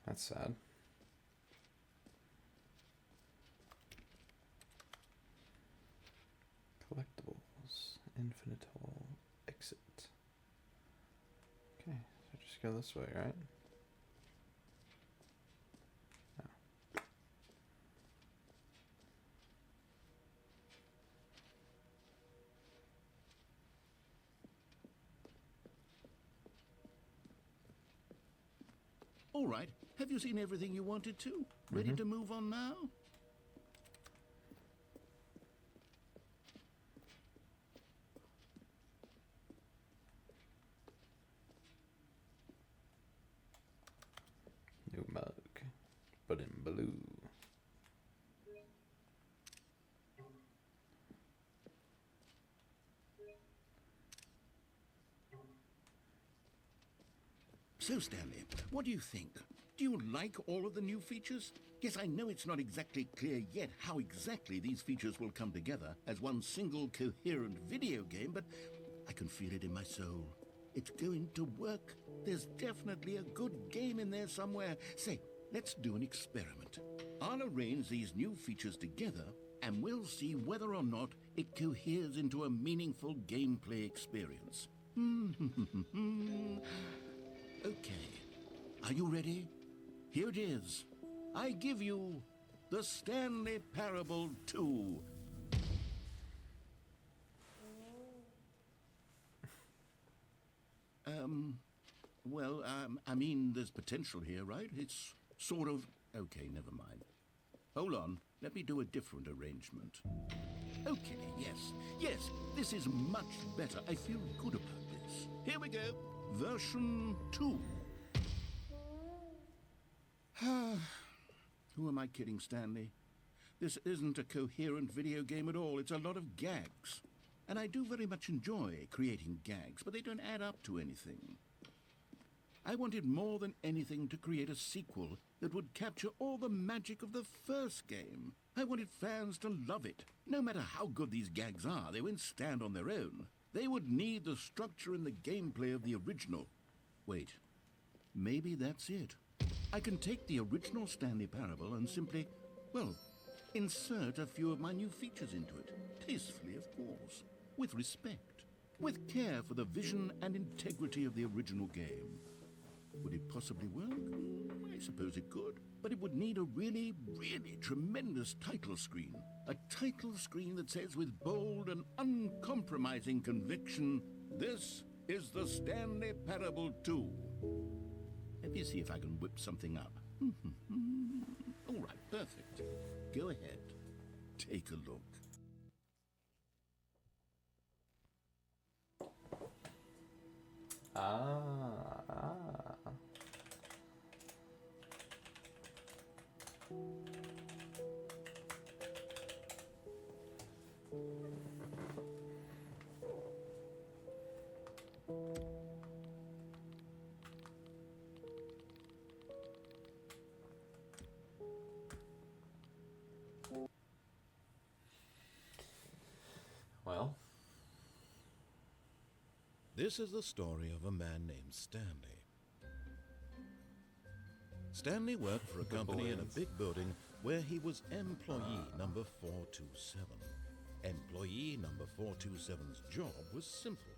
That's sad. Collectibles, infinite hole, exit. Okay, so just go this way, right? No. All right, have you seen everything you wanted to? Ready to move on now? So, Stanley, what do you think? Do you like all of the new features? Yes, I know it's not exactly clear yet how exactly these features will come together as one single coherent video game, but I can feel it in my soul. It's going to work. There's definitely a good game in there somewhere. Say, let's do an experiment. I'll arrange these new features together, and we'll see whether or not it coheres into a meaningful gameplay experience. Okay. Are you ready? Here it is. I give you the Stanley Parable 2. I mean, there's potential here, right? It's sort of... Okay, never mind. Hold on. Let me do a different arrangement. Okay, yes, this is much better. I feel good about this. Here we go. Version 2. Who am I kidding, Stanley? This isn't a coherent video game at all. It's a lot of gags. And I do very much enjoy creating gags, but they don't add up to anything. I wanted more than anything to create a sequel that would capture all the magic of the first game. I wanted fans to love it. No matter how good these gags are, they won't stand on their own. They would need the structure and the gameplay of the original. Wait, maybe that's it. I can take the original Stanley Parable and simply, well, insert a few of my new features into it. Tastefully, of course. With respect. With care for the vision and integrity of the original game. Would it possibly work? I suppose it could. But it would need a really, really tremendous title screen. A title screen that says with bold and uncompromising conviction, "This is the Stanley Parable 2. Let me see if I can whip something up. All right, perfect. Go ahead. Take a look. Well, This is the story of a man named Stanley. Stanley worked for a company in a big building where he was employee number 427. Employee number 427's job was simple.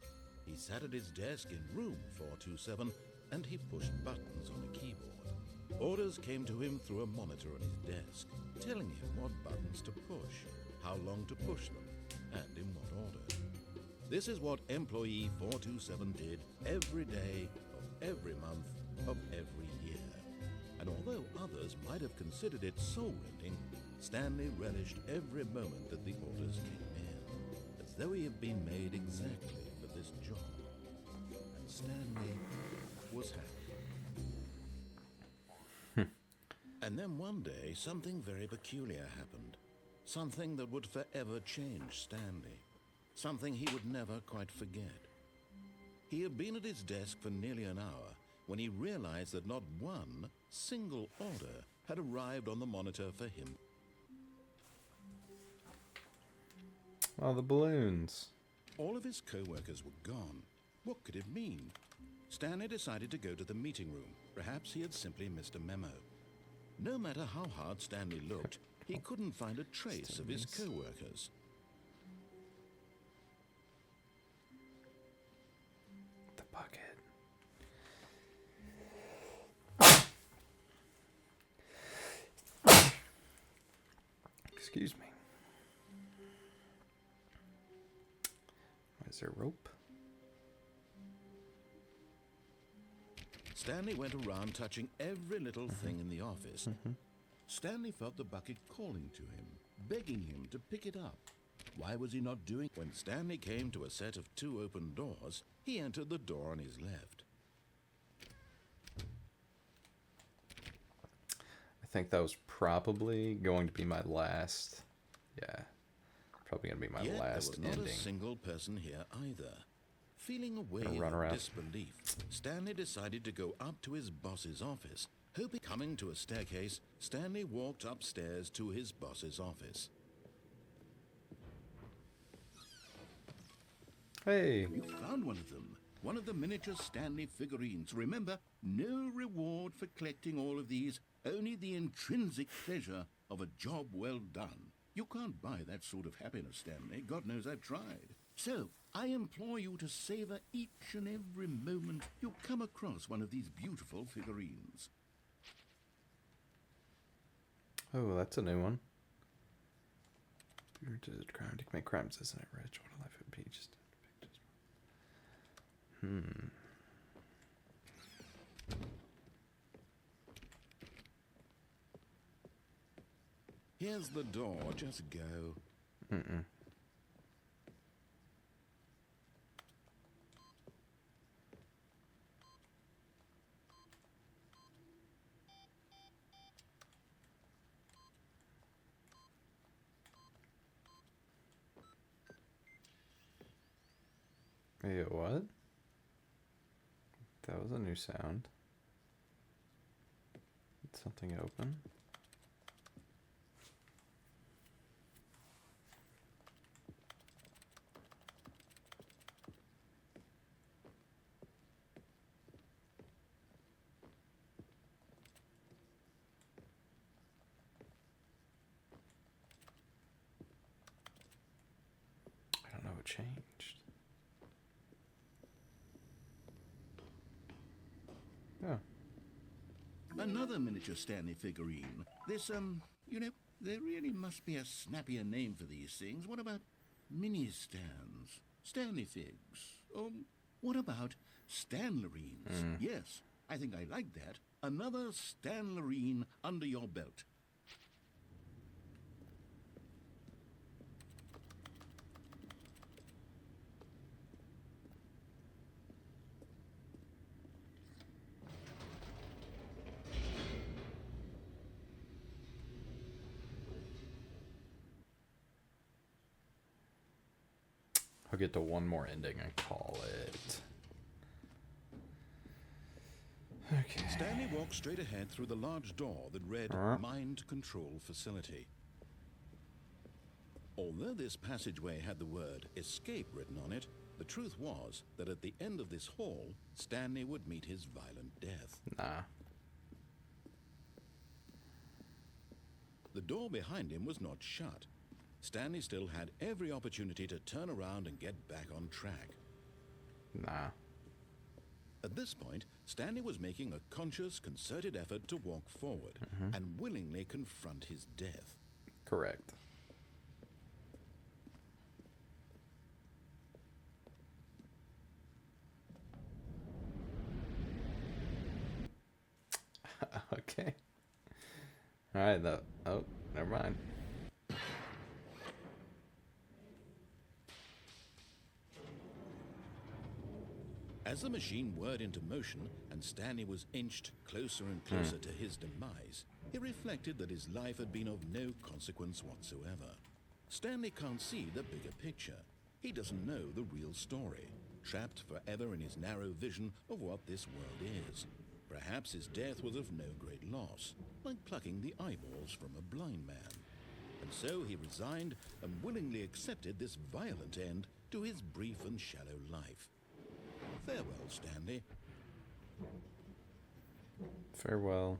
He sat at his desk in room 427 and he pushed buttons on a keyboard. Orders came to him through a monitor on his desk, telling him what buttons to push, how long to push them, and in what order. This is what employee 427 did every day of every month of every year. And although others might have considered it soul-rending, Stanley relished every moment that the orders came in, as though he had been made exactly for this job. And Stanley was happy. And then one day, something very peculiar happened. Something that would forever change Stanley. Something he would never quite forget. He had been at his desk for nearly an hour when he realized that not one single order had arrived on the monitor for him. oh, the balloons. All of his co-workers were gone. What could it mean? Stanley decided to go to the meeting room. Perhaps he had simply missed a memo. No matter how hard Stanley looked, he couldn't find a trace of his co-workers. The bucket. Excuse me. Is there rope? Stanley went around touching every little thing in the office. Stanley felt the bucket calling to him, begging him to pick it up. Why was he not doing it? When Stanley came to a set of 2 open doors, he entered the door on his left. I think that was probably going to be my last. Yeah. Probably going to be my Yet last there was not ending. a single person here either. Feeling a wave Gonna run of around. disbelief, Stanley decided to go up to his boss's office. Hoping coming to a staircase, Stanley walked upstairs to his boss's office. Hey. You found one of them. One of the miniature Stanley figurines. Remember, no reward for collecting all of these, only the intrinsic pleasure of a job well done. You can't buy that sort of happiness, Stanley. God knows I've tried. So, I implore you to savor each and every moment you come across one of these beautiful figurines. Oh, that's a new one. You're just crime to commit crimes, isn't it, Rich? What a life it would be just. Here's the door. Just go. Hey, what? That was a new sound. Did something open? I don't know what changed. Oh. Another miniature Stanley figurine. This, you know, there really must be a snappier name for these things. What about mini-stands? Stanley figs? Or what about Stanlerines? Yes, I think I like that. Another Stanlerine under your belt. I'll get to one more ending and call it. Okay. Stanley walked straight ahead through the large door that read Mind Control Facility. Although this passageway had the word escape written on it, the truth was that at the end of this hall, Stanley would meet his violent death. Nah. The door behind him was not shut. Stanley still had every opportunity to turn around and get back on track. Nah. At this point, Stanley was making a conscious, concerted effort to walk forward and willingly confront his death. Correct. Okay. All right. Oh, never mind. As the machine whirred into motion and Stanley was inched closer and closer to his demise, he reflected that his life had been of no consequence whatsoever. Stanley can't see the bigger picture. He doesn't know the real story, trapped forever in his narrow vision of what this world is. Perhaps his death was of no great loss, like plucking the eyeballs from a blind man. And so he resigned and willingly accepted this violent end to his brief and shallow life. Farewell, Stanley. Farewell.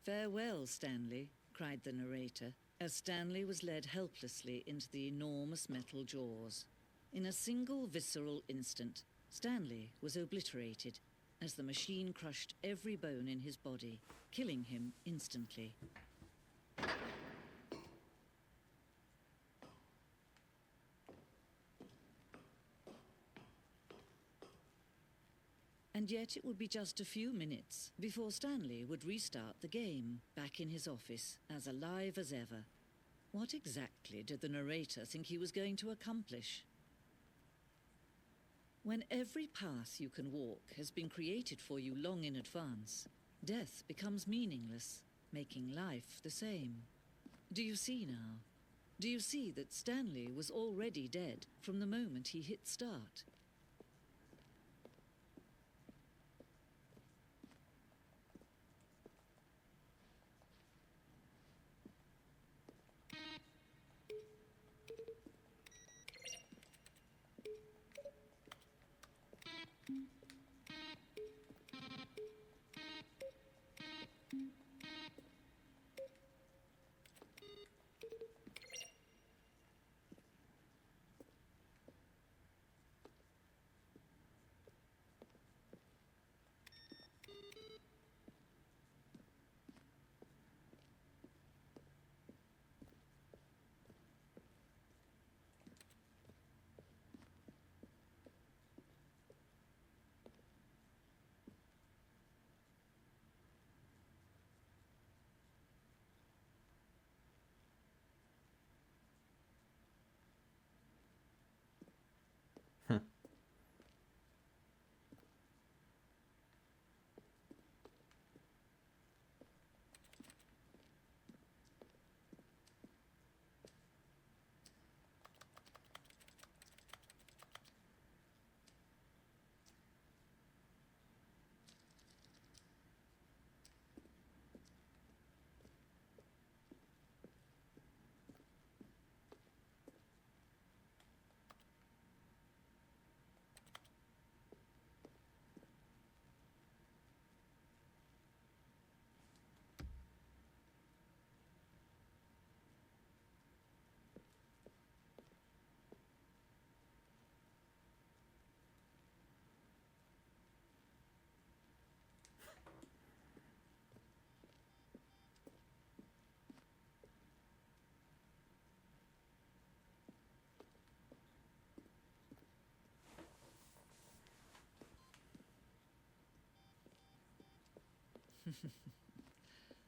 Farewell, Stanley, cried the narrator, as Stanley was led helplessly into the enormous metal jaws. In a single visceral instant, Stanley was obliterated as the machine crushed every bone in his body, killing him instantly. And yet it would be just a few minutes before Stanley would restart the game, back in his office, as alive as ever. What exactly did the narrator think he was going to accomplish? When every path you can walk has been created for you long in advance, death becomes meaningless, making life the same. Do you see now? Do you see that Stanley was already dead from the moment he hit start?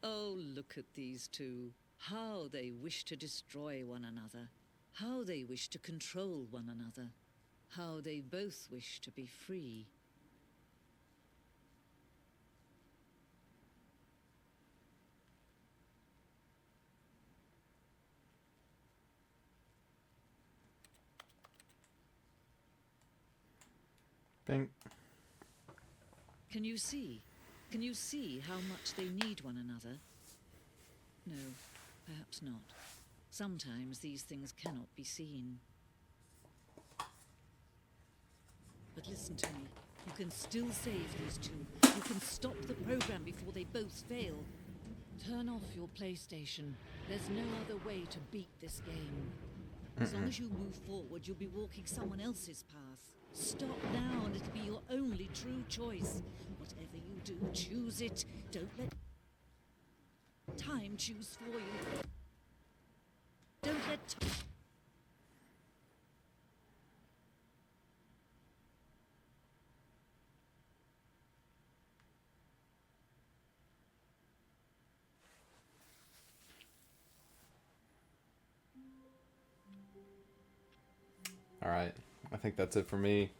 Oh, look at these two. How they wish to destroy one another. How they wish to control one another. How they both wish to be free. Bing. Can you see? Can you see how much they need one another? No, perhaps not. Sometimes these things cannot be seen. But listen to me. You can still save these two. You can stop the program before they both fail. Turn off your PlayStation. There's no other way to beat this game. As long as you move forward, you'll be walking someone else's path. Stop now and it'll be your only true choice. Whatever you do, choose it. Don't let time choose for you. Don't let Alright, I think that's it for me.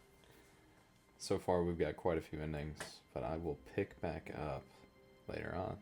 So far we've got quite a few endings, but I will pick back up later on.